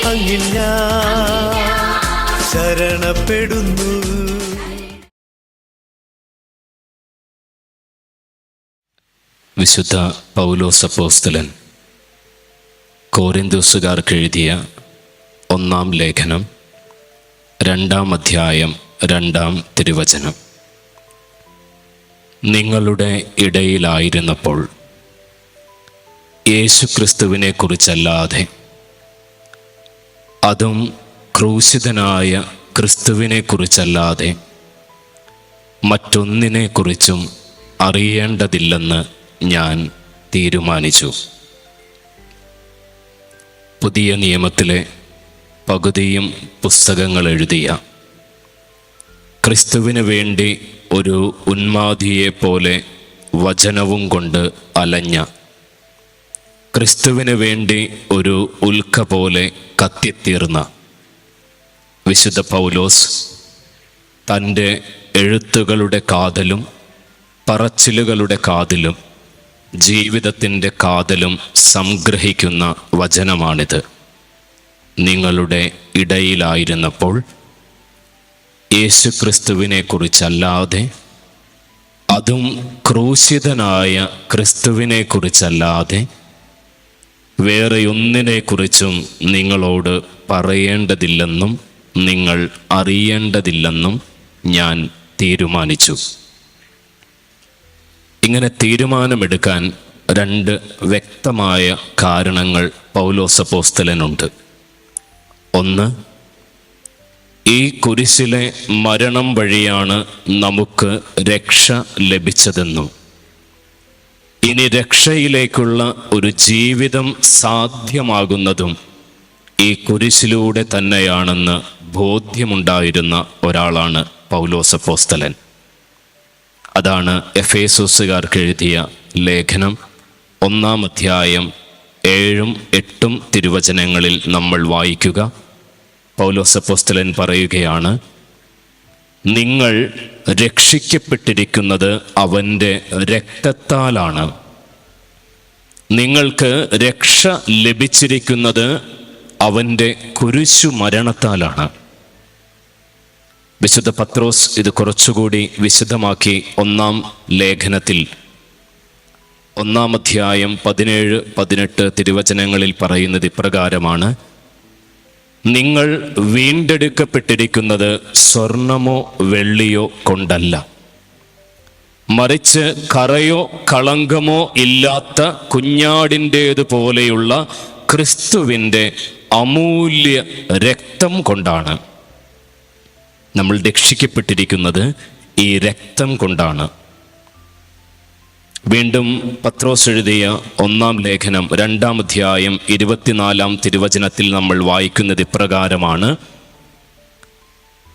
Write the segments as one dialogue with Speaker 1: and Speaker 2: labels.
Speaker 1: അങ്ങിൽ ഞാൻ ശരണപ്പെടുന്നു.
Speaker 2: വിശുദ്ധ പൗലോസ് അപ്പോസ്തലൻ കോരിന്ത്യസുകാർക്ക് എഴുതിയ 1-ാം ലേഖനം 2-ാം അധ്യായം 2-ാം തിരുവചനം. നിങ്ങളുടെ ഇടയിലായിരുന്നപ്പോൾ യേശുക്രിസ്തുവിനെ കുറിച്ചല്ലാതെ, അതും ക്രൂശിതനായ ക്രിസ്തുവിനെ കുറിച്ചല്ലാതെ മറ്റൊന്നിനെക്കുറിച്ചും അറിയേണ്ടതില്ലെന്ന് ഞാൻ തീരുമാനിച്ചു. പുതിയ നിയമത്തിലെ പകുതിയും പുസ്തകങ്ങൾ എഴുതിയ, ക്രിസ്തുവിന് വേണ്ടി ഒരു ഉന്മാദിയെപ്പോലെ വചനവും കൊണ്ട് അലഞ്ഞ, ക്രിസ്തുവിന് വേണ്ടി ഒരു ഉൽക്ക പോലെ കത്തിത്തീർന്ന വിശുദ്ധ പൗലോസ് തൻ്റെ എഴുത്തുകളുടെ കാതലും പറച്ചിലുകളുടെ കാതലും ജീവിതത്തിൻ്റെ കാതലും സംഗ്രഹിക്കുന്ന വചനമാണിത്. നിങ്ങളുടെ ഇടയിലായിരുന്നപ്പോൾ യേശുക്രിസ്തുവിനെ കുറിച്ചല്ലാതെ, അതും ക്രൂശിതനായ ക്രിസ്തുവിനെ കുറിച്ചല്ലാതെ വേറെയൊന്നിനെക്കുറിച്ചും നിങ്ങളോട് പറയേണ്ടതില്ലെന്നും നിങ്ങൾ അറിയേണ്ടതില്ലെന്നും ഞാൻ തീരുമാനിച്ചു. ഇങ്ങനെ തീരുമാനമെടുക്കാൻ 2 വ്യക്തമായ കാരണങ്ങൾ പൗലോസ് അപ്പോസ്തലനുണ്ട്. ഒന്ന്, ഈ കുരിശിലെ മരണം വഴിയാണ് നമുക്ക് രക്ഷ ലഭിച്ചതെന്നും ഇനി രക്ഷയിലേക്കുള്ള ഒരു ജീവിതം സാധ്യമാകുന്നതും ഈ കുരിശിലൂടെ തന്നെയാണെന്ന് ബോധ്യമുണ്ടായിരുന്ന ഒരാളാണ് പൗലോസ് അപ്പോസ്തലൻ. അതാണ് എഫേസോസുകാർക്ക് എഴുതിയ ലേഖനം 1-ാം അധ്യായം 7-8 തിരുവചനങ്ങളിൽ നമ്മൾ വായിക്കുക. പൗലോസ് അപ്പോസ്തലൻ പറയുകയാണ്, നിങ്ങൾ രക്ഷിക്കപ്പെട്ടിരിക്കുന്നത് അവൻ്റെ രക്തത്താലാണ്. നിങ്ങൾക്ക് രക്ഷ ലഭിച്ചിരിക്കുന്നത് അവൻ്റെ കുരിശു മരണത്താലാണ്. വിശുദ്ധ പത്രോസ് ഇത് കുറച്ചുകൂടി വിശദമാക്കി 1-ാം ലേഖനത്തിൽ 1-ാം അധ്യായം 17-18 തിരുവചനങ്ങളിൽ പറയുന്നത് ഇപ്രകാരമാണ്: നിങ്ങൾ വീണ്ടെടുക്കപ്പെട്ടിരിക്കുന്നത് സ്വർണമോ വെള്ളിയോ കൊണ്ടല്ല, മറിച്ച് കറയോ കളങ്കമോ ഇല്ലാത്ത കുഞ്ഞാടിൻ്റേതുപോലെയുള്ള ക്രിസ്തുവിൻ്റെ അമൂല്യ രക്തം കൊണ്ടാണ്. നമ്മൾ രക്ഷിക്കപ്പെട്ടിരിക്കുന്നത് ഈ രക്തം കൊണ്ടാണ്. വീണ്ടും പത്രോസ് എഴുതിയ 1-ാം ലേഖനം 2-ാം അധ്യായം 24-ാം തിരുവചനത്തിൽ നമ്മൾ വായിക്കുന്നത് ഇപ്രകാരമാണ്: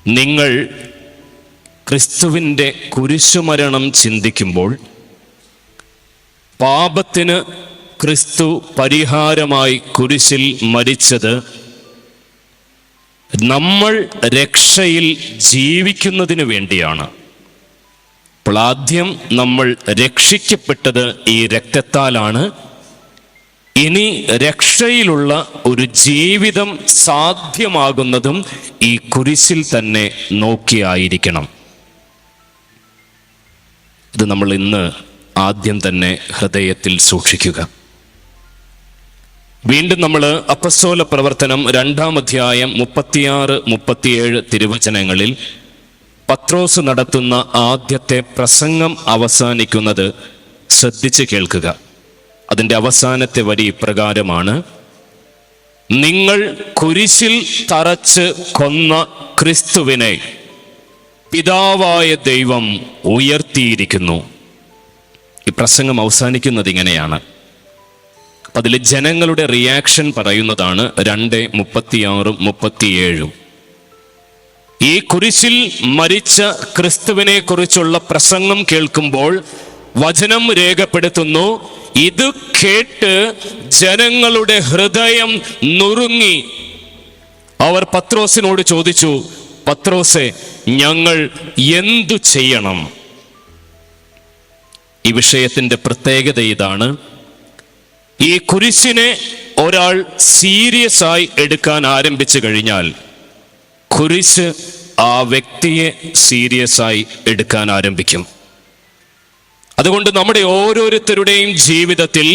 Speaker 2: നിങ്ങൾ ക്രിസ്തുവിൻ്റെ കുരിശുമരണം ചിന്തിക്കുമ്പോൾ പാപത്തിന് ക്രിസ്തു പരിഹാരമായി കുരിശിൽ മരിച്ചത് നമ്മൾ രക്ഷയിൽ ജീവിക്കുന്നതിന് വേണ്ടിയാണ്. അപ്പോൾ ആദ്യം നമ്മൾ രക്ഷിക്കപ്പെട്ടത് ഈ രക്തത്താലാണ്. ഇനി രക്ഷയിലുള്ള ഒരു ജീവിതം സാധ്യമാകുന്നതും ഈ കുരിശിൽ തന്നെ നോക്കിയായിരിക്കണം. ഇത് നമ്മൾ ഇന്ന് ആദ്യം തന്നെ ഹൃദയത്തിൽ സൂക്ഷിക്കുക. വീണ്ടും നമ്മൾ അപ്പസ്തോല പ്രവർത്തനം 2-ാം അധ്യായം 36-37 തിരുവചനങ്ങളിൽ പത്രോസ് നടത്തുന്ന ആദ്യത്തെ പ്രസംഗം അവസാനിക്കുന്നത് ശ്രദ്ധിച്ച് കേൾക്കുക. അതിൻ്റെ അവസാനത്തെ വരി ഇപ്രകാരമാണ്: നിങ്ങൾ കുരിശിൽ തറച്ച് കൊന്ന ക്രിസ്തുവിനെ പിതാവായ ദൈവം ഉയർത്തിയിരിക്കുന്നു. ഈ പ്രസംഗം അവസാനിക്കുന്നത് ഇങ്ങനെയാണ്. അതിൽ ജനങ്ങളുടെ റിയാക്ഷൻ പറയുന്നതാണ് 2:36-37. ഈ കുരിശിൽ മരിച്ച ക്രിസ്തുവിനെ കുറിച്ചുള്ള പ്രസംഗം കേൾക്കുമ്പോൾ വചനം രേഖപ്പെടുത്തുന്നു, ഇത് കേട്ട് ജനങ്ങളുടെ ഹൃദയം നുറുങ്ങി. അവർ പത്രോസിനോട് ചോദിച്ചു, പത്രോസേ, ഞങ്ങൾ എന്തു ചെയ്യണം? ഈ വിഷയത്തിൻ്റെ പ്രത്യേകത ഇതാണ്: ഈ കുരിശിനെ ഒരാൾ സീരിയസ് ആയി എടുക്കാൻ ആരംഭിച്ചു കഴിഞ്ഞാൽ കുരിശ് ആ വ്യക്തിയെ സീരിയസ് ആയി എടുക്കാൻ ആരംഭിക്കും. അതുകൊണ്ട് നമ്മുടെ ഓരോരുത്തരുടെയും ജീവിതത്തിൽ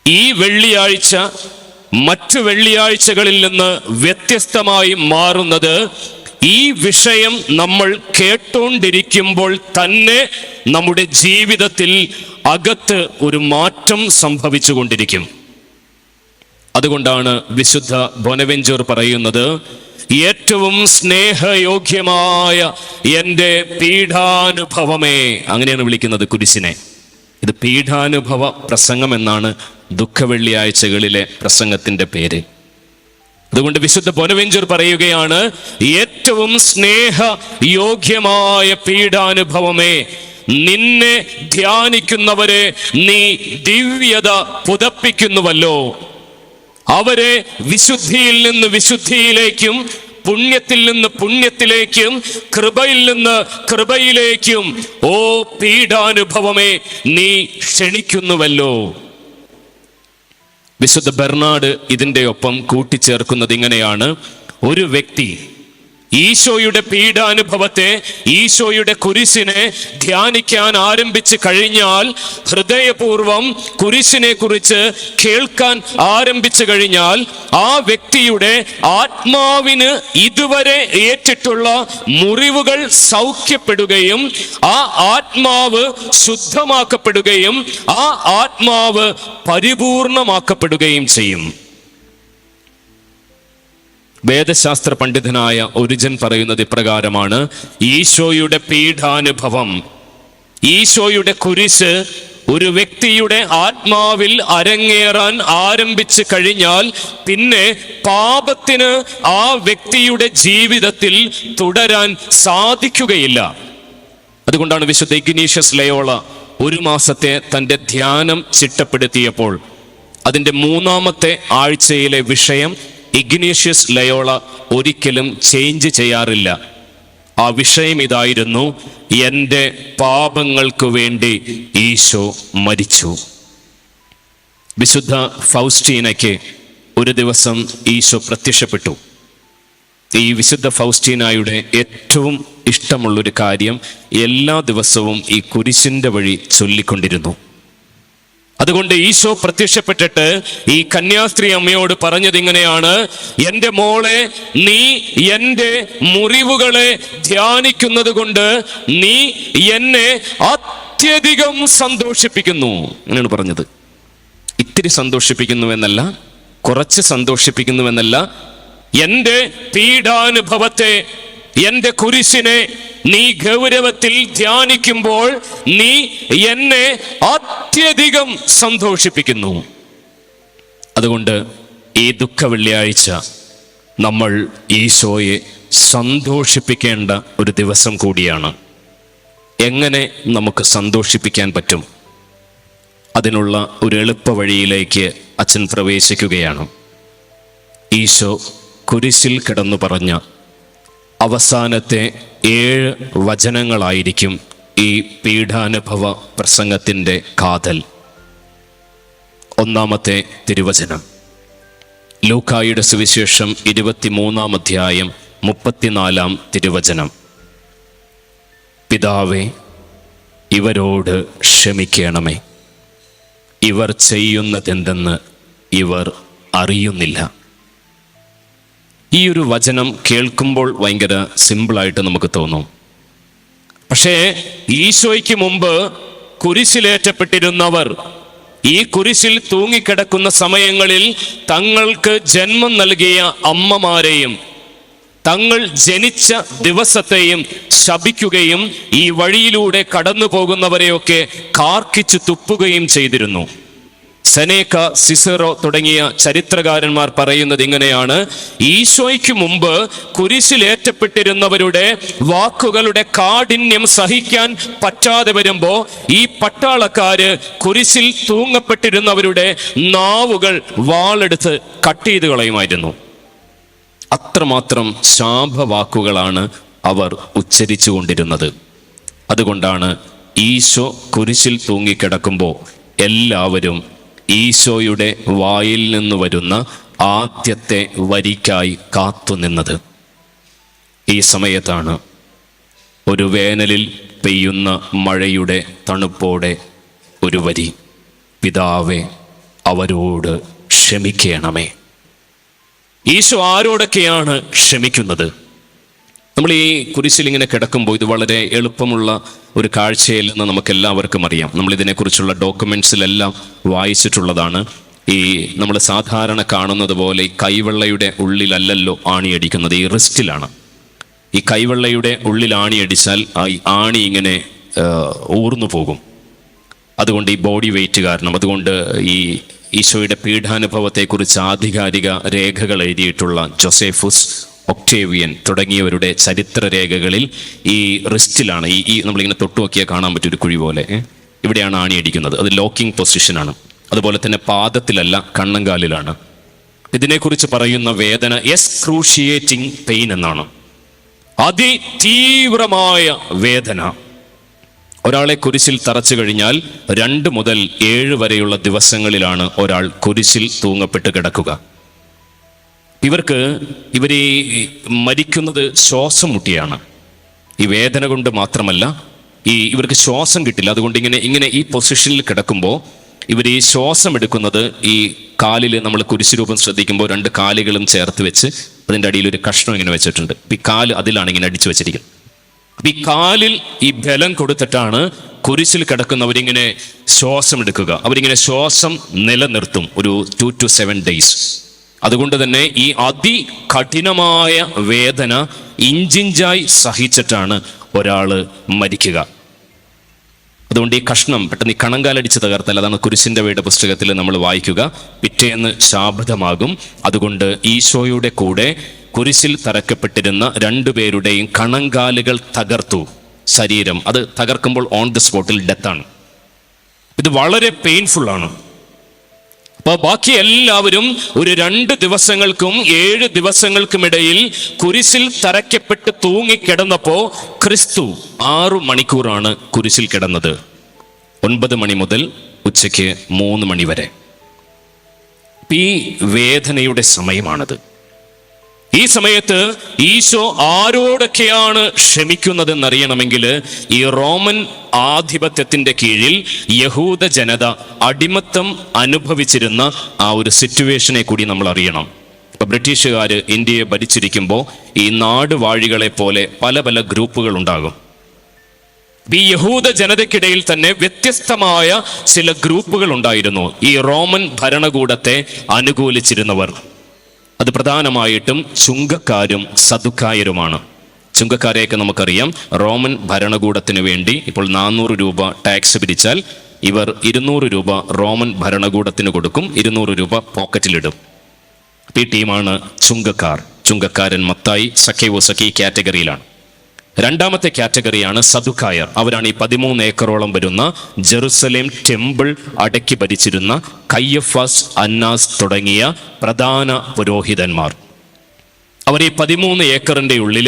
Speaker 2: ഈ വെള്ളിയാഴ്ച മറ്റു വെള്ളിയാഴ്ചകളിൽ നിന്ന് വ്യത്യസ്തമായി മാറുന്നത് ഈ വിഷയം നമ്മൾ കേട്ടുകൊണ്ടിരിക്കുമ്പോൾ തന്നെ നമ്മുടെ ജീവിതത്തിൽ അകത്ത് ഒരു മാറ്റം സംഭവിച്ചു കൊണ്ടിരിക്കും. അതുകൊണ്ടാണ് വിശുദ്ധ ബൊനവെഞ്ചൂർ പറയുന്നത്, ഏറ്റവും സ്നേഹയോഗ്യമായ എൻ്റെ പീഠാനുഭവമേ, അങ്ങനെയാണ് വിളിക്കുന്നത് കുരിശിനെ. ഇത് പീഠാനുഭവ പ്രസംഗം എന്നാണ് ദുഃഖവെള്ളിയാഴ്ചകളിലെ പ്രസംഗത്തിന്റെ പേര്. അതുകൊണ്ട് വിശുദ്ധ ബൊനവെഞ്ചൂർ പറയുകയാണ്, ഏറ്റവും സ്നേഹയോഗ്യമായ പീഠാനുഭവമേ, നിന്നെ ധ്യാനിക്കുന്നവരെ നീ ദിവ്യത പുതപ്പിക്കുന്നുവല്ലോ. അവരെ വിശുദ്ധിയിൽ നിന്ന് വിശുദ്ധിയിലേക്കും പുണ്യത്തിൽ നിന്ന് പുണ്യത്തിലേക്കും കൃപയിൽ നിന്ന് കൃപയിലേക്കും ഓ പീഠാനുഭവമേ നീ ക്ഷണിക്കുന്നുവല്ലോ. വിശുദ്ധ ബെർണാഡ് ഇതിൻ്റെ ഒപ്പം കൂട്ടിച്ചേർക്കുന്നത് ഇങ്ങനെയാണ്: ഒരു വ്യക്തി ഈശോയുടെ പീഡാനുഭവത്തെ, ഈശോയുടെ കുരിശിനെ ധ്യാനിക്കാൻ ആരംഭിച്ചു കഴിഞ്ഞാൽ, ഹൃദയപൂർവം കുരിശിനെ കുറിച്ച് കേൾക്കാൻ ആരംഭിച്ചു കഴിഞ്ഞാൽ, ആ വ്യക്തിയുടെ ആത്മാവിന് ഇതുവരെ ഏറ്റിട്ടുള്ള മുറിവുകൾ സൗഖ്യപ്പെടുകയും ആ ആത്മാവ് ശുദ്ധമാക്കപ്പെടുകയും ആ ആത്മാവ് പരിപൂർണമാക്കപ്പെടുകയും ചെയ്യും. വേദശാസ്ത്ര പണ്ഡിതനായ ഒരിജൻ പറയുന്നത് ഇപ്രകാരമാണ്: ഈശോയുടെ പീഠാനുഭവം, ഈശോയുടെ കുരിശ് ഒരു വ്യക്തിയുടെ ആത്മാവിൽ അരങ്ങേറാൻ ആരംഭിച്ചു കഴിഞ്ഞാൽ പിന്നെ പാപത്തിന് ആ വ്യക്തിയുടെ ജീവിതത്തിൽ തുടരാൻ സാധിക്കുകയില്ല. അതുകൊണ്ടാണ് വിശുദ്ധ ഇഗ്നേഷ്യസ് ലയോള 1 മാസത്തെ തൻ്റെ ധ്യാനം ചിട്ടപ്പെടുത്തിയപ്പോൾ അതിൻ്റെ 3-ാമത്തെ ആഴ്ചയിലെ വിഷയം ഇഗ്നേഷ്യസ് ലയോള ഒരിക്കലും ചേഞ്ച് ചെയ്യാറില്ല. ആ വിഷയം ഇതായിരുന്നു: എൻ്റെ പാപങ്ങൾക്ക് വേണ്ടി ഈശോ മരിച്ചു. വിശുദ്ധ ഫൗസ്റ്റീനയ്ക്ക് ഒരു ദിവസം ഈശോ പ്രത്യക്ഷപ്പെട്ടു. ഈ വിശുദ്ധ ഫൗസ്റ്റീനായുടെ ഏറ്റവും ഇഷ്ടമുള്ളൊരു കാര്യം എല്ലാ ദിവസവും ഈ കുരിശിൻ്റെ വഴി ചൊല്ലിക്കൊണ്ടിരുന്നു. അതുകൊണ്ട് ഈശോ പ്രത്യക്ഷപ്പെട്ടിട്ട് ഈ കന്യാസ്ത്രീ അമ്മയോട് പറഞ്ഞത് ഇങ്ങനെയാണ്: എൻ്റെ മോളെ, നീ എൻ്റെ മുറിവുകളെ ധ്യാനിക്കുന്നത് കൊണ്ട് നീ എന്നെ അത്യധികം സന്തോഷിപ്പിക്കുന്നു. അങ്ങനെയാണ് പറഞ്ഞത്. ഇത്തിരി സന്തോഷിപ്പിക്കുന്നുവെന്നല്ല, കുറച്ച് സന്തോഷിപ്പിക്കുന്നുവെന്നല്ല, എൻ്റെ പീഡാനുഭവത്തെ, എൻ്റെ കുരിശിനെ നീ ഗൗരവത്തിൽ ധ്യാനിക്കുമ്പോൾ നീ എന്നെ അത്യധികം സന്തോഷിപ്പിക്കുന്നു. അതുകൊണ്ട് ഈ ദുഃഖ വെള്ളിയാഴ്ച നമ്മൾ ഈശോയെ സന്തോഷിപ്പിക്കേണ്ട ഒരു ദിവസം കൂടിയാണ്. എങ്ങനെ നമുക്ക് സന്തോഷിപ്പിക്കാൻ പറ്റും? അതിനുള്ള ഒരു എളുപ്പ വഴിയിലേക്ക് അച്ഛൻ പ്രവേശിക്കുകയാണ്. ഈശോ കുരിശിൽ കിടന്നു പറഞ്ഞ അവസാനത്തെ 7 വചനങ്ങളായിരിക്കും ഈ പീഠാനുഭവ പ്രസംഗത്തിൻ്റെ കാതൽ. 1-ാമത്തെ തിരുവചനം ലൂക്കായുടെ സുവിശേഷം 23-ാം അധ്യായം 34-ാം തിരുവചനം: പിതാവേ, ഇവരോട് ക്ഷമിക്കണമേ, ഇവർ ചെയ്യുന്നതെന്തെന്ന് ഇവർ അറിയുന്നില്ല. ഈ ഒരു വചനം കേൾക്കുമ്പോൾ ഭയങ്കര സിമ്പിളായിട്ട് നമുക്ക് തോന്നും. പക്ഷേ ഈശോയ്ക്ക് മുമ്പ് കുരിശിലേറ്റപ്പെട്ടിരുന്നവർ ഈ കുരിശിൽ തൂങ്ങിക്കിടക്കുന്ന സമയങ്ങളിൽ തങ്ങൾക്ക് ജന്മം നൽകിയ അമ്മമാരെയും തങ്ങൾ ജനിച്ച ദിവസത്തെയും ശപിക്കുകയും ഈ വഴിയിലൂടെ കടന്നു പോകുന്നവരെയൊക്കെ കാർക്കിച്ചു തുപ്പുകയും ചെയ്തിരുന്നു. സെനേക്ക, സിസറോ തുടങ്ങിയ ചരിത്രകാരന്മാർ പറയുന്നത് ഇങ്ങനെയാണ്: ഈശോയ്ക്ക് മുമ്പ് കുരിശിലേറ്റപ്പെട്ടിരുന്നവരുടെ വാക്കുകളുടെ കാഠിന്യം സഹിക്കാൻ പറ്റാതെ വരുമ്പോൾ ഈ പട്ടാളക്കാര് കുരിശിൽ തൂങ്ങപ്പെട്ടിരുന്നവരുടെ നാവുകൾ വാളെടുത്ത് കട്ട് ചെയ്ത് കളയുമായിരുന്നു. അത്രമാത്രം ശാപവാക്കുകളാണ് അവർ ഉച്ചരിച്ചു കൊണ്ടിരുന്നത്. അതുകൊണ്ടാണ് ഈശോ കുരിശിൽ തൂങ്ങിക്കിടക്കുമ്പോൾ എല്ലാവരും ഈശോയുടെ വായിൽ നിന്ന് വരുന്ന ആദ്യത്തെ വരിക്കായി കാത്തുനിന്നത്. ഈ സമയത്താണ് ഒരു വേനലിൽ പെയ്യുന്ന മഴയുടെ തണുപ്പോടെ ഒരു വരി, പിതാവേ അവരോട് ക്ഷമിക്കണമേ. ഈശോ ആരോടൊക്കെയാണ് ക്ഷമിക്കുന്നത്? നമ്മൾ ഈ കുരിശിൽ ഇങ്ങനെ കിടക്കുമ്പോൾ ഇത് വളരെ എളുപ്പമുള്ള ഒരു കാഴ്ചയില്ലെന്ന് നമുക്ക് എല്ലാവർക്കും അറിയാം. നമ്മൾ ഇതിനെക്കുറിച്ചുള്ള ഡോക്യുമെന്റ്സിലെല്ലാം വായിച്ചിട്ടുള്ളതാണ്. ഈ നമ്മൾ സാധാരണ കാണുന്നത് പോലെ ഈ കൈവെള്ളയുടെ ഉള്ളിലല്ലല്ലോ ആണിയടിക്കുന്നത്, ഈ റിസ്റ്റിലാണ്. ഈ കൈവെള്ളയുടെ ഉള്ളിൽ ആണിയടിച്ചാൽ ഈ ആണി ഇങ്ങനെ ഊർന്നു പോകും. അതുകൊണ്ട് ഈ ബോഡി വെയിറ്റ് കാരണം, അതുകൊണ്ട് ഈ ഈശോയുടെ പീഡാനുഭവത്തെക്കുറിച്ച് ആധികാരിക രേഖകൾ എഴുതിയിട്ടുള്ള ജോസേഫുസ്, ഒക്ടേവിയൻ തുടങ്ങിയവരുടെ ചരിത്ര രേഖകളിൽ ഈ റിസ്റ്റിലാണ്, ഈ നമ്മളിങ്ങനെ തൊട്ടു നോക്കിയാൽ കാണാൻ പറ്റിയൊരു കുഴി പോലെ ഇവിടെയാണ് ആണിയടിക്കുന്നത്. അത് ലോക്കിംഗ് പൊസിഷനാണ്. അതുപോലെ തന്നെ പാദത്തിലല്ല, കണ്ണങ്കാലിലാണ്. ഇതിനെക്കുറിച്ച് പറയുന്ന വേദന എക്സ്ക്രൂഷിയേറ്റിംഗ് പെയിൻ എന്നാണ്. അതിതീവ്രമായ വേദന. ഒരാളെ കുരിശിൽ തറച്ചു കഴിഞ്ഞാൽ 2 മുതൽ 7 വരെയുള്ള ദിവസങ്ങളിലാണ് ഒരാൾ കുരിശിൽ തൂങ്ങപ്പെട്ട് കിടക്കുക. ഇവർ മരിക്കുന്നത് ശ്വാസം മുട്ടിയാണ്. ഈ വേദന കൊണ്ട് മാത്രമല്ല, ഇവർക്ക് ശ്വാസം കിട്ടില്ല. അതുകൊണ്ട് ഇങ്ങനെ ഈ പൊസിഷനിൽ കിടക്കുമ്പോൾ ഇവർ ഈ ശ്വാസം എടുക്കുന്നത് ഈ കാലിൽ, നമ്മൾ കുരിശുരൂപം ശ്രദ്ധിക്കുമ്പോൾ 2 കാലുകളും ചേർത്ത് വെച്ച് അതിൻ്റെ അടിയിൽ ഒരു കഷ്ണം ഇങ്ങനെ വെച്ചിട്ടുണ്ട്. ഈ കാല് അതിലാണ് ഇങ്ങനെ അടിച്ചു വെച്ചിരിക്കുന്നത്. ഈ കാലിൽ ഈ ബലം കൊടുത്തിട്ടാണ് കുരിശിൽ കിടക്കുന്നവരിങ്ങനെ ശ്വാസം എടുക്കുക. അവരിങ്ങനെ ശ്വാസം നിലനിർത്തും ഒരു 2 to 7 days. അതുകൊണ്ട് തന്നെ ഈ അതികഠിനമായ വേദന ഇഞ്ചിഞ്ചായി സഹിച്ചിട്ടാണ് ഒരാൾ മരിക്കുക. അതുകൊണ്ട് ഈ കഷ്ണം പെട്ടെന്ന് ഈ കണങ്കാലടിച്ച് തകർത്താൽ, അതാണ് കുരിശിൻ്റെ വേട് പുസ്തകത്തിൽ നമ്മൾ വായിക്കുക, പിറ്റേന്ന് ശാബതമാകും. അതുകൊണ്ട് ഈശോയുടെ കൂടെ കുരിശിൽ തറക്കപ്പെട്ടിരുന്ന 2 പേരുടെയും കണങ്കാലുകൾ തകർത്തു. ശരീരം അത് തകർക്കുമ്പോൾ ഓൺ ദി സ്പോട്ടിൽ ഡെത്താണ്. ഇത് വളരെ പെയിൻഫുള്ളാണ്. അപ്പോൾ ബാക്കി എല്ലാവരും ഒരു 2 ദിവസങ്ങൾക്കും 7 ദിവസങ്ങൾക്കുമിടയിൽ കുരിശിൽ തറയ്ക്കപ്പെട്ട് തൂങ്ങിക്കിടന്നപ്പോൾ ക്രിസ്തു 6 മണിക്കൂറാണ് കുരിശിൽ കിടന്നത്. 9 മണി മുതൽ ഉച്ചയ്ക്ക് 3 മണി വരെ. ഈ വേദനയുടെ സമയമാണത്. ഈ സമയത്ത് ഈശോ ആരോടൊക്കെയാണ് ക്ഷമിക്കുന്നതെന്നറിയണമെങ്കിൽ ഈ റോമൻ ആധിപത്യത്തിൻ്റെ കീഴിൽ യഹൂദ ജനത അടിമത്തം അനുഭവിച്ചിരുന്ന ആ ഒരു സിറ്റുവേഷനെ കൂടി നമ്മൾ അറിയണം. ഇപ്പം ബ്രിട്ടീഷുകാർ ഇന്ത്യയെ ഭരിച്ചിരിക്കുമ്പോൾ ഈ നാടുവാഴികളെ പോലെ പല പല ഗ്രൂപ്പുകൾ ഉണ്ടാകും. ഈ യഹൂദ ജനതയ്ക്കിടയിൽ തന്നെ വ്യത്യസ്തമായ ചില ഗ്രൂപ്പുകൾ ഉണ്ടായിരുന്നു, ഈ റോമൻ ഭരണകൂടത്തെ അനുകൂലിച്ചിരുന്നവർ. അത് പ്രധാനമായിട്ടും ചുങ്കക്കാരും സദുക്കായരുമാണ്. ചുങ്കക്കാരെയൊക്കെ നമുക്കറിയാം. റോമൻ ഭരണകൂടത്തിന് വേണ്ടി ഇപ്പോൾ 400 രൂപ ടാക്സ് പിരിച്ചാൽ ഇവർ 200 രൂപ റോമൻ ഭരണകൂടത്തിന് കൊടുക്കും, 200 രൂപ പോക്കറ്റിലിടും. ഈ ടീമാണ് ചുങ്കക്കാർ. ചുങ്കക്കാരൻ മത്തായി, സഖേവോസഖി കാറ്റഗറിയിലാണ്. 2ാമത്തെ കാറ്റഗറിയാണ് സദുക്കായർ. അവരാണ് ഈ 13 ഏക്കറോളം വരുന്ന ജെറുസലേം ടെമ്പിൾ അടക്കി ഭരിച്ചിരുന്ന കയ്യഫാസ്, അന്നാസ് തുടങ്ങിയ പ്രധാന പുരോഹിതന്മാർ. അവർ ഈ 13 ഏക്കറിൻ്റെ ഉള്ളിൽ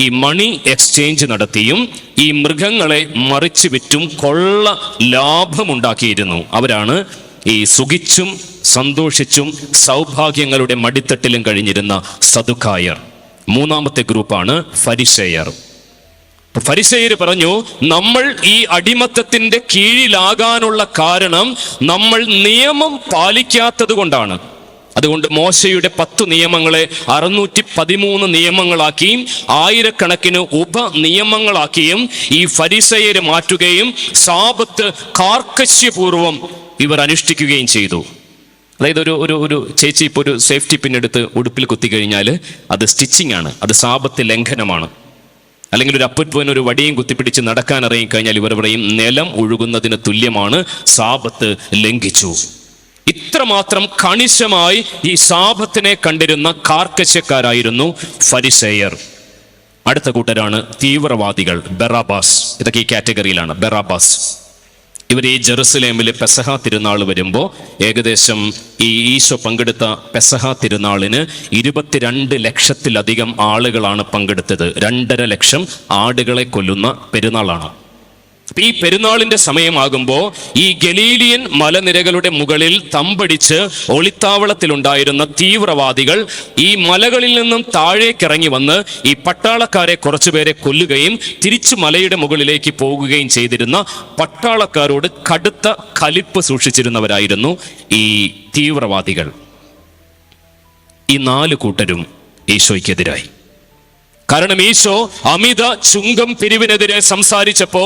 Speaker 2: ഈ മണി എക്സ്ചേഞ്ച് നടത്തിയും ഈ മൃഗങ്ങളെ മറിച്ച് വിറ്റും കൊള്ള ലാഭമുണ്ടാക്കിയിരുന്നു. അവരാണ് ഈ സുഖിച്ചും സന്തോഷിച്ചും സൗഭാഗ്യങ്ങളുടെ മടിത്തട്ടിലും കഴിഞ്ഞിരുന്ന സദുക്കായർ. 3ാമത്തെ ഗ്രൂപ്പാണ് ഫരിസേയർ. ഫരിസേയർ പറഞ്ഞു, നമ്മൾ ഈ അടിമത്തത്തിന്റെ കീഴിലാകാനുള്ള കാരണം നമ്മൾ നിയമം പാലിക്കാത്തത് കൊണ്ടാണ്. അതുകൊണ്ട് മോശയുടെ 10 നിയമങ്ങളെ 613 നിയമങ്ങളാക്കിയും 1000കണക്കിന് ഉപനിയമങ്ങളാക്കിയും ഈ ഫരിസേയർ മാറ്റുകയും സാബത്ത് കാർക്കശ്യപൂർവം ഇവർ അനുഷ്ഠിക്കുകയും ചെയ്തു. അതായത് ഒരു ചേച്ചി ഇപ്പോൾ ഒരു സേഫ്റ്റി പിന്നെടുത്ത് ഉടുപ്പിൽ കുത്തി കഴിഞ്ഞാൽ അത് സ്റ്റിച്ചിങ് ആണ്, അത് സാബത്ത് ലംഘനമാണ്. അല്ലെങ്കിൽ ഒരു അപ്പുറ്റ്വൻ ഒരു വടിയും കുത്തിപ്പിടിച്ച് നടക്കാൻ ഇറങ്ങിക്കഴിഞ്ഞാൽ ഇവർ പറയും നിലം ഒഴുകുന്നതിന് തുല്യമാണ്, സാബത്ത് ലംഘിച്ചു. ഇത്രമാത്രം കണിശമായി ഈ സാബത്തിനെ കണ്ടിരുന്ന കാർക്കശ്യക്കാരായിരുന്നു ഫരിസേയർ. അടുത്ത കൂട്ടരാണ് തീവ്രവാദികൾ, ബറാബാസ്. ഇതൊക്കെ ഈ കാറ്റഗറിയിലാണ്. ബറാബാസ് ഇവർ ഈ ജെറുസലേമിൽ പെസഹ തിരുനാൾ വരുമ്പോൾ ഏകദേശം ഈ ഈശോ പങ്കെടുത്ത പെസഹ തിരുനാളിന് 22 ലക്ഷത്തിലധികം ആളുകളാണ് പങ്കെടുത്തത്. 2.5 ലക്ഷം ആടുകളെ കൊല്ലുന്ന പെരുന്നാളാണ്. ഈ പെരുന്നാളിന്റെ സമയമാകുമ്പോൾ ഈ ഗലീലിയൻ മലനിരകളുടെ മുകളിൽ തമ്പടിച്ച് ഒളിത്താവളത്തിലുണ്ടായിരുന്ന തീവ്രവാദികൾ ഈ മലകളിൽ നിന്നും താഴേക്കിറങ്ങി വന്ന് ഈ പട്ടാളക്കാരെ കുറച്ചുപേരെ കൊല്ലുകയും തിരിച്ചു മലയുടെ മുകളിലേക്ക് പോകുകയും ചെയ്തിരുന്ന പട്ടാളക്കാരോട് കടുത്ത കലിപ്പ് സൂക്ഷിച്ചിരുന്നവരായിരുന്നു ഈ തീവ്രവാദികൾ. ഈ 4 കൂട്ടരും ഈശോയ്ക്കെതിരായി. കാരണം ഈശോ അമിത ചുങ്കം പിരിവിനെതിരെ സംസാരിച്ചപ്പോ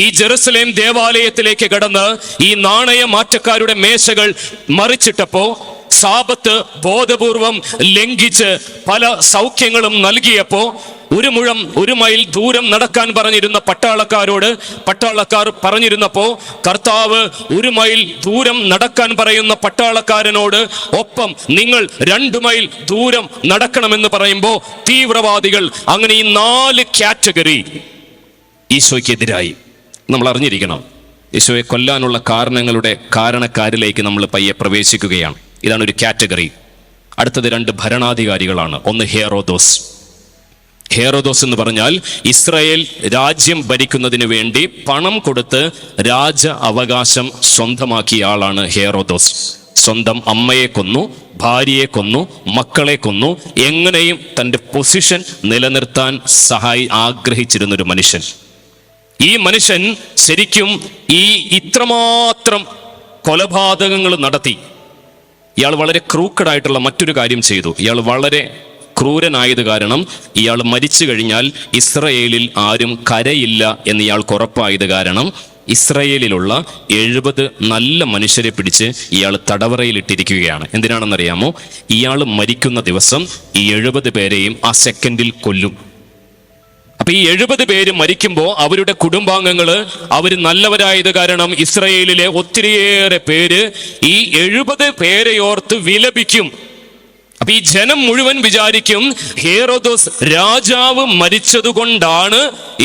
Speaker 2: ഈ ജെറുസലേം ദേവാലയത്തിലേക്ക് കടന്ന് ഈ നാണയ മാറ്റക്കാരുടെ മേശകൾ മറിച്ചിട്ടപ്പോ സാബത്ത് ബോധപൂർവം ലംഘിച്ച് പല സൗഖ്യങ്ങളും നൽകിയപ്പോ ഒരു മൈൽ ദൂരം നടക്കാൻ പറഞ്ഞിരുന്ന പട്ടാളക്കാർ പറഞ്ഞിരുന്നപ്പോ കർത്താവ് 1 മൈൽ ദൂരം നടക്കാൻ പറയുന്ന പട്ടാളക്കാരനോട് ഒപ്പം നിങ്ങൾ 2 മൈൽ ദൂരം നടക്കണമെന്ന് പറയുമ്പോൾ തീവ്രവാദികൾ അങ്ങനെ ഈ 4 കാറ്റഗറി ഈശോയ്ക്കെതിരായി. നമ്മൾ അറിഞ്ഞിരിക്കണം, ഈശോയെ കൊല്ലാനുള്ള കാരണക്കാരിലേക്ക് നമ്മൾ പയ്യെ പ്രവേശിക്കുകയാണ്. ഇതാണ് ഒരു കാറ്റഗറി. അടുത്തത് 2 ഭരണാധികാരികളാണ്. ഒന്ന് ഹെറോദോസ് എന്ന് പറഞ്ഞാൽ ഇസ്രായേൽ രാജ്യം ഭരിക്കുന്നതിന് വേണ്ടി പണം കൊടുത്ത് രാജ അവകാശം സ്വന്തമാക്കിയ ആളാണ് ഹെറോദോസ്. സ്വന്തം അമ്മയെ കൊന്നു, ഭാര്യയെ കൊന്നു, മക്കളെ കൊന്നു, എങ്ങനെയും തൻ്റെ പൊസിഷൻ നിലനിർത്താൻ ആഗ്രഹിച്ചിരുന്നൊരു മനുഷ്യൻ. ഈ മനുഷ്യൻ ശരിക്കും ഇത്രമാത്രം കൊലപാതകങ്ങൾ നടത്തി. ഇയാൾ വളരെ ക്രൂക്കഡായിട്ടുള്ള മറ്റൊരു കാര്യം ചെയ്തു. ഇയാൾ വളരെ ക്രൂരനായത് കാരണം ഇയാൾ മരിച്ചു കഴിഞ്ഞാൽ ഇസ്രയേലിൽ ആരും കരയില്ല എന്ന് ഇയാൾക്ക് ഉറപ്പായത് കാരണം ഇസ്രയേലിലുള്ള 70 നല്ല മനുഷ്യരെ പിടിച്ച് ഇയാൾ തടവറയിലിട്ടിരിക്കുകയാണ്. എന്തിനാണെന്നറിയാമോ? ഇയാൾ മരിക്കുന്ന ദിവസം ഈ 70 പേരെയും ആ സെക്കൻഡിൽ കൊല്ലും. അപ്പൊ ഈ 70 പേര് മരിക്കുമ്പോൾ അവരുടെ കുടുംബാംഗങ്ങള് അവർ നല്ലവരായത് കാരണം ഇസ്രയേലിലെ ഒത്തിരിയേറെ പേര് ഈ 70 പേരെയോർത്ത് വിലപിക്കും. അപ്പൊ ഈ ജനം മുഴുവൻ വിചാരിക്കും ഹെറോദോസ് രാജാവ് മരിച്ചതുകൊണ്ടാണ്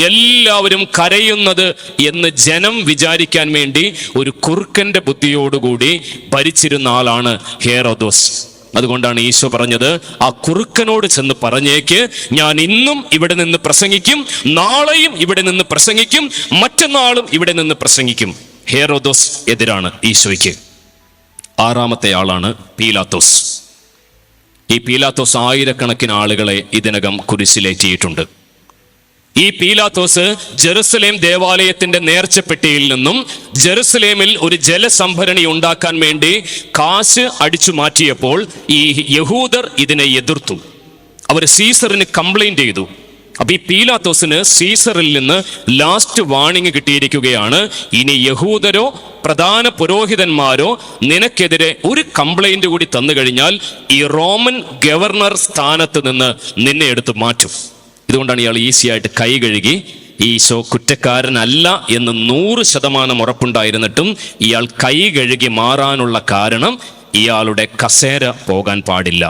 Speaker 2: എല്ലാവരും കരയുന്നത് എന്ന് ജനം വിചാരിക്കാൻ വേണ്ടി ഒരു കുറുക്കന്റെ ബുദ്ധിയോടുകൂടി ഭരിച്ചിരുന്ന ആളാണ് ഹെറോദോസ്. അതുകൊണ്ടാണ് ഈശോ പറഞ്ഞത്, ആ കുറുക്കനോട് ചെന്ന് പറഞ്ഞേക്ക്, ഞാൻ ഇന്നും ഇവിടെ നിന്ന് പ്രസംഗിക്കും, നാളെയും ഇവിടെ നിന്ന് പ്രസംഗിക്കും, മറ്റന്നാളും ഇവിടെ നിന്ന് പ്രസംഗിക്കും. ഹെറോദോസ് എതിരാണ് ഈശോയ്ക്ക്. 6ാമത്തെ ആളാണ് പീലാത്തോസ്. ഈ പീലാത്തോസ് ആയിരക്കണക്കിന് ആളുകളെ ഇതിനകം കുരിശിലേറ്റിയിട്ടുണ്ട്. ഈ പീലാത്തോസ് ജെറുസലേം ദേവാലയത്തിന്റെ നേർച്ചപ്പെട്ടിയിൽ നിന്നും ജെറുസലേമിൽ ഒരു ജലസംഭരണി ഉണ്ടാക്കാൻ വേണ്ടി കാശ് അടിച്ചു മാറ്റിയപ്പോൾ ഈ യഹൂദർ ഇതിനെ എതിർത്തു. അവർ സീസറിന് കംപ്ലൈന്റ് ചെയ്തു. അപ്പൊ ഈ പീലാത്തോസിന് സീസറിൽ നിന്ന് ലാസ്റ്റ് വാണിംഗ് കിട്ടിയിരിക്കുകയാണ്. ഇനി യഹൂദരോ പ്രധാന പുരോഹിതന്മാരോ നിനക്കെതിരെ ഒരു കംപ്ലൈന്റ് കൂടി തന്നു കഴിഞ്ഞാൽ ഈ റോമൻ ഗവർണർ സ്ഥാനത്ത് നിന്ന് നിന്നെ എടുത്ത് മാറ്റും. ഇതുകൊണ്ടാണ് ഇയാൾ ഈസിയായിട്ട് കൈ കഴുകി. ഈശോ കുറ്റക്കാരനല്ല എന്ന് 100% ഉറപ്പുണ്ടായിരുന്നിട്ടും ഇയാൾ കൈ കഴുകി മാറാനുള്ള കാരണം ഇയാളുടെ കസേര പോകാൻ പാടില്ല.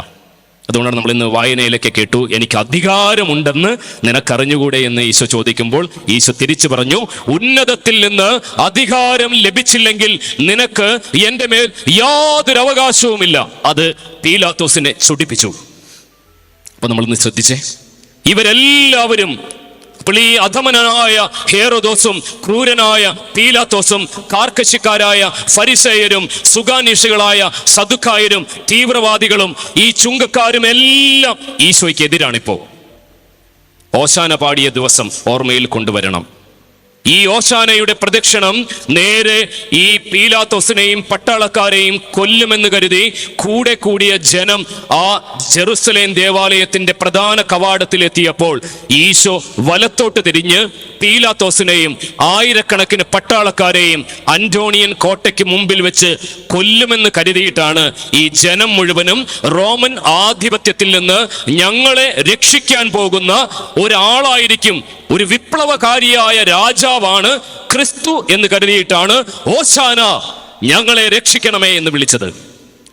Speaker 2: അതുകൊണ്ടാണ് നമ്മൾ ഇന്ന് വായനയിലൊക്കെ കേട്ടു, എനിക്ക് അധികാരമുണ്ടെന്ന് നിനക്കറിഞ്ഞുകൂടെ എന്ന് ഈശോ ചോദിക്കുമ്പോൾ ഈശോ തിരിച്ചു പറഞ്ഞു, ഉന്നതത്തിൽ നിന്ന് അധികാരം ലഭിച്ചില്ലെങ്കിൽ നിനക്ക് എൻ്റെ മേൽ യാതൊരു അവകാശവുമില്ല. അത് പീലാത്തോസിനെ ചൊടിപ്പിച്ചു. അപ്പൊ നമ്മളിന്ന് ശ്രദ്ധിച്ചേ, ഇവരെല്ലാവരും ഈ അധമനായ ഹെറോദോസും ക്രൂരനായ പീലാത്തോസും കാർക്കശിക്കാരായ ഫരിസേയരും സുഗാനീഷികളായ സദുക്കായരും തീവ്രവാദികളും ഈ ചുങ്കക്കാരും എല്ലാം ഈശോയ്ക്ക് എതിരാണിപ്പോ. ഓശാന പാടിയ ദിവസം ഓർമ്മയിൽ കൊണ്ടുവരണം. ഈ ഓശാനയുടെ പ്രദക്ഷിണം നേരെ ഈ പീലാത്തോസിനെയും പട്ടാളക്കാരെയും കൊല്ലുമെന്ന് കരുതി കൂടെ കൂടിയ ജനം ആ ജെറുസലേം ദേവാലയത്തിന്റെ പ്രധാന കവാടത്തിലെത്തിയപ്പോൾ ഈശോ വലത്തോട്ട് തിരിഞ്ഞ് പീലാത്തോസിനെയും ആയിരക്കണക്കിന് പട്ടാളക്കാരെയും അന്റോണിയൻ കോട്ടയ്ക്ക് മുമ്പിൽ വെച്ച് കൊല്ലുമെന്ന് കരുതിയിട്ടാണ് ഈ ജനം മുഴുവനും റോമൻ ആധിപത്യത്തിൽ നിന്ന് ഞങ്ങളെ രക്ഷിക്കാൻ പോകുന്ന ഒരാളായിരിക്കും, ഒരു വിപ്ലവകാരിയായ രാജാവാണ് ക്രിസ്തു എന്ന് കരുതിയിട്ടാണ് ഓശാന ഞങ്ങളെ രക്ഷിക്കണമേ എന്ന് വിളിച്ചത്.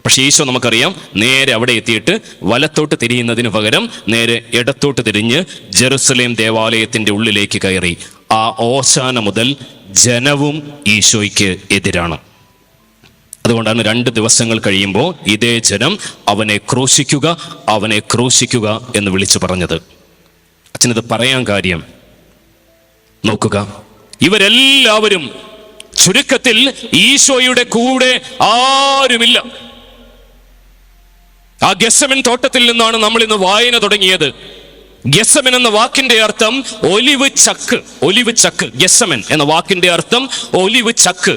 Speaker 2: പക്ഷെ ഈശോ നമുക്കറിയാം നേരെ അവിടെ എത്തിയിട്ട് വലത്തോട്ട് തിരിയുന്നതിന് പകരം നേരെ ഇടത്തോട്ട് തിരിഞ്ഞ് ജെറുസലേം ദേവാലയത്തിന്റെ ഉള്ളിലേക്ക് കയറി. ആ ഓശാന മുതൽ ജനവും ഈശോയ്ക്ക് എതിരാണ്. അതുകൊണ്ടാണ് 2 ദിവസങ്ങൾ കഴിയുമ്പോൾ ഇതേ ജനം അവനെ ക്രൂശിക്കുക, അവനെ ക്രൂശിക്കുക എന്ന് വിളിച്ചു പറഞ്ഞത്. അച്ഛനത് പറയാൻ കാര്യം നോക്കുക, ഇവരെല്ലാവരും, ചുരുക്കത്തിൽ ഈശോയുടെ കൂടെ ആരുമില്ല. ആ ഗെത്സമൻ തോട്ടത്തിൽ നിന്നാണ് നമ്മൾ ഇന്ന് വായന തുടങ്ങിയത്. ഗെത്സമൻ എന്ന വാക്കിന്റെ അർത്ഥം ഒലിവ് ചക്ക്. ഒലിവ് ചക്ക്, ഗെത്സമൻ എന്ന വാക്കിന്റെ അർത്ഥം ഒലിവ് ചക്ക്.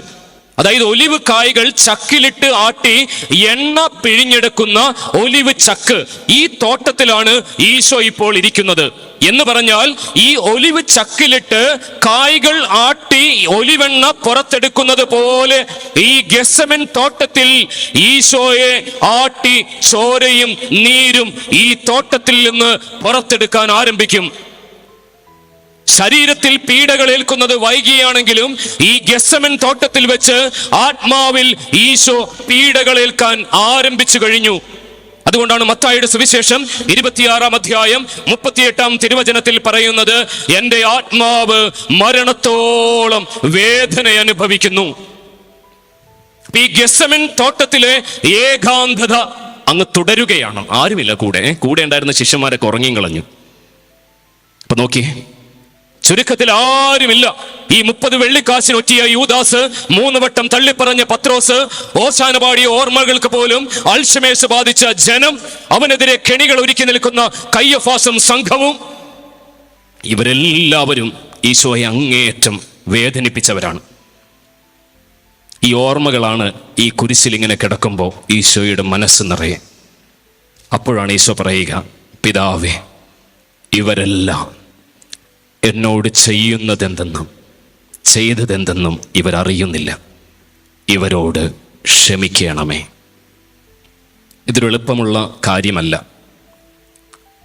Speaker 2: അതായത് ഒലിവ് കായ്കൾ ചക്കിലിട്ട് ആട്ടി എണ്ണ പിഴിഞ്ഞെടുക്കുന്ന ഒലിവ് ചക്ക്. ഈ തോട്ടത്തിലാണ് ഈശോ ഇപ്പോൾ ഇരിക്കുന്നത്. എന്ന് പറഞ്ഞാൽ ഈ ഒലിവ് ചക്കിലിട്ട് കായ്കൾ ആട്ടി ഒലിവെണ്ണ പുറത്തെടുക്കുന്നത് പോലെ ഈ ഗെത്സമൻ തോട്ടത്തിൽ ഈശോയെ ആട്ടി ചോരയും നീരും ഈ തോട്ടത്തിൽ നിന്ന് പുറത്തെടുക്കാൻ ആരംഭിക്കും. ശരീരത്തിൽ പീഡകൾ ഏൽക്കുന്നത് വൈകിയാണെങ്കിലും ഈ ഗെത്സമൻ തോട്ടത്തിൽ വെച്ച് ആത്മാവിൽ ഈശോ പീഡകൾ ഏൽക്കാൻ ആരംഭിച്ചു കഴിഞ്ഞു. അതുകൊണ്ടാണ് മത്തായിയുടെ സുവിശേഷം 26-ാം അധ്യായം 38-ാം തിരുവചനത്തിൽ പറയുന്നത്, എന്റെ ആത്മാവ് മരണത്തോളം വേദന അനുഭവിക്കുന്നു. ഈ ഗെത്സമൻ തോട്ടത്തിലെ ഏകാന്തത അങ്ങ് തുടരുകയാണ്. ആരുമില്ല കൂടെ ഉണ്ടായിരുന്ന ശിഷ്യന്മാരൊക്കെ ഉറങ്ങിയും കളഞ്ഞു. അപ്പൊ നോക്കിയേ, ചുരുക്കത്തിൽ ആരുമില്ല. ഈ 30 വെള്ളിക്കാശിന് ഒറ്റിയ യൂദാസ്, 3 വട്ടം തള്ളിപ്പറഞ്ഞ പത്രോസ്, ഓശാന പാടിയ ഓർമ്മകൾക്ക് പോലും അൽഷമേഴ്സ് ബാധിച്ച ജനം, അവനെതിരെ കെണികൾ ഒരുക്കി നിൽക്കുന്ന കയ്യഫാസും സംഘവും, ഇവരെല്ലാവരും ഈശോയെ അങ്ങേയറ്റം വേദനിപ്പിച്ചവരാണ്. ഈ ഓർമ്മകളാണ് ഈ കുരിശിൽ ഇങ്ങനെ കിടക്കുമ്പോൾ ഈശോയുടെ മനസ്സ് നിറയെ. അപ്പോഴാണ് ഈശോ പറയുക, പിതാവേ, ഇവരെല്ലാം എന്നോട് ചെയ്യുന്നതെന്തെന്നും ചെയ്തതെന്തെന്നും ഇവരറിയുന്നില്ല, ഇവരോട് ക്ഷമിക്കണമേ. ഇതൊരു എളുപ്പമുള്ള കാര്യമല്ല.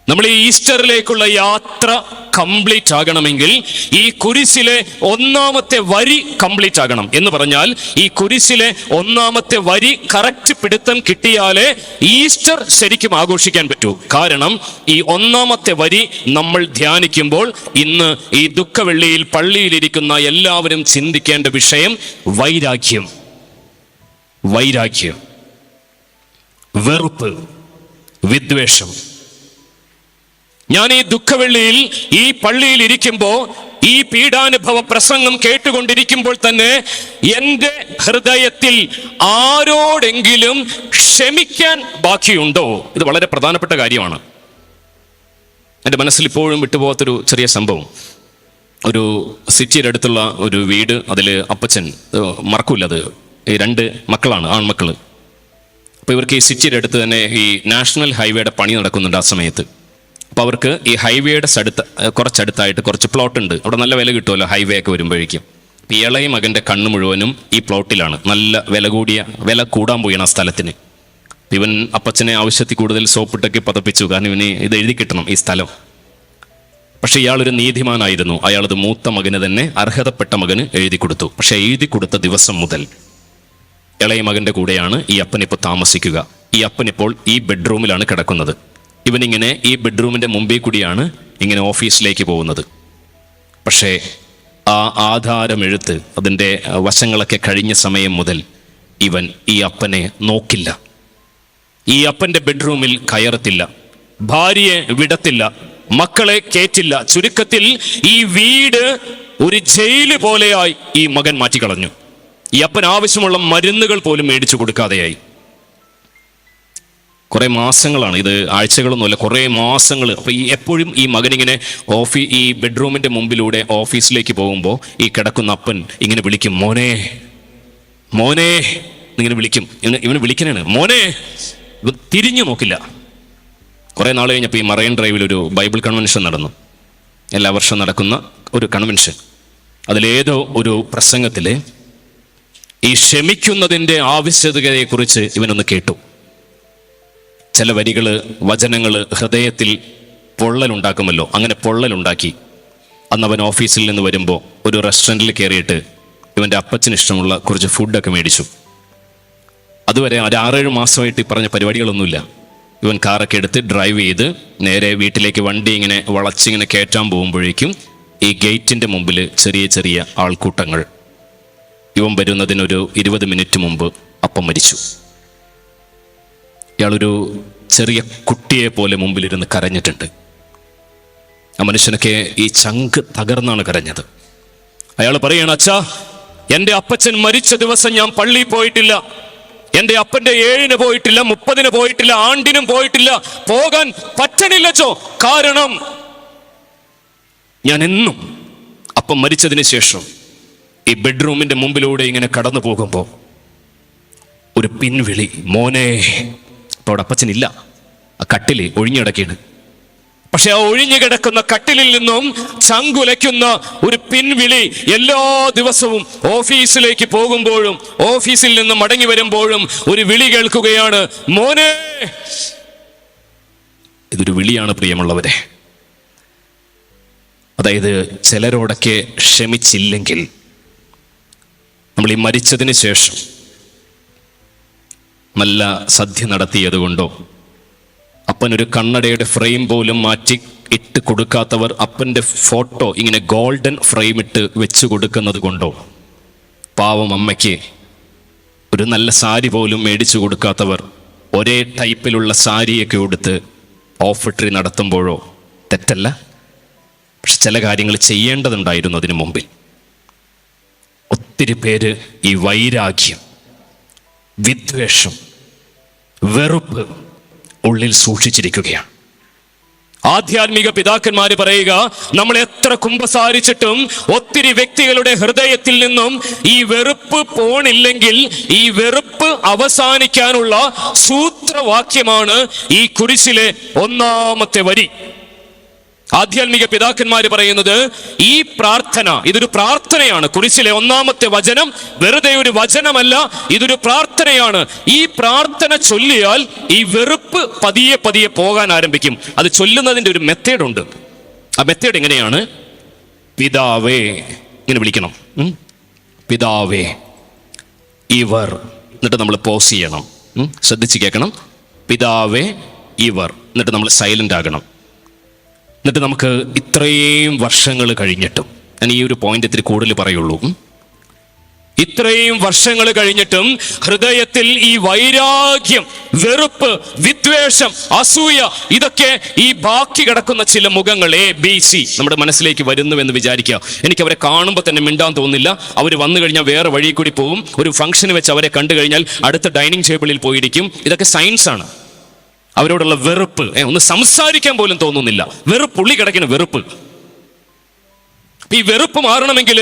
Speaker 2: നമ്മൾ ഈ ഈസ്റ്ററിലേക്കുള്ള യാത്ര കംപ്ലീറ്റ് ആകണമെങ്കിൽ ഈ കുരിശിലെ 1-ാമത്തെ വരി കംപ്ലീറ്റ് ആകണം. എന്ന് പറഞ്ഞാൽ ഈ കുരിശിലെ 1-ാമത്തെ വരി കറക്റ്റ് പിടുത്തം കിട്ടിയാലേ ഈസ്റ്റർ ശരിക്കും ആഘോഷിക്കാൻ പറ്റൂ. കാരണം ഈ 1-ാമത്തെ വരി നമ്മൾ ധ്യാനിക്കുമ്പോൾ ഇന്ന് ഈ ദുഃഖവെള്ളിയിൽ പള്ളിയിലിരിക്കുന്ന എല്ലാവരും ചിന്തിക്കേണ്ട വിഷയം വൈരാഗ്യം, വെറുപ്പ്, വിദ്വേഷം. ഞാൻ ഈ ദുഃഖവെള്ളിയിൽ ഈ പള്ളിയിൽ ഇരിക്കുമ്പോൾ, ഈ പീഡാനുഭവ പ്രസംഗം കേട്ടുകൊണ്ടിരിക്കുമ്പോൾ തന്നെ എൻ്റെ ഹൃദയത്തിൽ ആരോടെങ്കിലും ക്ഷമിക്കാൻ ബാക്കിയുണ്ടോ? ഇത് വളരെ പ്രധാനപ്പെട്ട കാര്യമാണ്. എൻ്റെ മനസ്സിൽ ഇപ്പോഴും വിട്ടുപോകാത്തൊരു ചെറിയ സംഭവം. ഒരു സിറ്റിയുടെ അടുത്തുള്ള ഒരു വീട്, അതിൽ അപ്പച്ചൻ മറക്കൂല, അത് 2 മക്കളാണ്, ആൺമക്കൾ. അപ്പോൾ ഇവർക്ക് ഈ സിറ്റിയുടെ അടുത്ത് തന്നെ ഈ നാഷണൽ ഹൈവേയുടെ പണി നടക്കുന്നുണ്ട് ആ സമയത്ത്. അപ്പോൾ അവർക്ക് ഈ ഹൈവേയുടെ കുറച്ചടുത്തായിട്ട് കുറച്ച് പ്ലോട്ട് ഉണ്ട്. അവിടെ നല്ല വില കിട്ടുമല്ലോ ഹൈവേ ഒക്കെ വരുമ്പോഴേക്കും. ഈ ഇളയ മകൻ്റെ കണ്ണ് മുഴുവനും ഈ പ്ലോട്ടിലാണ്. നല്ല വില കൂടാൻ പോയാണ് ആ സ്ഥലത്തിന്. ഇവൻ അപ്പച്ചനെ ആവശ്യത്തിൽ കൂടുതൽ സോപ്പിട്ടൊക്കെ പതപ്പിച്ചു, കാരണം ഇവന് ഇത് എഴുതി കിട്ടണം ഈ സ്ഥലം. പക്ഷെ ഇയാളൊരു നീതിമാനായിരുന്നു. അയാളത് മൂത്ത മകന് തന്നെ, അർഹതപ്പെട്ട മകന് എഴുതി കൊടുത്തു. പക്ഷെ എഴുതി കൊടുത്ത ദിവസം മുതൽ ഇളയ മകൻ്റെ കൂടെയാണ് ഈ അപ്പനിപ്പോൾ താമസിക്കുക. ഈ അപ്പനിപ്പോൾ ഈ ബെഡ്റൂമിലാണ് കിടക്കുന്നത്. ഇവനിങ്ങനെ ഈ ബെഡ്റൂമിൻ്റെ മുമ്പിൽ കൂടിയാണ് ഇങ്ങനെ ഓഫീസിലേക്ക് പോകുന്നത്. പക്ഷേ ആ ആധാരമെഴുത്ത്, അതിൻ്റെ വശങ്ങളൊക്കെ കഴിഞ്ഞ സമയം മുതൽ ഇവൻ ഈ അപ്പനെ നോക്കില്ല. ഈ അപ്പൻ്റെ ബെഡ്റൂമിൽ കയറത്തില്ല, ഭാര്യയെ വിടത്തില്ല, മക്കളെ കേറ്റില്ല. ചുരുക്കത്തിൽ ഈ വീട് ഒരു ജയില് പോലെയായി ഈ മകൻ മാറ്റിക്കളഞ്ഞു. ഈ അപ്പൻ ആവശ്യമുള്ള മരുന്നുകൾ പോലും മേടിച്ചു കൊടുക്കാതെയായി. കുറേ മാസങ്ങളാണ് ഇത്, ആഴ്ചകളൊന്നുമല്ല, കുറേ മാസങ്ങൾ. അപ്പോൾ എപ്പോഴും ഈ മകനിങ്ങനെ ഈ ബെഡ്റൂമിൻ്റെ മുമ്പിലൂടെ ഓഫീസിലേക്ക് പോകുമ്പോൾ ഈ കിടക്കുന്ന അപ്പൻ ഇങ്ങനെ വിളിക്കും, മോനെ മോനെ ഇങ്ങനെ വിളിക്കും. ഇവന് വിളിക്കണേണ്, മോനെ. ഇവൻ തിരിഞ്ഞു നോക്കില്ല. കുറേ നാൾ കഴിഞ്ഞപ്പോൾ ഈ മറൈൻ ഡ്രൈവിൽ ഒരു ബൈബിൾ കൺവെൻഷൻ നടന്നു. എല്ലാ വർഷവും നടക്കുന്ന ഒരു കൺവെൻഷൻ. അതിലേതോ ഒരു പ്രസംഗത്തിൽ ഈ ക്ഷമിക്കുന്നതിൻ്റെ ആവശ്യകതയെക്കുറിച്ച് ഇവനൊന്ന് കേട്ടു. ചില വചനങ്ങൾ ഹൃദയത്തിൽ പൊള്ളലുണ്ടാക്കുമല്ലോ. അങ്ങനെ പൊള്ളലുണ്ടാക്കി. അന്ന് അവൻ ഓഫീസിൽ നിന്ന് വരുമ്പോൾ ഒരു റെസ്റ്റോറൻറ്റിൽ കയറിയിട്ട് ഇവൻ്റെ അപ്പച്ചന് ഇഷ്ടമുള്ള കുറച്ച് ഫുഡൊക്കെ മേടിച്ചു. അതുവരെ ഒരു 6-7 മാസമായിട്ട് ഈ പറഞ്ഞ പരിപാടികളൊന്നുമില്ല. ഇവൻ കാറൊക്കെ എടുത്ത് ഡ്രൈവ് ചെയ്ത് നേരെ വീട്ടിലേക്ക് വണ്ടി ഇങ്ങനെ വളച്ചിങ്ങനെ കയറ്റാൻ പോകുമ്പോഴേക്കും ഈ ഗേറ്റിൻ്റെ മുമ്പിൽ ചെറിയ ചെറിയ ആൾക്കൂട്ടങ്ങൾ. ഇവൻ വരുന്നതിനൊരു 20 മിനിറ്റ് മുമ്പ് അപ്പം മരിച്ചു. ഇയാളൊരു ചെറിയ കുട്ടിയെ പോലെ മുമ്പിലിരുന്ന് കരഞ്ഞിട്ടുണ്ട്. ആ മനുഷ്യനൊക്കെ ഈ ചങ്ക് തകർന്നാണ് കരഞ്ഞത്. അയാൾ പറയണം, അച്ഛാ, എൻ്റെ അപ്പച്ചൻ മരിച്ച ദിവസം ഞാൻ പള്ളിയിൽ പോയിട്ടില്ല. എൻ്റെ അപ്പൻ്റെ 7-ന് പോയിട്ടില്ല, 30-ന് പോയിട്ടില്ല, ആണ്ടിനും പോയിട്ടില്ല. പോകാൻ പറ്റണില്ലച്ചോ. കാരണം ഞാൻ എന്നും അപ്പം മരിച്ചതിന് ശേഷം ഈ ബെഡ്റൂമിന്റെ മുമ്പിലൂടെ ഇങ്ങനെ കടന്നു പോകുമ്പോൾ ഒരു പിൻവിളി, മോനെ. അപ്പോൾ അവിടെ അപ്പച്ചനില്ല, ആ കട്ടില് ഒഴിഞ്ഞിടക്കിയാണ്. പക്ഷെ ആ ഒഴിഞ്ഞു കിടക്കുന്ന കട്ടിലിൽ നിന്നും ചങ്കുലയ്ക്കുന്ന ഒരു പിൻവിളി എല്ലാ ദിവസവും ഓഫീസിലേക്ക് പോകുമ്പോഴും ഓഫീസിൽ നിന്ന് മടങ്ങി വരുമ്പോഴും ഒരു വിളി കേൾക്കുകയാണ്, മോനെ. ഇതൊരു വിളിയാണ് പ്രിയമുള്ളവരെ. അതായത് ചിലരോടൊക്കെ ക്ഷമിച്ചില്ലെങ്കിൽ നമ്മൾ ഈ മരിച്ചതിന് ശേഷം നല്ല സദ്യ നടത്തിയത് കൊണ്ടോ, അപ്പനൊരു കണ്ണടയുടെ ഫ്രെയിം പോലും മാറ്റി ഇട്ട് കൊടുക്കാത്തവർ അപ്പൻ്റെ ഫോട്ടോ ഇങ്ങനെ ഗോൾഡൻ ഫ്രെയിം ഇട്ട് വെച്ച് കൊടുക്കുന്നത് കൊണ്ടോ, പാവം അമ്മയ്ക്ക് ഒരു നല്ല സാരി പോലും മേടിച്ചു കൊടുക്കാത്തവർ ഒരേ ടൈപ്പിലുള്ള സാരിയൊക്കെ കൊടുത്ത് ഓഫർ നടത്തുമ്പോഴോ തെറ്റല്ല. പക്ഷെ ചില കാര്യങ്ങൾ ചെയ്യേണ്ടതുണ്ടായിരുന്നു അതിനു മുമ്പിൽ. ഒത്തിരി പേര് ഈ വൈരാഗ്യം, വിദ്വേഷം, വെറുപ്പ് ഉള്ളിൽ സൂക്ഷിച്ചിരിക്കുകയാണ്. ആധ്യാത്മിക പിതാക്കന്മാര് പറയുക, നമ്മൾ എത്ര കുമ്പസാരിച്ചിട്ടും ഒത്തിരി വ്യക്തികളുടെ ഹൃദയത്തിൽ നിന്നും ഈ വെറുപ്പ് പോണില്ലെങ്കിൽ ഈ വെറുപ്പ് അവസാനിക്കാനുള്ള സൂത്രവാക്യമാണ് ഈ കുരിശിലെ 1-ാമത്തെ വരി. ആധ്യാത്മിക പിതാക്കന്മാര് പറയുന്നത് ഈ പ്രാർത്ഥന, ഇതൊരു പ്രാർത്ഥനയാണ്. കുരിശിലെ 1-ാമത്തെ വചനം വെറുതെ ഒരു വചനമല്ല, ഇതൊരു പ്രാർത്ഥനയാണ്. ഈ പ്രാർത്ഥന ചൊല്ലിയാൽ ഈ വെറുപ്പ് പതിയെ പതിയെ പോകാൻ ആരംഭിക്കും. അത് ചൊല്ലുന്നതിൻ്റെ ഒരു മെത്തേഡ് ഉണ്ട്. ആ മെത്തേഡ് എങ്ങനെയാണ്? പിതാവേ, ഇങ്ങനെ വിളിക്കണം, പിതാവേ ഇവർ. എന്നിട്ട് നമ്മൾ പോസ് ചെയ്യണം, ശ്രദ്ധിച്ച് കേൾക്കണം. പിതാവേ ഇവർ, എന്നിട്ട് നമ്മൾ സൈലന്റ് ആകണം. എന്നിട്ട് നമുക്ക് ഇത്രയും വർഷങ്ങൾ കഴിഞ്ഞിട്ടും, ഞാൻ ഈ ഒരു പോയിന്റ് ഇത്തിരി കൂടുതൽ പറയുള്ളൂ, ഇത്രയും വർഷങ്ങൾ കഴിഞ്ഞിട്ടും ഹൃദയത്തിൽ ഈ വൈരാഗ്യം, വെറുപ്പ്, വിദ്വേഷം, അസൂയ, ഇതൊക്കെ ഈ ബാക്കി കിടക്കുന്ന ചില മുഖങ്ങൾ ABC നമ്മുടെ മനസ്സിലേക്ക് വരുന്നുവെന്ന് വിചാരിക്കുക. എനിക്ക് അവരെ കാണുമ്പോൾ തന്നെ മിണ്ടാൻ തോന്നില്ല. അവർ വന്നു കഴിഞ്ഞാൽ വേറെ വഴി കൂടി പോകും. ഒരു ഫംഗ്ഷന് വെച്ച് അവരെ കണ്ടു കഴിഞ്ഞാൽ അടുത്ത ഡൈനിങ് ടേബിളിൽ പോയിരിക്കും. ഇതൊക്കെ സയൻസ് ആണ്. അവരോടുള്ള വെറുപ്പ്, ഒന്ന് സംസാരിക്കാൻ പോലും തോന്നുന്നില്ല. വെറുപ്പുള്ളി കിടക്കുന്ന വെറുപ്പ്. ഈ വെറുപ്പ് മാറണമെങ്കിൽ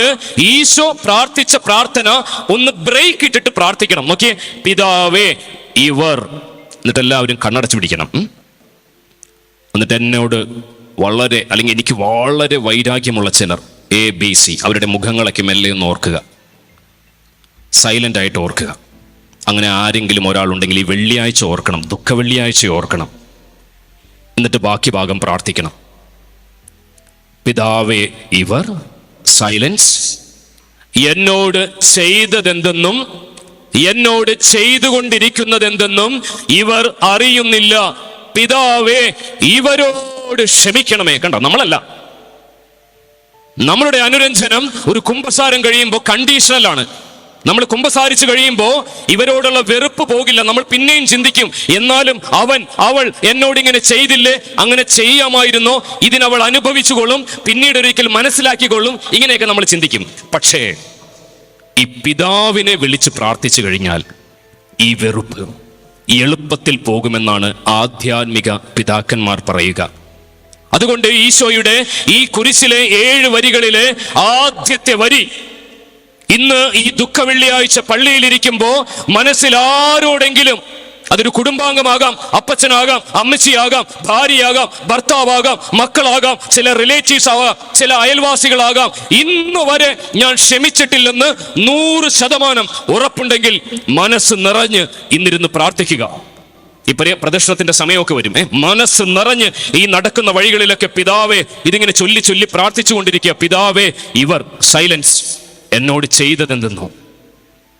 Speaker 2: ഈശോ പ്രാർത്ഥിച്ച പ്രാർത്ഥന ഒന്ന് ബ്രേക്ക് ഇട്ടിട്ട് പ്രാർത്ഥിക്കണം. നോക്കിയേ, പിതാവേ ഇവർ, എന്നിട്ട് എല്ലാവരും കണ്ണടച്ചു പിടിക്കണം. എന്നിട്ട് എന്നോട് വളരെ, അല്ലെങ്കിൽ എനിക്ക് വളരെ വൈരാഗ്യമുള്ള ചിലർ ABC, അവരുടെ മുഖങ്ങളൊക്കെ മെല്ലെ ഒന്ന് ഓർക്കുക, സൈലന്റ് ആയിട്ട് ഓർക്കുക. അങ്ങനെ ആരെങ്കിലും ഒരാളുണ്ടെങ്കിൽ ഈ വെള്ളിയാഴ്ച ഓർക്കണം, ദുഃഖ വെള്ളിയാഴ്ച ഓർക്കണം. എന്നിട്ട് ബാക്കി ഭാഗം പ്രാർത്ഥിക്കണം. പിതാവേ ഇവർ, സൈലൻസ്, എന്നോട് ചെയ്തതെന്തെന്നും എന്നോട് ചെയ്തുകൊണ്ടിരിക്കുന്നതെന്തെന്നും ഇവർ അറിയുന്നില്ല. പിതാവേ ഇവരോട് ക്ഷമിക്കണമേ. കണ്ടോ, നമ്മളല്ല, നമ്മളുടെ അനുരഞ്ജനം ഒരു കുമ്പസാരം കഴിയുമ്പോൾ കണ്ടീഷണലാണ്. നമ്മൾ കുമ്പസാരിച്ചു കഴിയുമ്പോൾ ഇവരോടുള്ള വെറുപ്പ് പോകില്ല. നമ്മൾ പിന്നെയും ചിന്തിക്കും, എന്നാലും അവൾ എന്നോടിങ്ങനെ ചെയ്തില്ലേ, അങ്ങനെ ചെയ്യാമായിരുന്നോ, ഇതിനവൾ അനുഭവിച്ചുകൊള്ളും, പിന്നീട് ഒരിക്കൽ മനസ്സിലാക്കിക്കൊള്ളും, ഇങ്ങനെയൊക്കെ നമ്മൾ ചിന്തിക്കും. പക്ഷേ ഈ പിതാവിനെ വിളിച്ച് പ്രാർത്ഥിച്ചു കഴിഞ്ഞാൽ ഈ വെറുപ്പ് എളുപ്പത്തിൽ പോകുമെന്നാണ് ആധ്യാത്മിക പിതാക്കന്മാർ പറയുക. അതുകൊണ്ട് ഈശോയുടെ ഈ കുരിശിലെ 7 വരികളിലെ ആദ്യത്തെ വരി, ഇന്ന് ഈ ദുഃഖ വെള്ളിയാഴ്ച പള്ളിയിലിരിക്കുമ്പോ മനസ്സിൽ ആരോടെങ്കിലും, അതൊരു കുടുംബാംഗമാകാം, അപ്പച്ചനാകാം, അമ്മച്ചിയാകാം, ഭാര്യയാകാം, ഭർത്താവാകാം, മക്കളാകാം, ചില റിലേറ്റീവ്സ് ആകാം, ചില അയൽവാസികളാകാം, ഇന്ന് വരെ ഞാൻ ക്ഷമിച്ചിട്ടില്ലെന്ന് 100% ഉറപ്പുണ്ടെങ്കിൽ മനസ്സ് നിറഞ്ഞ് ഇന്നിരുന്ന് പ്രാർത്ഥിക്കുക. ഈ പ്രദർശനത്തിന്റെ സമയമൊക്കെ വരും. മനസ്സ് നിറഞ്ഞ് ഈ നടക്കുന്ന വഴികളിലൊക്കെ പിതാവേ, ഇതിങ്ങനെ ചൊല്ലി ചൊല്ലി പ്രാർത്ഥിച്ചു കൊണ്ടിരിക്കുക. പിതാവേ ഇവർ, സൈലൻസ്, എന്നോട് ചെയ്തതെന്തെന്നോ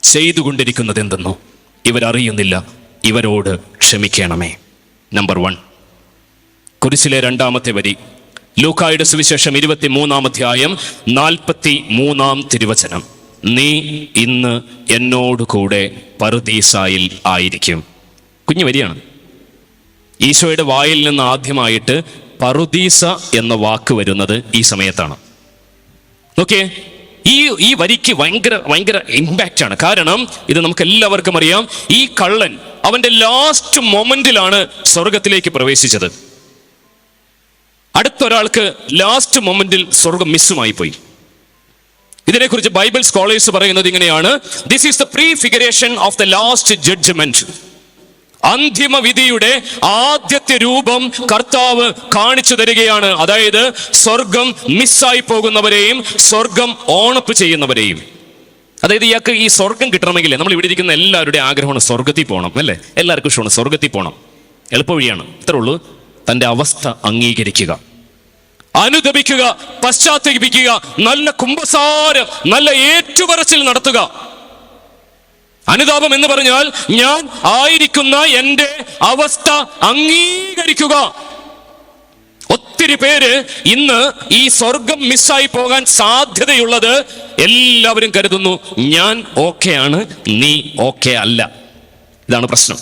Speaker 2: ചെയ്തുകൊണ്ടിരിക്കുന്നതെന്തെന്നോ ഇവരറിയുന്നില്ല, ഇവരോട് ക്ഷമിക്കണമേ. നമ്പർ 1, കുരിശിലെ 2-ാമത്തെ വരി, ലൂക്കായുടെ സുവിശേഷം 23-ാം അധ്യായം 43-ാം തിരുവചനം, നീ ഇന്ന് എന്നോട് കൂടെ പറുദീസായിൽ ആയിരിക്കും. കുഞ്ഞു വരിയാണ്. ഈശോയുടെ വായിൽ നിന്ന് ആദ്യമായിട്ട് പറുദീസ എന്ന വാക്ക് വരുന്നത് ഈ സമയത്താണ്. നോക്കിയേ, ഈ വരിക്ക് ഭയങ്കര ഇമ്പാക്റ്റ് ആണ്. കാരണം ഇത് നമുക്ക് എല്ലാവർക്കും അറിയാം, ഈ കള്ളൻ അവന്റെ ലാസ്റ്റ് മൊമെന്റിലാണ് സ്വർഗത്തിലേക്ക് പ്രവേശിച്ചത്. അടുത്തൊരാൾക്ക് ലാസ്റ്റ് മൊമെന്റിൽ സ്വർഗം മിസ്സുമായി പോയി. ഇതിനെക്കുറിച്ച് ബൈബിൾ സ്കോളേഴ്സ് പറയുന്നത് ഇങ്ങനെയാണ്: this is the prefiguration of the last judgement. അന്തിമ വിധിയുടെ ആദ്യത്തെ രൂപം കർത്താവ് കാണിച്ചു തരികയാണ്. അതായത് സ്വർഗം മിസ്സായി പോകുന്നവരെയും സ്വർഗം ഓണപ്പ് ചെയ്യുന്നവരെയും. അതായത് ഇയാൾക്ക് ഈ സ്വർഗം കിട്ടണമെങ്കിൽ, നമ്മൾ ഇവിടെ ഇരിക്കുന്ന എല്ലാവരുടെയും ആഗ്രഹമാണ് സ്വർഗത്തിൽ പോകണം, അല്ലേ? എല്ലാവർക്കും ഇഷ്ടമാണ് സ്വർഗത്തിൽ പോകണം. എളുപ്പവഴിയാണ്. ഇത്രേ ഉള്ളൂ. തൻ്റെ അവസ്ഥ അംഗീകരിക്കുക, അനുദപിക്കുക, പശ്ചാത്തപിക്കുക, നല്ല കുമ്പസാരം, നല്ല ഏറ്റുപറച്ചിൽ നടത്തുക. അനുതാപം എന്ന് പറഞ്ഞാൽ ഞാൻ ആയിരിക്കുന്ന എൻ്റെ അവസ്ഥ അംഗീകരിക്കുക. ഒത്തിരി പേര് ഇന്ന് ഈ സ്വർഗം മിസ്സായി പോകാൻ സാധ്യതയുള്ളത് എല്ലാവരും കരുതുന്നു ഞാൻ ഓക്കെയാണ്, നീ ഓക്കെ അല്ല. ഇതാണ് പ്രശ്നം.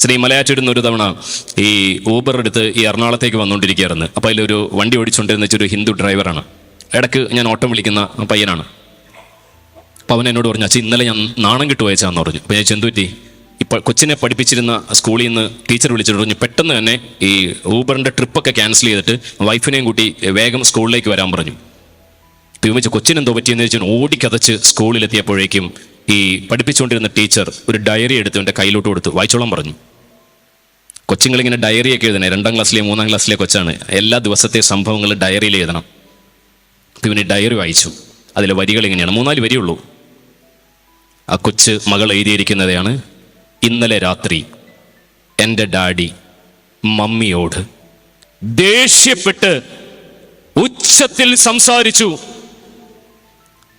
Speaker 2: ശ്രീ മലയാറ്റൂരിൽ ഒരു തവണ ഈ ഊബർ എടുത്ത് ഈ എറണാകുളത്തേക്ക് വന്നുകൊണ്ടിരിക്കുകയായിരുന്നു. അപ്പോൾ അതിലൊരു വണ്ടി ഓടിച്ചുകൊണ്ടിരുന്ന ഒരു ഹിന്ദു ഡ്രൈവറാണ്. ഇടയ്ക്ക് ഞാൻ ഓട്ടം വിളിക്കുന്ന പയ്യനാണ്. അപ്പോൾ അവൻ എന്നോട് പറഞ്ഞു, അച്ഛൻ ഇന്നലെ ഞാൻ നാണം കിട്ടു അയച്ചാന്ന് പറഞ്ഞു. അപ്പോൾ ഞാൻ ചെന്തുറ്റി ഇപ്പോൾ കൊച്ചിനെ പഠിപ്പിച്ചിരുന്ന സ്കൂളിൽ നിന്ന് ടീച്ചർ വിളിച്ചിട്ട് പറഞ്ഞു, പെട്ടെന്ന് തന്നെ ഈ ഊബറിൻ്റെ ട്രിപ്പൊക്കെ ക്യാൻസൽ ചെയ്തിട്ട് വൈഫിനെയും കൂട്ടി വേഗം സ്കൂളിലേക്ക് വരാൻ പറഞ്ഞു. അപ്പോൾ ഇവൻ കൊച്ചിനെന്തോ പറ്റിയെന്ന് വെച്ചാൽ ഓടിക്കതച്ച് സ്കൂളിലെത്തിയപ്പോഴേക്കും ഈ പഠിപ്പിച്ചുകൊണ്ടിരുന്ന ടീച്ചർ ഒരു ഡയറി എടുത്ത് എൻ്റെ കയ്യിലോട്ട് കൊടുത്തു, വായിച്ചോളാൻ പറഞ്ഞു. കൊച്ചുങ്ങളിങ്ങനെ ഡയറിയൊക്കെ എഴുതണേ, 2ാം ക്ലാസ്സിലെ 3ാം ക്ലാസ്സിലെ കൊച്ചാണ്. എല്ലാ ദിവസത്തെ സംഭവങ്ങൾ ഡയറിയിൽ എഴുതണം. അപ്പോൾ ഇവന് ഡയറി വായിച്ചു. അതിലെ വരികൾ ഇങ്ങനെയാണ്, 3-4 വരിയുള്ളൂ. ആ കൊച്ച് മകൾ എഴുതിയിരിക്കുന്നതാണ്: ഇന്നലെ രാത്രി എൻ്റെ ഡാഡി മമ്മിയോട് ദേഷ്യപ്പെട്ട് ഉച്ചത്തിൽ സംസാരിച്ചു.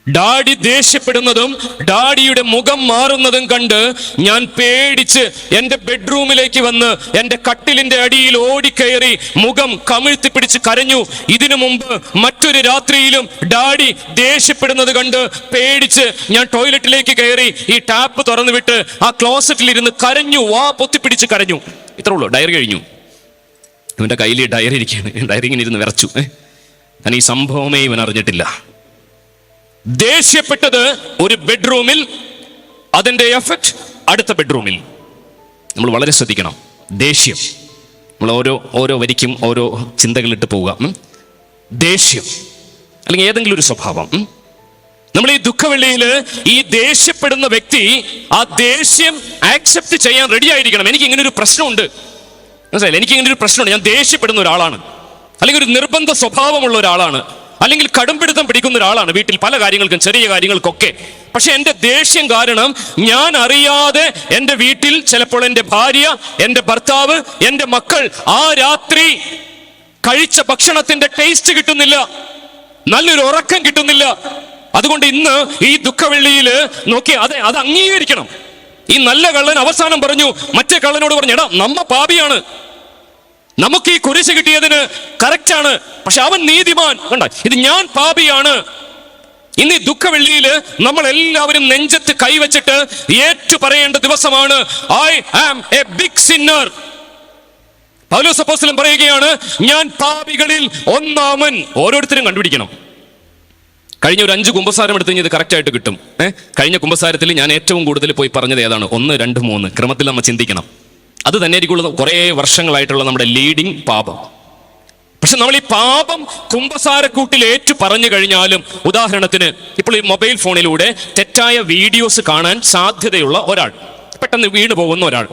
Speaker 2: ഡാഡി ദേഷ്യപ്പെടുന്നതും ഡാഡിയുടെ മുഖം മാറുന്നതും കണ്ട് ഞാൻ പേടിച്ച് എൻ്റെ ബെഡ്റൂമിലേക്ക് വന്ന് എൻ്റെ കട്ടിലിൻ്റെ അടിയിൽ ഓടിക്കയറി മുഖം കമിഴ്ത്തി പിടിച്ച് കരഞ്ഞു. ഇതിനു മുമ്പ് മറ്റൊരു രാത്രിയിലും ഡാഡി ദേഷ്യപ്പെടുന്നത് കണ്ട് പേടിച്ച് ഞാൻ ടോയ്ലറ്റിലേക്ക് കയറി ഈ ടാപ്പ് തുറന്നു വിട്ട് ആ ക്ലോസറ്റിലിരുന്ന് കരഞ്ഞു, വാ പൊത്തിപ്പിടിച്ച് കരഞ്ഞു. ഇത്രേ ഉള്ളൂ. ഡയറി കഴിഞ്ഞു. ഇവൻ്റെ കയ്യിൽ ഡയറി ഇരിക്കുകയാണ്. ഡയറി ഇങ്ങനെ ഇരുന്ന് വിറച്ചു. ഞാൻ ഈ സംഭവമേ ഇവൻ അറിഞ്ഞിട്ടില്ല. ദേഷ്യപ്പെട്ടത് ഒരു ബെഡ്റൂമിൽ, അതിൻ്റെ എഫക്റ്റ് അടുത്ത ബെഡ്റൂമിൽ. നമ്മൾ വളരെ ശ്രദ്ധിക്കണം. ദേഷ്യം, നമ്മൾ ഓരോ വരിക്കും ഓരോ ചിന്തകളിട്ട് പോവുക. ദേഷ്യം അല്ലെങ്കിൽ ഏതെങ്കിലും ഒരു സ്വഭാവം. നമ്മൾ ഈ ദുഃഖവെള്ളിയിൽ ഈ ദേഷ്യപ്പെടുന്ന വ്യക്തി ആ ദേഷ്യം ആക്സെപ്റ്റ് ചെയ്യാൻ റെഡി ആയിരിക്കണം. എനിക്ക് ഇങ്ങനെ ഒരു പ്രശ്നമുണ്ട്, മനസ്സിലായില്ല? എനിക്ക് ഇങ്ങനെ ഒരു പ്രശ്നമുണ്ട്, ഞാൻ ദേഷ്യപ്പെടുന്ന ഒരാളാണ്, അല്ലെങ്കിൽ ഒരു നിർബന്ധ സ്വഭാവമുള്ള ഒരാളാണ്, അല്ലെങ്കിൽ കടുംപിടുത്തം പിടിക്കുന്ന ഒരാളാണ് വീട്ടിൽ പല കാര്യങ്ങൾക്കും, ചെറിയ കാര്യങ്ങൾക്കൊക്കെ. പക്ഷെ എൻ്റെ ദേഷ്യം കാരണം ഞാൻ അറിയാതെ എൻ്റെ വീട്ടിൽ ചിലപ്പോൾ എൻ്റെ ഭാര്യ, എൻ്റെ ഭർത്താവ്, എൻ്റെ മക്കൾ ആ രാത്രി കഴിച്ച ഭക്ഷണത്തിന്റെ ടേസ്റ്റ് കിട്ടുന്നില്ല, നല്ലൊരു ഉറക്കം കിട്ടുന്നില്ല. അതുകൊണ്ട് ഇന്ന് ഈ ദുഃഖവെള്ളിയിൽ നോക്കി അത് അംഗീകരിക്കണം. ഈ നല്ല കള്ളൻ അവസാനം പറഞ്ഞു, മറ്റേ കള്ളനോട് പറഞ്ഞു, എടാ നമ്മ പാപിയാണ്, നമുക്ക് ഈ കുരിശ് കിട്ടിയതിന് കറക്റ്റാണ്, പക്ഷെ അവൻ നീതിമാൻ. കണ്ട, ഇത് ഞാൻ പാപിയാണ്. ഇന്ന് ഈ ദുഃഖവെള്ളിയിൽ നമ്മൾ എല്ലാവരും നെഞ്ചത്ത് കൈവച്ചിട്ട് ഏറ്റു പറയേണ്ട ദിവസമാണ്. I am a big sinner. Paulose അപ്പോസ്തലൻ പറയുകയാണ്, ഞാൻ പാപികളിൽ ഒന്നാമൻ. ഓരോരുത്തരും കണ്ടുപിടിക്കണം. കഴിഞ്ഞ ഒരു 5 കുമ്പസാരം എടുത്ത് കഴിഞ്ഞാൽ ഇത് കറക്റ്റായിട്ട് കിട്ടും. കഴിഞ്ഞ കുമ്പസാരത്തിൽ ഞാൻ ഏറ്റവും കൂടുതൽ പോയി പറഞ്ഞത് ഏതാണ്? 1, 2, 3 ക്രമത്തിൽ നമ്മൾ ചിന്തിക്കണം. അത് തന്നെ ആയിരിക്കുള്ളൂ കുറേ വർഷങ്ങളായിട്ടുള്ള നമ്മുടെ ലീഡിങ് പാപം. പക്ഷെ നമ്മൾ ഈ പാപം കുമ്പസാരക്കൂട്ടിൽ ഏറ്റു പറഞ്ഞു കഴിഞ്ഞാലും, ഉദാഹരണത്തിന് ഇപ്പോൾ ഈ മൊബൈൽ ഫോണിലൂടെ തെറ്റായ വീഡിയോസ് കാണാൻ സാധ്യതയുള്ള ഒരാൾ, പെട്ടെന്ന് വീണ് പോകുന്ന ഒരാൾ,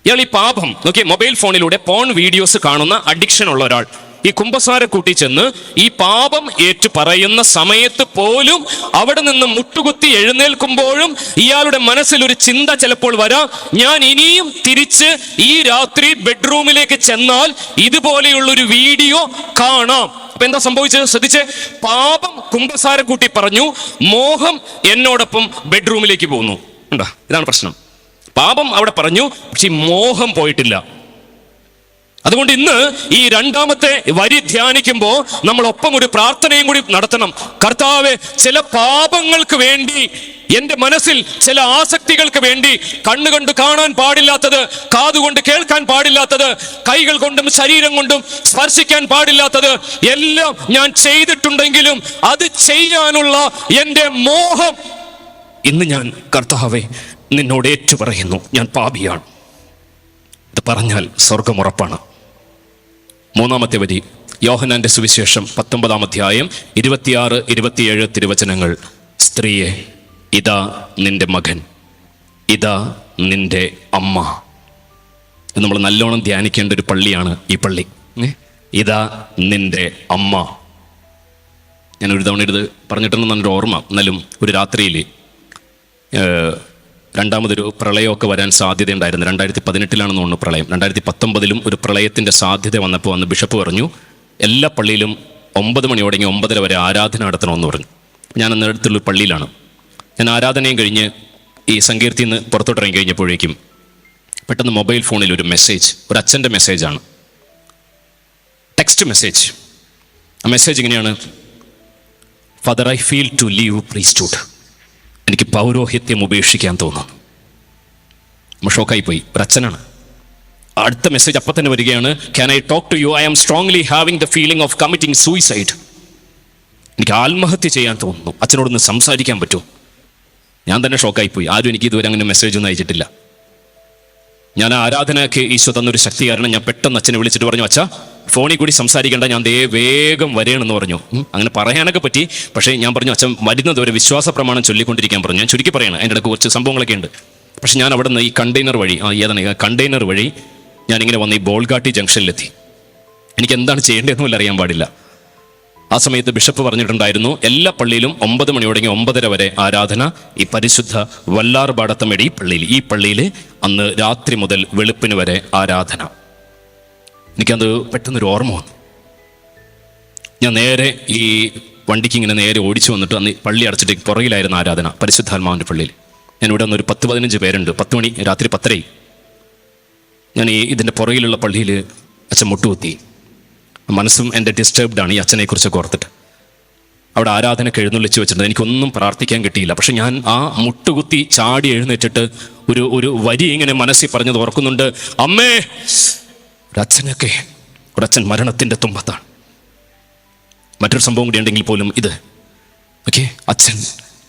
Speaker 2: ഇയാൾ ഈ പാപം നോക്കി മൊബൈൽ ഫോണിലൂടെ പോൺ വീഡിയോസ് കാണുന്ന അഡിക്ഷൻ ഉള്ള ഒരാൾ ഈ കുമ്പസാരക്കൂട്ടി ചെന്ന് ഈ പാപം ഏറ്റു പറയുന്ന സമയത്ത് പോലും അവിടെ നിന്ന് മുട്ടുകുത്തി എഴുന്നേൽക്കുമ്പോഴും ഇയാളുടെ മനസ്സിൽ ഒരു ചിന്ത ചിലപ്പോൾ വരാം, ഞാൻ ഇനിയും തിരിച്ച് ഈ രാത്രി ബെഡ്റൂമിലേക്ക് ചെന്നാൽ ഇതുപോലെയുള്ളൊരു വീഡിയോ കാണാം. അപ്പൊ എന്താ സംഭവിച്ചത്? ശ്രദ്ധിച്ചേ. പാപം കുമ്പസാരക്കൂട്ടി പറഞ്ഞു, മോഹം എന്നോടൊപ്പം ബെഡ്റൂമിലേക്ക് പോകുന്നു. ഉണ്ടോ? ഇതാണ് പ്രശ്നം. പാപം അവിടെ പറഞ്ഞു, പക്ഷെ മോഹം പോയിട്ടില്ല. അതുകൊണ്ട് ഇന്ന് ഈ രണ്ടാമത്തെ വരി ധ്യാനിക്കുമ്പോൾ നമ്മൾ ഒപ്പം ഒരു പ്രാർത്ഥനയും കൂടി നടത്തണം. കർത്താവേ, ചില പാപങ്ങൾക്ക് വേണ്ടി, എന്റെ മനസ്സിൽ ചില ആസക്തികൾക്ക് വേണ്ടി, കണ്ണുകൊണ്ട് കാണാൻ പാടില്ലാത്തത്, കാതുകൊണ്ട് കേൾക്കാൻ പാടില്ലാത്തത്, കൈകൾ കൊണ്ടും ശരീരം കൊണ്ടും സ്പർശിക്കാൻ പാടില്ലാത്തത് എല്ലാം ഞാൻ ചെയ്തിട്ടുണ്ടെങ്കിലും അത് ചെയ്യാനുള്ള എന്റെ മോഹം ഇന്ന് ഞാൻ കർത്താവേ നിന്നോട് ഏറ്റുപറയുന്നു, ഞാൻ പാപിയാണ്. ഇത് പറഞ്ഞാൽ സ്വർഗം ഉറപ്പാണ്. മൂന്നാമത്തെ വരി, യോഹന്നാന്റെ സുവിശേഷം 19-ാം അധ്യായം 26-27 തിരുവചനങ്ങൾ. സ്ത്രീയെ, ഇതാ നിന്റെ മകൻ, ഇതാ നിന്റെ അമ്മ. ഇത് നമ്മൾ നല്ലോണം ധ്യാനിക്കേണ്ട ഒരു പള്ളിയാണ് ഈ പള്ളി. ഇതാ നിന്റെ അമ്മ. ഞാൻ ഒരു തവണ ഇത് പറഞ്ഞിട്ടുണ്ടെന്നൊരു ഓർമ്മ. എന്നാലും ഒരു രാത്രിയിൽ രണ്ടാമതൊരു പ്രളയമൊക്കെ വരാൻ സാധ്യതയുണ്ടായിരുന്നു. 2018 തോന്നുന്നു പ്രളയം. 2019 ഒരു പ്രളയത്തിൻ്റെ സാധ്യത വന്നപ്പോൾ അന്ന് ബിഷപ്പ് പറഞ്ഞു, എല്ലാ പള്ളിയിലും 9 മണിയോടെ 9:30 വരെ ആരാധന നടത്തണമെന്ന് പറഞ്ഞു. ഞാൻ അന്ന് അടുത്തുള്ള പള്ളിയിലാണ്. ഞാൻ ആരാധനയും കഴിഞ്ഞ് ഈ സങ്കീർത്തിയിൽ നിന്ന് പുറത്തോട്ടിറങ്ങി കഴിഞ്ഞപ്പോഴേക്കും പെട്ടെന്ന് മൊബൈൽ ഫോണിൽ ഒരു മെസ്സേജ്, ഒരു അച്ഛൻ്റെ മെസ്സേജാണ്, ടെക്സ്റ്റ് മെസ്സേജ്. ആ മെസ്സേജ് ഇങ്ങനെയാണ്: father, I feel to leave priesthood. എനിക്ക് പൗരോഹിത്യം ഉപേക്ഷിക്കാൻ തോന്നുന്നു. നമ്മൾ ഷോക്കായിപ്പോയി. ഒരു അച്ഛനാണ്. അടുത്ത മെസ്സേജ് അപ്പം തന്നെ വരികയാണ്: can I talk to you? I am strongly having the feeling of committing suicide. എനിക്ക് ആത്മഹത്യ ചെയ്യാൻ തോന്നുന്നു. അച്ഛനോടൊന്ന് സംസാരിക്കാൻ പറ്റുമോ? ഞാൻ തന്നെ ഷോക്കായിപ്പോയി. ആരും എനിക്ക് ഇതുവരെ അങ്ങനെ മെസ്സേജ് ഒന്നും അയച്ചിട്ടില്ല. ഞാൻ ആരാധനയ്ക്ക് ഈശോ തന്നൊരു ശക്തി കാരണം ഞാൻ പെട്ടെന്ന് അച്ഛനെ വിളിച്ചിട്ട് പറഞ്ഞു, അച്ഛാ ഫോണിൽ കൂടി സംസാരിക്കേണ്ട, ഞാൻ വേഗം വരണമെന്ന് പറഞ്ഞു. അങ്ങനെ പറയാനൊക്കെ പറ്റി. പക്ഷേ ഞാൻ പറഞ്ഞു, അച്ഛൻ വരുന്നത് ഒരു വിശ്വാസ പ്രമാണം ചൊല്ലിക്കൊണ്ടിരിക്കാൻ പറഞ്ഞു. ഞാൻ ചുരുക്കി പറയണം, അതിൻ്റെ ഇടയ്ക്ക് കുറച്ച് സംഭവങ്ങളൊക്കെ ഉണ്ട്. പക്ഷെ ഞാൻ അവിടെ നിന്ന് ഈ കണ്ടെയ്നർ വഴി ഞാനിങ്ങനെ വന്ന് ഈ ബോൾഗാട്ടി ജംഗ്ഷനിലെത്തി. എനിക്ക് എന്താണ് ചെയ്യേണ്ടതെന്ന് വല്ല അറിയാൻ പാടില്ല. ആ സമയത്ത് ബിഷപ്പ് പറഞ്ഞിട്ടുണ്ടായിരുന്നു, എല്ലാ പള്ളിയിലും 9 മണിയോടെ 9:30 വരെ ആരാധന. ഈ പരിശുദ്ധ വല്ലാർപാടത്തമേട് ഈ പള്ളിയിൽ അന്ന് രാത്രി മുതൽ വെളുപ്പിന് വരെ ആരാധന. എനിക്കത് പെട്ടെന്നൊരു ഓർമ്മ വന്നു. ഞാൻ നേരെ ഈ വണ്ടിക്ക് ഇങ്ങനെ നേരെ ഓടിച്ചു വന്നിട്ട് അന്ന് പള്ളി അടച്ചിട്ട് പുറകിലായിരുന്നു ആരാധന, പരിശുദ്ധാത്മാവിൻ്റെ പള്ളിയിൽ. ഞാൻ ഇവിടെ വന്നൊരു 10-15 പേരുണ്ട്. 10 മണി, രാത്രി 10:30. ഞാൻ ഇതിൻ്റെ പുറകിലുള്ള പള്ളിയിൽ അച്ഛൻ മുട്ടുകുത്തി. മനസ്സും എൻ്റെ ഡിസ്റ്റർബ്ഡാണ് ഈ അച്ഛനെക്കുറിച്ചൊക്കെ ഓർത്തിട്ട്. അവിടെ ആരാധനയ്ക്ക് എഴുന്നള്ളിച്ച് വെച്ചിട്ടുണ്ട്. എനിക്കൊന്നും പ്രാർത്ഥിക്കാൻ കിട്ടിയില്ല. പക്ഷെ ഞാൻ ആ മുട്ടുകുത്തി ചാടി എഴുന്നേറ്റിട്ട് ഒരു വരി ഇങ്ങനെ മനസ്സിൽ പറഞ്ഞത് ഓർക്കുന്നുണ്ട്: അമ്മേ, ഒരച്ഛൻ മരണത്തിൻ്റെ തുമ്പത്താണ്. മറ്റൊരു സംഭവം കൂടി ഉണ്ടെങ്കിൽ പോലും ഇത് അച്ഛൻ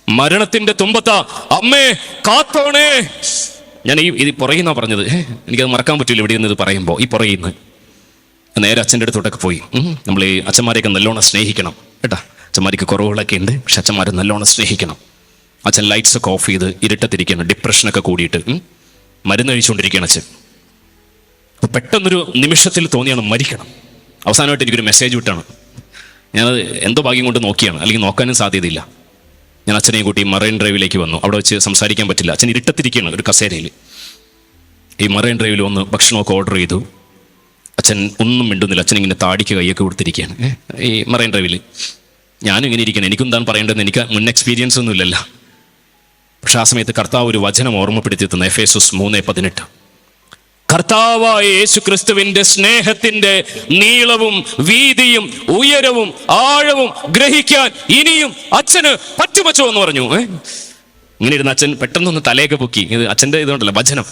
Speaker 2: മരണത്തിൻ്റെ തുമ്പത്താ, അമ്മേ കാത്തോണേ. ഞാൻ ഇത് പുറയുന്ന പറഞ്ഞത്, എനിക്കത് മറക്കാൻ പറ്റില്ല ഇവിടെ നിന്ന് ഇത് പറയുമ്പോൾ. ഈ പുറയുന്ന നേരെ അച്ഛൻ്റെ അടുത്തോട്ടൊക്കെ പോയി. നമ്മൾ ഈ അച്ഛന്മാരെയൊക്കെ നല്ലോണം സ്നേഹിക്കണം കേട്ടോ. അച്ഛന്മാർക്ക് കുറവുകളൊക്കെ ഉണ്ട്, പക്ഷെ അച്ഛന്മാരെ നല്ലോണം സ്നേഹിക്കണം. അച്ഛൻ ലൈറ്റ്സ് ഒക്കെ ഓഫ് ചെയ്ത് ഇരുട്ടത്തിരിക്കുകയാണ്, ഡിപ്രഷനൊക്കെ കൂടിയിട്ട് മരുന്ന് കഴിച്ചുകൊണ്ടിരിക്കുകയാണ് അച്ഛൻ. അപ്പോൾ പെട്ടെന്നൊരു നിമിഷത്തിൽ തോന്നിയാണ് മരിക്കണം. അവസാനമായിട്ട് എനിക്കൊരു മെസ്സേജ് വിട്ടാണ്. ഞാനത് എന്തോ ഭാഗ്യം കൊണ്ട് നോക്കിയാണ്, അല്ലെങ്കിൽ നോക്കാനും സാധ്യതയില്ല. ഞാൻ അച്ഛനെയും കൂട്ടി മറൈൻ ഡ്രൈവിലേക്ക് വന്നു. അവിടെ വെച്ച് സംസാരിക്കാൻ പറ്റില്ല. അച്ഛൻ ഇരുട്ടത്തിരിക്കുകയാണ് ഒരു കസേരയിൽ. ഈ മറൈൻ ഡ്രൈവിൽ വന്ന് ഭക്ഷണമൊക്കെ ഓർഡർ ചെയ്തു. അച്ഛൻ ഒന്നും മിണ്ടുന്നില്ല. അച്ഛൻ ഇങ്ങനെ താടിക്ക് കൈയൊക്കെ കൊടുത്തിരിക്കുകയാണ് ഈ മറൈൻ ഡ്രൈവിൽ. ഞാനും ഇങ്ങനെ ഇരിക്കണം. എനിക്കെന്താണ് പറയേണ്ടതെന്ന് എനിക്ക് മുൻ എക്സ്പീരിയൻസ് ഒന്നും ഇല്ലല്ലോ. പക്ഷെ ആ സമയത്ത് കർത്താവ് ഒരു വചനം ഓർമ്മപ്പെടുത്തി തന്നു, എഫേസസ് 3:18. കർത്താവായ യേശു ക്രിസ്തുവിന്റെ സ്നേഹത്തിന്റെ നീളവും വീതിയും ഉയരവും ആഴവും ഗ്രഹിക്കാൻ ഇനിയും അച്ഛന് പറ്റുമച്ചോ എന്ന് പറഞ്ഞു. ഇങ്ങനെ ഇരുന്ന അച്ഛൻ പെട്ടെന്നൊന്ന് തലയൊക്കെ പൊക്കി. ഇത് അച്ഛൻ്റെ ഇതുകൊണ്ടല്ല, വചനം.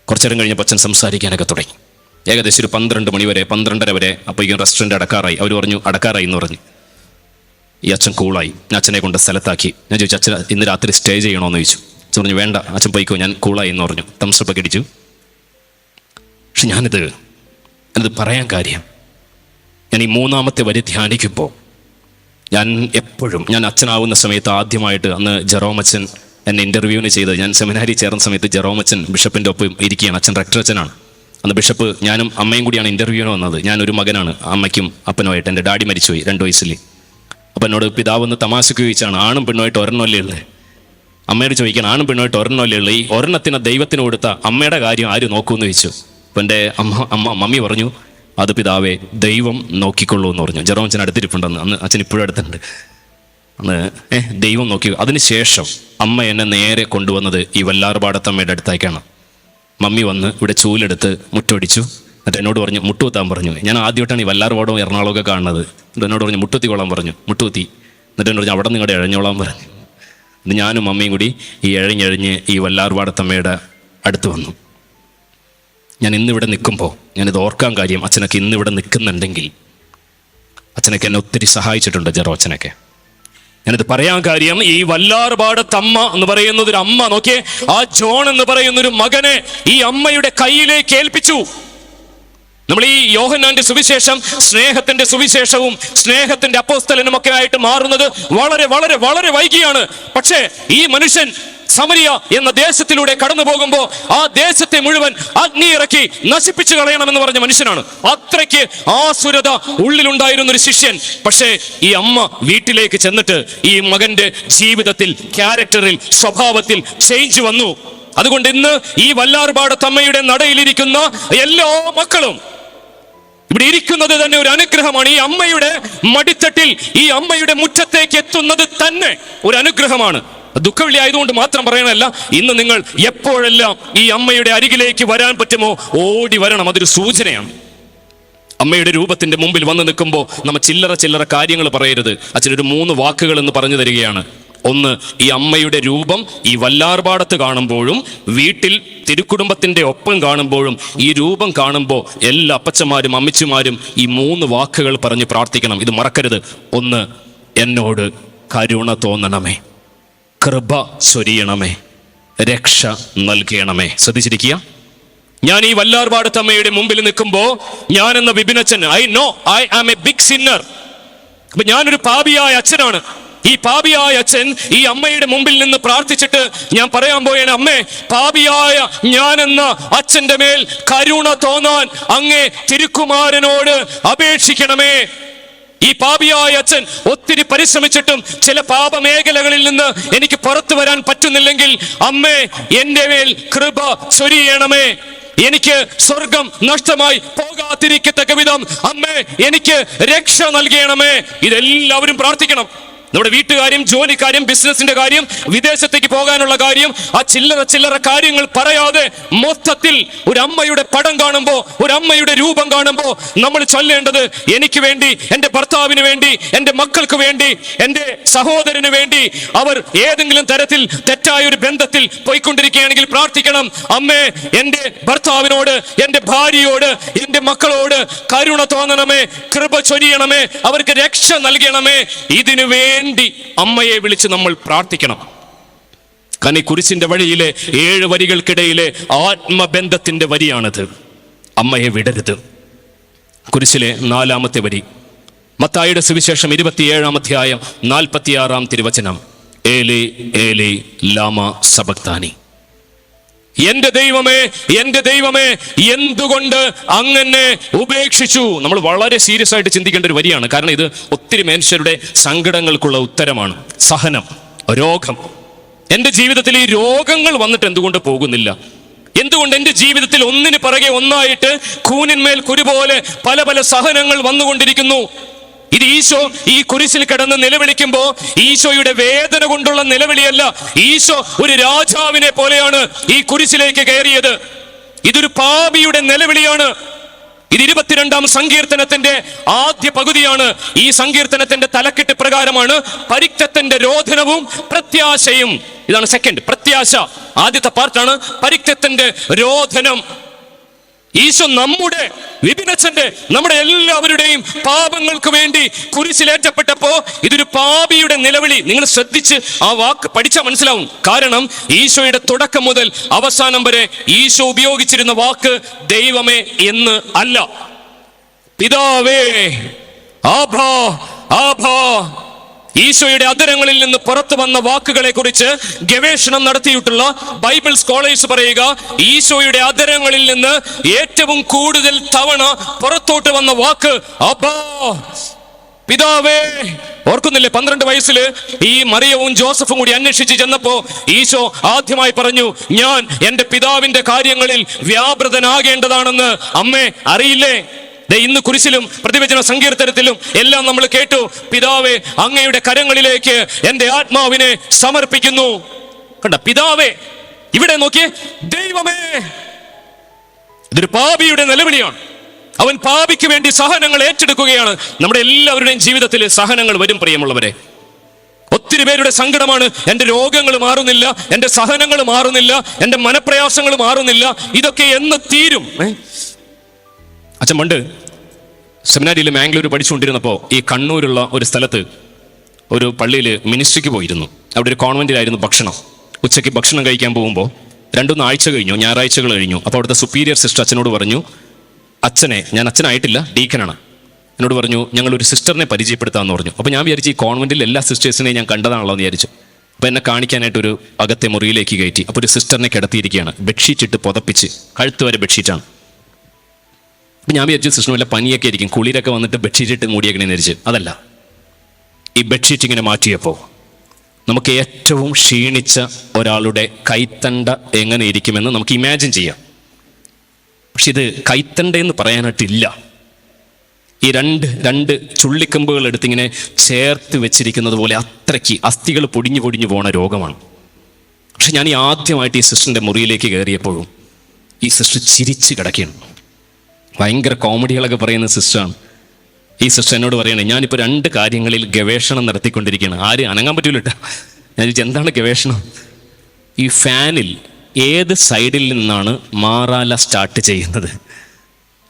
Speaker 2: കുറച്ചേരം കഴിഞ്ഞപ്പോൾ അച്ഛൻ സംസാരിക്കാനൊക്കെ തുടങ്ങി. ഏകദേശം ഒരു 12 മണി വരെ, 12:30 വരെ. അപ്പോഴേക്കും റെസ്റ്റോറൻറ്റ് അടക്കാറായി. അവർ പറഞ്ഞു അടക്കാറായി എന്ന് പറഞ്ഞു. ഈ അച്ഛൻ കൂളായി. ഞാൻ അച്ഛനെ കൊണ്ട് സ്ഥലത്താക്കി. ഞാൻ ചോദിച്ചു, അച്ഛൻ ഇന്ന് രാത്രി സ്റ്റേ ചെയ്യണമെന്ന് ചോദിച്ചു. അച്ഛൻ പറഞ്ഞു വേണ്ട, അച്ഛൻ പോയിക്കോ, ഞാൻ കൂളായി എന്ന് പറഞ്ഞു. തംസപ്പൊക്കെ അടിച്ചു. പക്ഷെ ഞാനിത് പറയാൻ കാര്യം, ഞാൻ ഈ 3-ാമത്തെ വരി ധ്യാനിക്കുമ്പോൾ ഞാൻ അച്ഛനാവുന്ന സമയത്ത് ആദ്യമായിട്ട് അന്ന് ജെറോമച്ചൻ എന്നെ ഇൻ്റർവ്യൂവിന് ചെയ്ത്, ഞാൻ സെമിനാരി ചേർന്ന സമയത്ത് ജെറോമച്ചൻ ബിഷപ്പിൻ്റെ ഒപ്പം ഇരിക്കുകയാണ്. അച്ഛൻ റെക്ടർ അച്ഛനാണ്. അന്ന് ബിഷപ്പ് ഞാനും അമ്മയും കൂടിയാണ് ഇൻ്റർവ്യൂവിന് വന്നത്. ഞാനൊരു മകനാണ്, അമ്മയ്ക്കും അപ്പനുമായിട്ട്. എൻ്റെ ഡാഡി മരിച്ചുപോയി 2 വയസ്സിൽ. അപ്പം എന്നോട് പിതാവെന്ന് തമാശക്ക് ചോദിച്ചാണ്, ആണും പെണ്ണുമായിട്ട് ഒരെണ്ണമല്ലേ ഉള്ളത്? അമ്മയോട് ചോദിക്കണം, ആണും പെണ്ണുമായിട്ട് ഒരെണ്ണമല്ലേ ഉള്ളത്? ഈ ഒരെണ്ണത്തിന് ദൈവത്തിന് കൊടുത്ത അമ്മയുടെ കാര്യം ആര് നോക്കുമെന്ന് ചോദിച്ചു. അപ്പം എൻ്റെ മമ്മി പറഞ്ഞു, അത് പിതാവേ ദൈവം നോക്കിക്കൊള്ളൂ എന്ന് പറഞ്ഞു. ജെറോമച്ചൻ അടുത്തിരിപ്പുണ്ടെന്ന്. അന്ന് അച്ഛൻ ഇപ്പോഴും അടുത്തുണ്ട്. അന്ന് ദൈവം നോക്കി. അതിനുശേഷം അമ്മ എന്നെ നേരെ കൊണ്ടുവന്നത് ഈ വല്ലാർപാടത്തമ്മയുടെ അടുത്തേക്കാണ്. മമ്മി വന്ന് ഇവിടെ ചൂലെടുത്ത് മുട്ടൊടിച്ചു. എന്നിട്ട് എന്നോട് പറഞ്ഞു മുട്ടുകുത്താൻ പറഞ്ഞു. ഞാൻ ആദ്യമായിട്ടാണ് ഈ വല്ലാർപാടവും എറണാകുളമൊക്കെ കാണുന്നത്. എന്നിട്ട് എന്നോട് പറഞ്ഞു മുട്ടുകുത്തിക്കോളാൻ പറഞ്ഞു. മുട്ടുകുത്തി. എന്നിട്ട് എന്നോട് പറഞ്ഞു അവിടെ നിങ്ങളുടെ ഇഴഞ്ഞോളാൻ പറഞ്ഞു. എന്നിട്ട് ഞാനും മമ്മിയും കൂടി ഈ ഇഴഞ്ഞ് ഈ വല്ലാർപാടത്തമ്മയുടെ അടുത്ത് വന്നു. ഞാൻ ഇന്നിവിടെ നിൽക്കുമ്പോൾ ഞാനിത് ഓർക്കാൻ കാര്യം, അച്ഛനൊക്കെ ഇന്നിവിടെ നിൽക്കുന്നുണ്ടെങ്കിൽ അച്ഛനൊക്കെ എന്നെ ഒത്തിരി സഹായിച്ചിട്ടുണ്ട്. ജെറോ അച്ഛനൊക്കെ. ഞാനിത് പറയാൻ കാര്യം, ഈ വല്ലാർപാടത്തമ്മ എന്ന് പറയുന്നത് ഒരു അമ്മ നോക്കിയേ, ആ ജോൺ എന്ന് പറയുന്ന ഒരു മകനെ ഈ അമ്മയുടെ കയ്യിലേക്ക് ഏൽപ്പിച്ചു. നമ്മൾ ഈ യോഹന്നാന്റെ സുവിശേഷം സ്നേഹത്തിന്റെ സുവിശേഷവും സ്നേഹത്തിന്റെ അപ്പോസ്തലനും ഒക്കെ ആയിട്ട് മാറുന്നത് വളരെ വളരെ വളരെ വൈകിയാണ്. പക്ഷേ ഈ മനുഷ്യൻ സമരിയ എന്ന ദേശത്തിലൂടെ കടന്നു പോകുമ്പോൾ ആ ദേശത്തെ മുഴുവൻ അഗ്നി ഇറക്കി നശിപ്പിച്ചു കളയണമെന്ന് പറഞ്ഞ മനുഷ്യനാണ്. അത്രയ്ക്ക് ആസുരത ഉള്ളിലുണ്ടായിരുന്ന ഒരു ശിഷ്യൻ. പക്ഷേ ഈ അമ്മ വീട്ടിലേക്ക് ചെന്നിട്ട് ഈ മകന്റെ ജീവിതത്തിൽ, ക്യാരക്ടറിൽ, സ്വഭാവത്തിൽ ചേഞ്ച് വന്നു. അതുകൊണ്ട് ഇന്ന് ഈ വല്ലാർപാടത്തമ്മയുടെ നടയിലിരിക്കുന്ന എല്ലാ മക്കളും ഇവിടെ ഇരിക്കുന്നത് തന്നെ ഒരു അനുഗ്രഹമാണ്. ഈ അമ്മയുടെ മടിത്തട്ടിൽ, ഈ അമ്മയുടെ മുറ്റത്തേക്ക് എത്തുന്നത് തന്നെ ഒരു അനുഗ്രഹമാണ്. ദുഃഖവെള്ളി ആയതുകൊണ്ട് മാത്രം പറയണല്ല, ഇന്ന് നിങ്ങൾ എപ്പോഴെല്ലാം ഈ അമ്മയുടെ അരികിലേക്ക് വരാൻ പറ്റുമോ ഓടി വരണം. അതൊരു സൂചനയാണ്. അമ്മയുടെ രൂപത്തിന്റെ മുമ്പിൽ വന്ന് നിൽക്കുമ്പോൾ നമ്മൾ ചില്ലറ കാര്യങ്ങൾ പറയരുത്. അച്ഛനൊരു 3 വാക്കുകൾ എന്ന് പറഞ്ഞു തരികയാണ്. ഒന്ന്, ഈ അമ്മയുടെ രൂപം ഈ വല്ലാർപാടത്ത് കാണുമ്പോഴും വീട്ടിൽ തിരുക്കുടുംബത്തിന്റെ ഒപ്പം കാണുമ്പോഴും ഈ രൂപം കാണുമ്പോൾ എല്ലാ അപ്പച്ചമാരും അമ്മച്ചിമാരും ഈ 3 വാക്കുകൾ പറഞ്ഞ് പ്രാർത്ഥിക്കണം. ഇത് മറക്കരുത്. ഒന്ന്, എന്നോട് കരുണ തോന്നണമേ, കൃപ ചൊരിയണമേ, രക്ഷ നൽകണമേ. ശ്രദ്ധിച്ചിരിക്കുക. ഞാൻ ഈ വല്ലാർപാടത്തമ്മയുടെ മുമ്പിൽ നിൽക്കുമ്പോൾ ഞാൻ എന്ന വിപിനച്ചൻ, I know I am a big sinner. അപ്പൊ ഞാനൊരു പാപിയായ അച്ഛനാണ്. ഈ പാപിയായ അച്ഛൻ ഈ അമ്മയുടെ മുമ്പിൽ നിന്ന് പ്രാർത്ഥിച്ചിട്ട് ഞാൻ പറയാൻ പോയാണ്, അമ്മേ, പാപിയായ ഞാൻ എന്ന അച്ഛന്റെ മേൽ കരുണ തോന്നാൻ അങ്ങേ തിരുക്കുമാരനോട് അപേക്ഷിക്കണമേ. ഈ പാപിയായ അച്ഛൻ ഒത്തിരി പരിശ്രമിച്ചിട്ടും ചില പാപമേഖലകളിൽ നിന്ന് എനിക്ക് പുറത്തു വരാൻ പറ്റുന്നില്ലെങ്കിൽ അമ്മേ, എന്റെ മേൽ കൃപ ചൊരിയണമേ. എനിക്ക് സ്വർഗം നഷ്ടമായി പോകാതിരിക്കത്തക്ക വിധം അമ്മേ എനിക്ക് രക്ഷ നൽകണമേ. ഇതെല്ലാവരും പ്രാർത്ഥിക്കണം. നമ്മുടെ വീട്ടുകാര്യം, ജോലിക്കാര്യം, ബിസിനസിന്റെ കാര്യം, വിദേശത്തേക്ക് പോകാനുള്ള കാര്യം, ആ ചില്ലറ കാര്യങ്ങൾ പറയാതെ മൊത്തത്തിൽ ഒരു അമ്മയുടെ പടം കാണുമ്പോൾ, ഒരു അമ്മയുടെ രൂപം കാണുമ്പോൾ നമ്മൾ ചൊല്ലേണ്ടത്, എനിക്ക് വേണ്ടി, എൻ്റെ ഭർത്താവിന് വേണ്ടി, എൻ്റെ മക്കൾക്ക് വേണ്ടി, എൻ്റെ സഹോദരന് വേണ്ടി, അവർ ഏതെങ്കിലും തരത്തിൽ തെറ്റായ ഒരു ബന്ധത്തിൽ പോയിക്കൊണ്ടിരിക്കുകയാണെങ്കിൽ പ്രാർത്ഥിക്കണം, അമ്മേ, എൻ്റെ ഭർത്താവിനോട്, എൻ്റെ ഭാര്യയോട്, എൻ്റെ മക്കളോട് കരുണ തോന്നണമേ, കൃപ ചൊരിയണമേ, അവർക്ക് രക്ഷ നൽകണമേ. ഇതിനു വേണ്ടി അമ്മയെ വിളിച്ച് നമ്മൾ പ്രാർത്ഥിക്കണം. കാരണം കുരിശിന്റെ വഴിയിലെ 7 വരികൾക്കിടയിലെ ആത്മബന്ധത്തിന്റെ വരിയാണിത്. അമ്മയെ വിടരുത്. കുരിശിലെ 4ാമത്തെ വരി, മത്തായിയുടെ സുവിശേഷം 27-ാം അധ്യായം 46-ാം തിരുവചനം, ഏലി ഏലി ലാമ സബക്താനി. എന്റെ ദൈവമേ, എന്റെ ദൈവമേ, എന്തുകൊണ്ട് അങ്ങനെ ഉപേക്ഷിച്ചു? നമ്മൾ വളരെ സീരിയസ് ആയിട്ട് ചിന്തിക്കേണ്ട ഒരു വരിയാണ്. കാരണം ഇത് ഒത്തിരി മനുഷ്യരുടെ സങ്കടങ്ങൾക്കുള്ള ഉത്തരമാണ്. സഹനം, രോഗം. എൻ്റെ ജീവിതത്തിൽ ഈ രോഗങ്ങൾ വന്നിട്ട് എന്തുകൊണ്ട് പോകുന്നില്ല? എന്തുകൊണ്ട് എൻ്റെ ജീവിതത്തിൽ ഒന്നിന് പിറകെ ഒന്നായിട്ട് കൂനിന്മേൽ കുരു പോലെ പല സഹനങ്ങൾ വന്നുകൊണ്ടിരിക്കുന്നു? ഇത് ഈശോ ഈ കുരിശിൽ കിടന്ന് നിലവിളിക്കുമ്പോ ഈശോയുടെ വേദന കൊണ്ടുള്ള നിലവിളിയല്ല. ഈശോ ഒരു രാജാവിനെ പോലെയാണ് ഈ കുരിശിലേക്ക് കയറിയത്. ഇതൊരു പാപിയുടെ നിലവിളിയാണ്. ഇത് 22-ാം സങ്കീർത്തനത്തിന്റെ ആദ്യ പകുതിയാണ്. ഈ സങ്കീർത്തനത്തിന്റെ തലക്കെട്ട് പ്രകാരമാണ് പരിക്തത്തിന്റെ രോധനവും പ്രത്യാശയും. ഇതാണ് സെക്കൻഡ്, പ്രത്യാശ. ആദ്യത്തെ പാർട്ടാണ് പരിക്തത്തിന്റെ രോധനം. ഈശോ നമ്മുടെ വിപിനച്ചന്റെ, നമ്മുടെ എല്ലാവരുടെയും പാപങ്ങൾക്ക് വേണ്ടി കുരിശിലേറ്റപ്പെട്ടപ്പോ ഇതൊരു പാപിയുടെ നിലവിളി. നിങ്ങൾ ശ്രദ്ധിച്ച് ആ വാക്ക് പഠിച്ചാൽ മനസ്സിലാവും. കാരണം ഈശോയുടെ തുടക്കം മുതൽ അവസാനം വരെ ഈശോ ഉപയോഗിച്ചിരുന്ന വാക്ക് ദൈവമേ എന്ന് അല്ല, പിതാവേ, ആഭാ, ആഭാ. ഈശോയുടെ അധരങ്ങളിൽ നിന്ന് പുറത്തു വന്ന വാക്കുകളെ കുറിച്ച് ഗവേഷണം നടത്തിയിട്ടുള്ള ബൈബിൾ സ്കോളേഴ്സ് പറയുക, ഈശോയുടെ അധരങ്ങളിൽ നിന്ന് ഏറ്റവും കൂടുതൽ തവണ പുറത്തോട്ട് വന്ന വാക്ക് അബ്ബാ, പിതാവേ. ഓർക്കുന്നില്ലേ, 12 വയസ്സിൽ ഈ മറിയവും ജോസഫും കൂടി അന്വേഷിച്ച് ചെന്നപ്പോ ഈശോ ആദ്യമായി പറഞ്ഞു, ഞാൻ എൻ്റെ പിതാവിന്റെ കാര്യങ്ങളിൽ വ്യാപൃതനാകേണ്ടതാണെന്ന്. അമ്മേ, അറിയില്ലേ? ഇന്ന് കുരിശിലും പ്രതിവചന സങ്കീർത്തനത്തിലും എല്ലാം നമ്മൾ കേട്ടു, പിതാവേ, അങ്ങയുടെ കരങ്ങളിലേക്ക് എൻ്റെ ആത്മാവിനെ സമർപ്പിക്കുന്നു. കണ്ട, പിതാവേ. ഇവിടെ നോക്കിയേ, ദൈവമേ. ഇതൊരു പാപിയുടെ നിലവിളിയാണ്. അവൻ പാപിക്ക് വേണ്ടി സഹനങ്ങൾ ഏറ്റെടുക്കുകയാണ്. നമ്മുടെ എല്ലാവരുടെയും ജീവിതത്തിൽ സഹനങ്ങൾ വരും പ്രിയമുള്ളവരെ. ഒത്തിരി പേരുടെ സങ്കടമാണ്, എൻ്റെ രോഗങ്ങൾ മാറുന്നില്ല, എൻ്റെ സഹനങ്ങൾ മാറുന്നില്ല, എൻ്റെ മനപ്രയാസങ്ങൾ മാറുന്നില്ല, ഇതൊക്കെ എന്ന് തീരും? അച്ഛൻ പണ്ട് സെമിനാരിയിൽ മാംഗ്ലൂർ പഠിച്ചുകൊണ്ടിരുന്നപ്പോൾ ഈ കണ്ണൂരുള്ള ഒരു സ്ഥലത്ത് ഒരു പള്ളിയിൽ മിനിസ്ട്രിക്ക് പോയിരുന്നു. അവിടെ ഒരു കോൺവെന്റിലായിരുന്നു ഭക്ഷണം. ഉച്ചയ്ക്ക് ഭക്ഷണം കഴിക്കാൻ പോകുമ്പോൾ 2-3 ആഴ്ച കഴിഞ്ഞു, ഞായറാഴ്ചകൾ കഴിഞ്ഞു. അപ്പോൾ അവിടുത്തെ സുപ്പീരിയർ സിസ്റ്റർ അച്ഛനോട് പറഞ്ഞു, ഞാൻ അച്ഛനായിട്ടില്ല, ഡീക്കനാണ്, എന്നോട് പറഞ്ഞു ഞങ്ങളൊരു സിസ്റ്ററിനെ പരിചയപ്പെടുത്താമെന്ന് പറഞ്ഞു. അപ്പോൾ ഞാൻ വിചാരിച്ചു ഈ കോൺവെന്റിൽ എല്ലാ സിസ്റ്റേഴ്സിനെയും ഞാൻ കണ്ടതാണല്ലോ എന്ന് വിചാരിച്ചു. അപ്പോൾ എന്നെ കാണിക്കാനായിട്ടൊരു അകത്തെ മുറിയിലേക്ക് കയറ്റി. അപ്പോൾ ഒരു സിസ്റ്ററിനെ കിടത്തിയിരിക്കുകയാണ്, ബെഡ്ഷീറ്റ് ഇട്ട് പുതപ്പിച്ച്, കഴുത്ത് വരെ ബെഡ്ഷീറ്റാണ്. അപ്പം ഞാൻ വിചാരിച്ചു സിസ്റ്റർ വല്ല പനിയൊക്കെ ആയിരിക്കും, കുളിരൊക്കെ വന്നിട്ട് ബെഡ്ഷീറ്റ് ഇട്ട് മൂടിയേക്കണേന്ന് വിചാരിച്ചു. അതല്ല, ഈ ബെഡ്ഷീറ്റ് ഇങ്ങനെ മാറ്റിയപ്പോൾ നമുക്ക് ഏറ്റവും ക്ഷീണിച്ച ഒരാളുടെ കൈത്തണ്ട എങ്ങനെ ഇരിക്കുമെന്ന് നമുക്ക് ഇമാജിൻ ചെയ്യാം. പക്ഷെ ഇത് കൈത്തണ്ടെന്ന് പറയാനായിട്ടില്ല. ഈ രണ്ട് ചുള്ളിക്കമ്പുകൾ എടുത്തിങ്ങനെ ചേർത്ത് വെച്ചിരിക്കുന്നത് പോലെ അത്രയ്ക്ക് അസ്ഥികൾ പൊടിഞ്ഞു പോണ രോഗമാണ്. പക്ഷെ ഞാൻ ഈ ആദ്യമായിട്ട് ഈ സിസ്റ്ററിൻ്റെ മുറിയിലേക്ക് കയറിയപ്പോഴും ഈ സിസ്റ്റർ ചിരിച്ച് കിടക്കുകയാണ്. ഭയങ്കര കോമഡികളൊക്കെ പറയുന്ന സിസ്റ്ററാണ്. ഈ സിസ്റ്റർ എന്നോട് പറയണേ, ഞാനിപ്പോൾ 2 കാര്യങ്ങളിൽ ഗവേഷണം നടത്തിക്കൊണ്ടിരിക്കുകയാണ്. ആരും അനങ്ങാൻ പറ്റൂല കേട്ടോ. ഞാൻ ചോദിച്ചു എന്താണ് ഗവേഷണം? ഈ ഫാനിൽ ഏത് സൈഡിൽ നിന്നാണ് മാറാല സ്റ്റാർട്ട് ചെയ്യുന്നത്,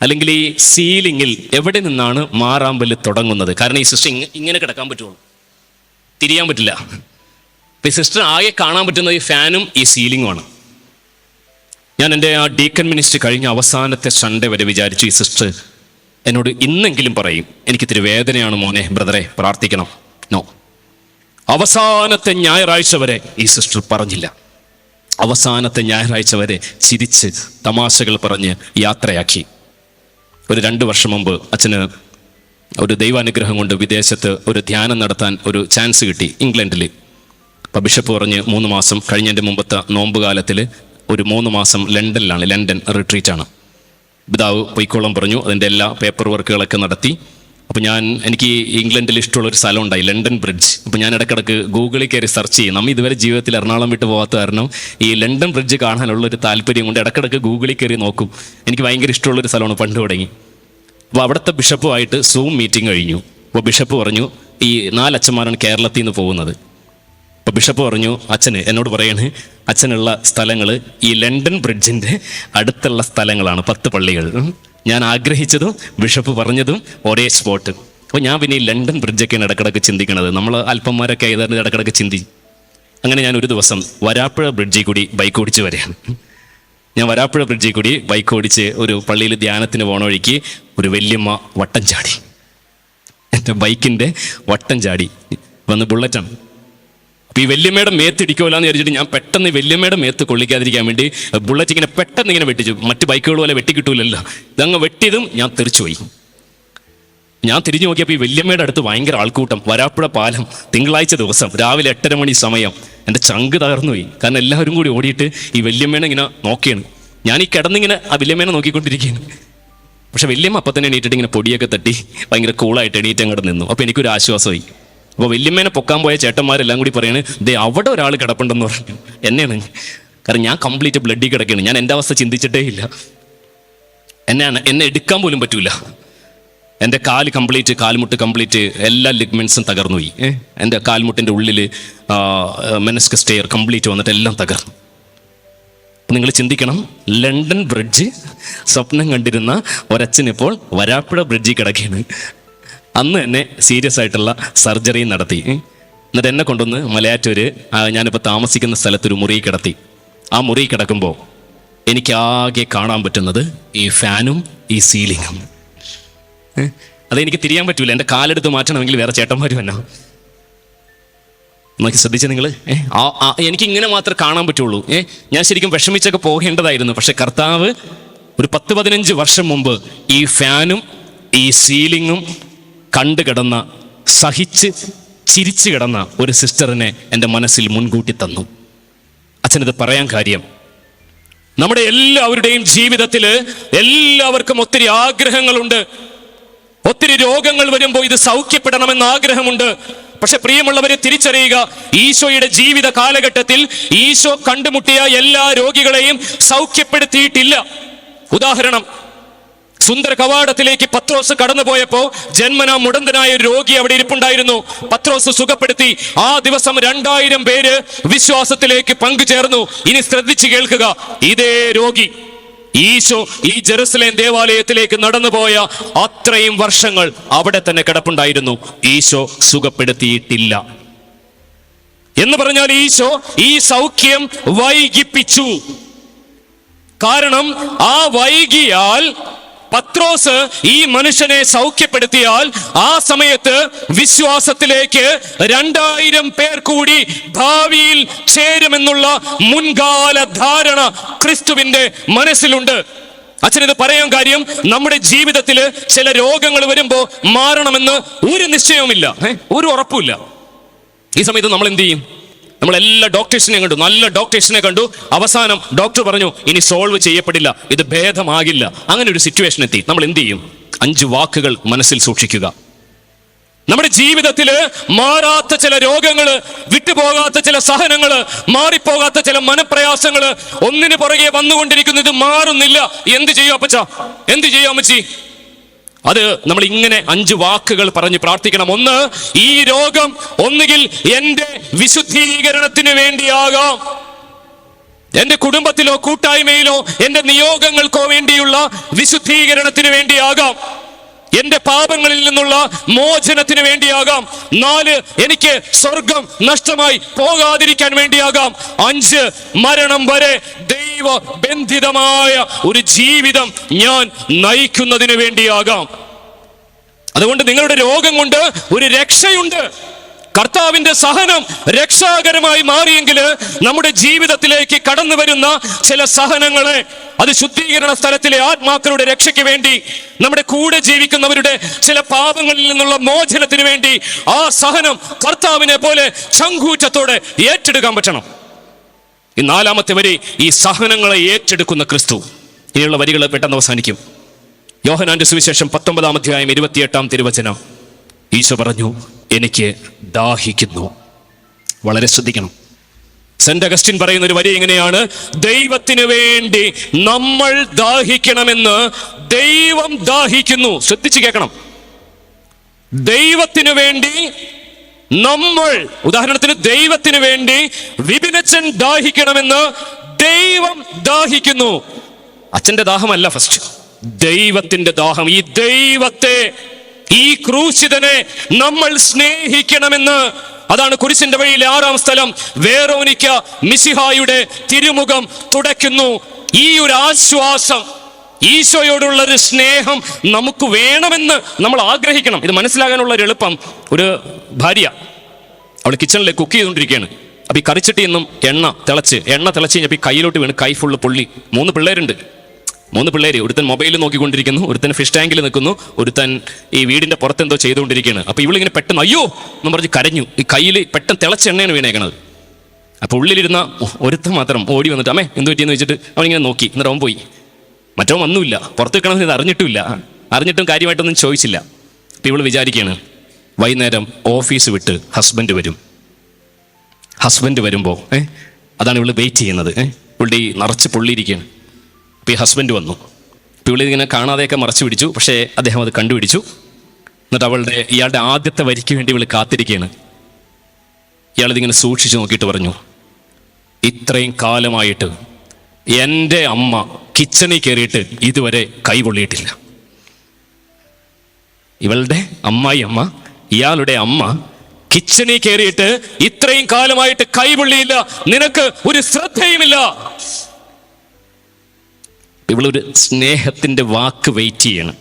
Speaker 2: അല്ലെങ്കിൽ ഈ സീലിങ്ങിൽ എവിടെ നിന്നാണ് മാറാമ്പല് തുടങ്ങുന്നത്. കാരണം ഈ സിസ്റ്റർ ഇങ്ങനെ കിടക്കാൻ പറ്റുള്ളൂ, തിരിയാൻ പറ്റില്ല. ഈ സിസ്റ്റർ ആകെ കാണാൻ പറ്റുന്നത് ഈ ഫാനും ഈ സീലിങ്ങുമാണ്. ഞാൻ എൻ്റെ ആ ഡീക്കൻ മിനിസ്ട്രി കഴിഞ്ഞ അവസാനത്തെ സൺഡേ വരെ വിചാരിച്ചു ഈ സിസ്റ്റർ എന്നോട് ഇന്നെങ്കിലും പറയും, എനിക്കിത്തിരി വേദനയാണ് മോനെ, ബ്രദറെ പ്രാർത്ഥിക്കണം. നോ, അവസാനത്തെ ഞായറാഴ്ച വരെ ഈ സിസ്റ്റർ പറഞ്ഞില്ല. അവസാനത്തെ ഞായറാഴ്ച വരെ ചിരിച്ച് തമാശകൾ പറഞ്ഞ് യാത്രയാക്കി. ഒരു 2 വർഷം മുമ്പ് അച്ഛന് ഒരു ദൈവാനുഗ്രഹം കൊണ്ട് വിദേശത്ത് ഒരു ധ്യാനം നടത്താൻ ഒരു ചാൻസ് കിട്ടി, ഇംഗ്ലണ്ടിൽ. അപ്പം ബിഷപ്പ് പറഞ്ഞ് 3 മാസം കഴിഞ്ഞതിൻ്റെ മുമ്പത്തെ നോമ്പ് കാലത്തിൽ ഒരു 3 മാസം ലണ്ടൻ റിട്രീറ്റാണ്. പിതാവ് പൊയ്ക്കോളം പറഞ്ഞു. അതിൻ്റെ എല്ലാ പേപ്പർ വർക്കുകളൊക്കെ നടത്തി. അപ്പോൾ എനിക്ക് ഇംഗ്ലണ്ടിൽ ഇഷ്ടമുള്ളൊരു സ്ഥലം ഉണ്ടായി, ലണ്ടൻ ബ്രിഡ്ജ്. അപ്പോൾ ഞാൻ ഇടയ്ക്കിടയ്ക്ക് ഗൂഗിളിൽ കയറി സെർച്ച് ചെയ്യും. നമ്മൾ ഇതുവരെ ജീവിതത്തിൽ എറണാകുളം വിട്ട് പോകാത്ത കാരണം ഈ ലണ്ടൻ ബ്രിഡ്ജ് കാണാനുള്ളൊരു താല്പര്യം കൊണ്ട് ഇടയ്ക്കിടയ്ക്ക് ഗൂഗിളിൽ കയറി നോക്കും. എനിക്ക് ഭയങ്കര ഇഷ്ടമുള്ളൊരു സ്ഥലമാണ് പണ്ട് തുടങ്ങി. അപ്പോൾ അവിടുത്തെ ബിഷപ്പുമായിട്ട് സൂം മീറ്റിംഗ് കഴിഞ്ഞു. അപ്പോൾ ബിഷപ്പ് പറഞ്ഞു ഈ 4 അച്ഛന്മാരാണ് കേരളത്തിൽ നിന്ന് പോകുന്നത്. അപ്പോൾ ബിഷപ്പ് പറഞ്ഞു എന്നോട് പറയാണ്, അച്ഛനുള്ള സ്ഥലങ്ങൾ ഈ ലണ്ടൻ ബ്രിഡ്ജിൻ്റെ അടുത്തുള്ള സ്ഥലങ്ങളാണ്, 10 പള്ളികൾ. ഞാൻ ആഗ്രഹിച്ചതും ബിഷപ്പ് പറഞ്ഞതും ഒരേ സ്പോട്ട്. അപ്പോൾ ഞാൻ പിന്നെ ഈ ലണ്ടൻ ബ്രിഡ്ജൊക്കെയാണ് ഇടക്കിടക്ക് ചിന്തിക്കണത്. നമ്മൾ അല്പന്മാരൊക്കെ ആയതായിരുന്നു ഇടക്കിടക്ക് ചിന്തി. അങ്ങനെ ഞാൻ ഒരു ദിവസം വരാപ്പുഴ ബ്രിഡ്ജിൽ കൂടി ബൈക്ക് ഓടിച്ച് വരികയാണ്. ഞാൻ വരാപ്പുഴ ബ്രിഡ്ജിൽ കൂടി ബൈക്ക് ഓടിച്ച് ഒരു പള്ളിയിൽ ധ്യാനത്തിന് പോണ വഴിക്ക് ഒരു വല്യമ്മ വട്ടം ചാടി, എൻ്റെ ബൈക്കിൻ്റെ വട്ടം ചാടി വന്ന് ബുള്ളറ്റാണ്. അപ്പോൾ ഈ വല്യമ്മയുടെ മേത്ത് ഇടിക്കുമല്ലോ എന്ന് വിചാരിച്ചിട്ട് ഞാൻ പെട്ടെന്ന് വല്യമ്മയുടെ മേത്ത് കൊള്ളിക്കാതിരിക്കാൻ വേണ്ടി ബുള്ളറ്റ് ഇങ്ങനെ പെട്ടെന്ന് ഇങ്ങനെ വെട്ടിച്ചു. മറ്റ് ബൈക്കുകൾ പോലെ വെട്ടിക്കിട്ടൂലല്ലോ. ഇതങ്ങ് വെട്ടിയതും ഞാൻ തെറിച്ചുപോയി. ഞാൻ തിരിഞ്ഞു നോക്കിയപ്പോൾ ഈ വല്യമ്മയുടെ അടുത്ത് ഭയങ്കര ആൾക്കൂട്ടം. വരാപ്പുഴ പാലം, തിങ്കളാഴ്ച ദിവസം രാവിലെ 8:30 മണി സമയം. എൻ്റെ ചങ്ക് തകർന്നുപോയി. കാരണം എല്ലാവരും കൂടി ഓടിയിട്ട് ഈ വല്യമ്മേനെ ഇങ്ങനെ നോക്കിയാണ്. ഞാൻ ഈ കിടന്നിങ്ങനെ ആ വല്യമ്മേനെ നോക്കിക്കൊണ്ടിരിക്കുകയാണ്. പക്ഷെ വല്യമ്മ അപ്പം തന്നെ എണീറ്റിട്ട് ഇങ്ങനെ പൊടിയൊക്കെ തട്ടി ഭയങ്കര കൂളായിട്ട് എണീറ്റ് അങ്ങോട്ട് നിന്നു. അപ്പോൾ എനിക്കൊരു ആശ്വാസമായി. അപ്പോൾ വല്യമ്മേനെ പൊക്കാൻ പോയ ചേട്ടന്മാരെല്ലാം കൂടി പറയാണ്, ദേ അവിടെ ഒരാൾ കിടപ്പുണ്ടെന്ന് പറഞ്ഞു. എന്നെയാണ്. കാരണം ഞാൻ കംപ്ലീറ്റ് ബ്ലഡിൽ കിടക്കുകയാണ്. ഞാൻ എൻ്റെ അവസ്ഥ ചിന്തിച്ചിട്ടേ ഇല്ല. എന്നെ എടുക്കാൻ പോലും പറ്റൂല. എൻ്റെ കാൽമുട്ട് കംപ്ലീറ്റ് എല്ലാ ലിഗ്മെൻസും തകർന്നു പോയി. എൻ്റെ കാൽമുട്ടിൻ്റെ ഉള്ളിൽ മെനിസ്കസ് ടെയർ കംപ്ലീറ്റ് വന്നിട്ട് എല്ലാം തകർന്നു. നിങ്ങൾ ചിന്തിക്കണം, ലണ്ടൻ ബ്രിഡ്ജ് സ്വപ്നം കണ്ടിരുന്ന ഒരച്ഛനിപ്പോൾ വരാപ്പുഴ ബ്രിഡ്ജിൽ കിടക്കുകയാണ്. അന്ന് എന്നെ സീരിയസ് ആയിട്ടുള്ള സർജറി നടത്തി. എന്നിട്ട് എന്നെ കൊണ്ടുവന്ന് മലയാറ്റൂർ ഞാനിപ്പോൾ താമസിക്കുന്ന സ്ഥലത്തൊരു മുറി കിടത്തി. ആ മുറി കിടക്കുമ്പോൾ എനിക്കാകെ കാണാൻ പറ്റുന്നത് ഈ ഫാനും ഈ സീലിങ്ങും. അതെനിക്ക് തിരിയാൻ പറ്റൂല. എൻ്റെ കാലെടുത്ത് മാറ്റണമെങ്കിൽ വേറെ ചേട്ടന്മാരും തന്നെ നോക്കി ശ്രദ്ധിച്ച നിങ്ങൾ. എനിക്ക് ഇങ്ങനെ മാത്രമേ കാണാൻ പറ്റുള്ളൂ. ഞാൻ ശരിക്കും വിഷമിച്ചൊക്കെ പോകേണ്ടതായിരുന്നു. പക്ഷെ കർത്താവ് ഒരു 10-15 വർഷം മുമ്പ് ഈ ഫാനും ഈ സീലിങ്ങും കണ്ടു കിടന്ന, സഹിച്ച് ചിരിച്ചു കിടന്ന ഒരു സിസ്റ്ററിനെ എൻ്റെ മനസ്സിൽ മുൻകൂട്ടി തന്നു. അച്ഛനിത് പറയാൻ കാര്യം, നമ്മുടെ എല്ലാവരുടെയും ജീവിതത്തിൽ എല്ലാവർക്കും ഒത്തിരി ആഗ്രഹങ്ങളുണ്ട്. ഒത്തിരി രോഗങ്ങൾ വരുമ്പോൾ ഇത് സൗഖ്യപ്പെടണമെന്ന് ആഗ്രഹമുണ്ട്. പക്ഷെ പ്രിയമുള്ളവരെ തിരിച്ചറിയുക, ഈശോയുടെ ജീവിത കാലഘട്ടത്തിൽ ഈശോ കണ്ടുമുട്ടിയ എല്ലാ രോഗികളെയും സൗഖ്യപ്പെടുത്തിയിട്ടില്ല. ഉദാഹരണം, സുന്ദര കവാടത്തിലേക്ക് പത്രോസ് കടന്നുപോയപ്പോ ജന്മനാ മുടന്തനായ ഒരു രോഗി അവിടെ ഇരിപ്പുണ്ടായിരുന്നു. പത്രോസ് സുഖപ്പെടുത്തി. ആ ദിവസം 2000 പേര് വിശ്വാസത്തിലേക്ക് പങ്കുചേർന്നു. ഇനി ശ്രദ്ധിച്ചു കേൾക്കുക, ഇതേ രോഗി ഈശോ ഈ ജെറുസലേം ദേവാലയത്തിലേക്ക് നടന്നുപോയ അത്രയും വർഷങ്ങൾ അവിടെ തന്നെ കിടപ്പുണ്ടായിരുന്നു. ഈശോ സുഖപ്പെടുത്തിയിട്ടില്ല. എന്ന് പറഞ്ഞാൽ ഈശോ ഈ സൗഖ്യം വൈകിപ്പിച്ചു. കാരണം ആ വൈകിയാൽ, പത്രോസ് ഈ മനുഷ്യനെ സൗഖ്യപ്പെടുത്തിയാൽ, ആ സമയത്ത് വിശ്വാസത്തിലേക്ക് 2000 പേർ കൂടി ഭാവിയിൽ ചേരുമെന്നുള്ള മുൻകാല ധാരണ ക്രിസ്തുവിന്റെ മനസ്സിലുണ്ട്. അച്ഛനിത് പറയാൻ കാര്യം, നമ്മുടെ ജീവിതത്തിൽ ചില രോഗങ്ങൾ വരുമ്പോൾ മാറണമെന്ന് ഒരു നിശ്ചയവുമില്ല, ഒരു ഉറപ്പുമില്ല. ഈ സമയത്ത് നമ്മൾ എന്ത് ചെയ്യും? നമ്മളെല്ലാ ഡോക്ടേഴ്സിനെയും കണ്ടു, നല്ല ഡോക്ടേഴ്സിനെ കണ്ടു. അവസാനം ഡോക്ടർ പറഞ്ഞു ഇനി സോൾവ് ചെയ്യപ്പെടില്ല, ഇത് ഭേദമാകില്ല. അങ്ങനെ ഒരു സിറ്റുവേഷൻ എത്തി. നമ്മൾ എന്ത് ചെയ്യും? 5 വാക്കുകൾ മനസ്സിൽ സൂക്ഷിക്കുക. നമ്മുടെ ജീവിതത്തിൽ മാറാത്ത ചില രോഗങ്ങള്, വിട്ടുപോകാത്ത ചില സഹനങ്ങള്, മാറിപ്പോകാത്ത ചില മനപ്രയാസങ്ങള് ഒന്നിനു പുറകെ വന്നുകൊണ്ടിരിക്കുന്നു. ഇത് മാറുന്നില്ല. എന്ത് ചെയ്യും അപ്പച്ച? എന്ത് ചെയ്യും അമ്മച്ചി? അത് നമ്മൾ ഇങ്ങനെ 5 വാക്കുകൾ പറഞ്ഞ് പ്രാർത്ഥിക്കണം. ഒന്ന്, ഈ രോഗം ഒന്നുകിൽ എന്റെ വിശുദ്ധീകരണത്തിന് വേണ്ടിയാകാം, എന്റെ കുടുംബത്തിലോ കൂട്ടായ്മയിലോ എന്റെ നിയോഗങ്ങൾക്കോ വേണ്ടിയുള്ള വിശുദ്ധീകരണത്തിന് വേണ്ടിയാകാം, എന്റെ പാപങ്ങളിൽ നിന്നുള്ള മോചനത്തിന് വേണ്ടിയാകാം. 4, എനിക്ക് സ്വർഗം നഷ്ടമായി പോകാതിരിക്കാൻ വേണ്ടിയാകാം. 5, മരണം വരെ ദൈവബന്ധിതമായ ഒരു ജീവിതം ഞാൻ നയിക്കുന്നതിന് വേണ്ടിയാകാം. അതുകൊണ്ട് നിങ്ങളുടെ രോഗം കൊണ്ട് ഒരു രക്ഷയുണ്ട്. കർത്താവിന്റെ സഹനം രക്ഷാകരമായി മാറിയെങ്കിൽ നമ്മുടെ ജീവിതത്തിലേക്ക് കടന്നു വരുന്ന ചില സഹനങ്ങളെ, അത് ശുദ്ധീകരണ സ്ഥലത്തിലെ ആത്മാക്കളുടെ രക്ഷയ്ക്ക് വേണ്ടി, നമ്മുടെ കൂടെ ജീവിക്കുന്നവരുടെ ചില പാപങ്ങളിൽ നിന്നുള്ള മോചനത്തിന് വേണ്ടി ആ സഹനം കർത്താവിനെ പോലെ ചങ്കൂറ്റത്തോടെ ഏറ്റെടുക്കാൻ പറ്റണം. ഈ 4-ാമത്തെ വരി, ഈ സഹനങ്ങളെ ഏറ്റെടുക്കുന്ന ക്രിസ്തു. ഇനിയുള്ള വരികൾ പെട്ടെന്ന് അവസാനിക്കും. യോഹന്നാന്റെ സുവിശേഷം 19-ാം അധ്യായം 28-ാം തിരുവചനം. ഈശോ പറഞ്ഞു, എനിക്ക് ദാഹിക്കുന്നു. വളരെ ശ്രദ്ധിക്കണം. സെന്റ് അഗസ്റ്റിൻ പറയുന്ന ഒരു വരി ഇങ്ങനെയാണ്: ദൈവത്തിന് വേണ്ടി നമ്മൾ ദാഹിക്കണമെന്ന് ദൈവം ദാഹിക്കുന്നു. ശ്രദ്ധിച്ചു കേൾക്കണം. ദൈവത്തിന് വേണ്ടി നമ്മൾ, ഉദാഹരണത്തിന് ദൈവത്തിന് വേണ്ടി വിപിനച്ചൻ ദാഹിക്കണമെന്ന് ദൈവം ദാഹിക്കുന്നു. അച്ഛന്റെ ദാഹമല്ല ഫസ്റ്റ്, ദൈവത്തിന്റെ ദാഹം. ഈ ദൈവത്തെ, ഈ ക്രൂശിതനെ നമ്മൾ സ്നേഹിക്കണമെന്ന്. അതാണ് കുരിശിന്റെ വഴിയിലെ 6-ാം സ്ഥലം. വേറോനിക്ക മിശിഹായുടെ തിരുമുഖം തുടയ്ക്കുന്നു. ഈ ഒരു ആശ്വാസം, ഈശോയോടുള്ള ഒരു സ്നേഹം നമുക്ക് വേണമെന്ന് നമ്മൾ ആഗ്രഹിക്കണം. ഇത് മനസ്സിലാകാനുള്ള ഒരു എളുപ്പം, ഒരു ഭാര്യ അവൾ കിച്ചണിൽ കുക്ക് ചെയ്തുകൊണ്ടിരിക്കുകയാണ്. അപ്പൊ ഈ കറിച്ചട്ടി നിന്നും എണ്ണ തിളച്ച് കഴിഞ്ഞപ്പോൾ ഈ കയ്യിലോട്ട് വീണ് കൈ ഫുള്ള് പൊള്ളി. 3 പിള്ളേരുണ്ട്. 3 പിള്ളേര്. ഒരുത്തൻ മൊബൈലിൽ നോക്കിക്കൊണ്ടിരിക്കുന്നു, ഒരുത്തൻ ഫിഷ് ടാങ്കിൽ നിൽക്കുന്നു, ഒരുത്തൻ ഈ വീടിന്റെ പുറത്തെന്തോ ചെയ്തുകൊണ്ടിരിക്കുകയാണ്. അപ്പൊ ഇവളിങ്ങനെ പെട്ടെന്ന് അയ്യോ എന്ന് പറഞ്ഞ് കരഞ്ഞു. ഈ കയ്യിൽ പെട്ടെന്ന് തിളച്ച എണ്ണയാണ് വീണേക്കണത്. അപ്പൊ ഉള്ളിലിരുന്ന ഒരുത്തൻ മാത്രം ഓടി വന്നിട്ട് അമ്മേ എന്ത് പറ്റിയെന്ന് വെച്ചിട്ട് അവനിങ്ങനെ നോക്കി. എന്നിട്ട് അവൻ പോയി. മറ്റവൻ വന്നുമില്ല, പുറത്ത് നിൽക്കണമെന്ന് ഇത് അറിഞ്ഞിട്ടുമില്ല. അറിഞ്ഞിട്ടും കാര്യമായിട്ടൊന്നും ചോദിച്ചില്ല. അപ്പൊ ഇവള് വിചാരിക്കുകയാണ്, വൈകുന്നേരം ഓഫീസ് വിട്ട് ഹസ്ബൻഡ് വരും. ഹസ്ബൻഡ് വരുമ്പോൾ അതാണ് ഇവള് വെയിറ്റ് ചെയ്യുന്നത്. ഇവളുടെ ഈ നിറച്ച് പൊള്ളിയിരിക്കുകയാണ്. അപ്പോൾ ഈ ഹസ്ബൻഡ് വന്നു. അപ്പോൾ ഇവളിങ്ങനെ കാണാതെയൊക്കെ മറച്ചു പിടിച്ചു. പക്ഷേ അദ്ദേഹം അത് കണ്ടുപിടിച്ചു. എന്നിട്ട് ഇയാളുടെ ആദ്യത്തെ വരിക്ക് വേണ്ടി ഇവൾ കാത്തിരിക്കുകയാണ്. ഇയാളിതിങ്ങനെ സൂക്ഷിച്ചു നോക്കിയിട്ട് പറഞ്ഞു, ഇത്രയും കാലമായിട്ട് എൻ്റെ അമ്മ കിച്ചണിൽ കയറിയിട്ട് ഇതുവരെ കൈ പൊള്ളിയിട്ടില്ല. ഇവളുടെ അമ്മായി അമ്മ, ഇയാളുടെ അമ്മ കിച്ചണിൽ കയറിയിട്ട് ഇത്രയും കാലമായിട്ട് കൈ പൊള്ളിയില്ല, നിനക്ക് ഒരു ശ്രദ്ധയുമില്ല. ഇവളൊരു സ്നേഹത്തിന്റെ വാക്ക് വെയിറ്റ് ചെയ്യണം.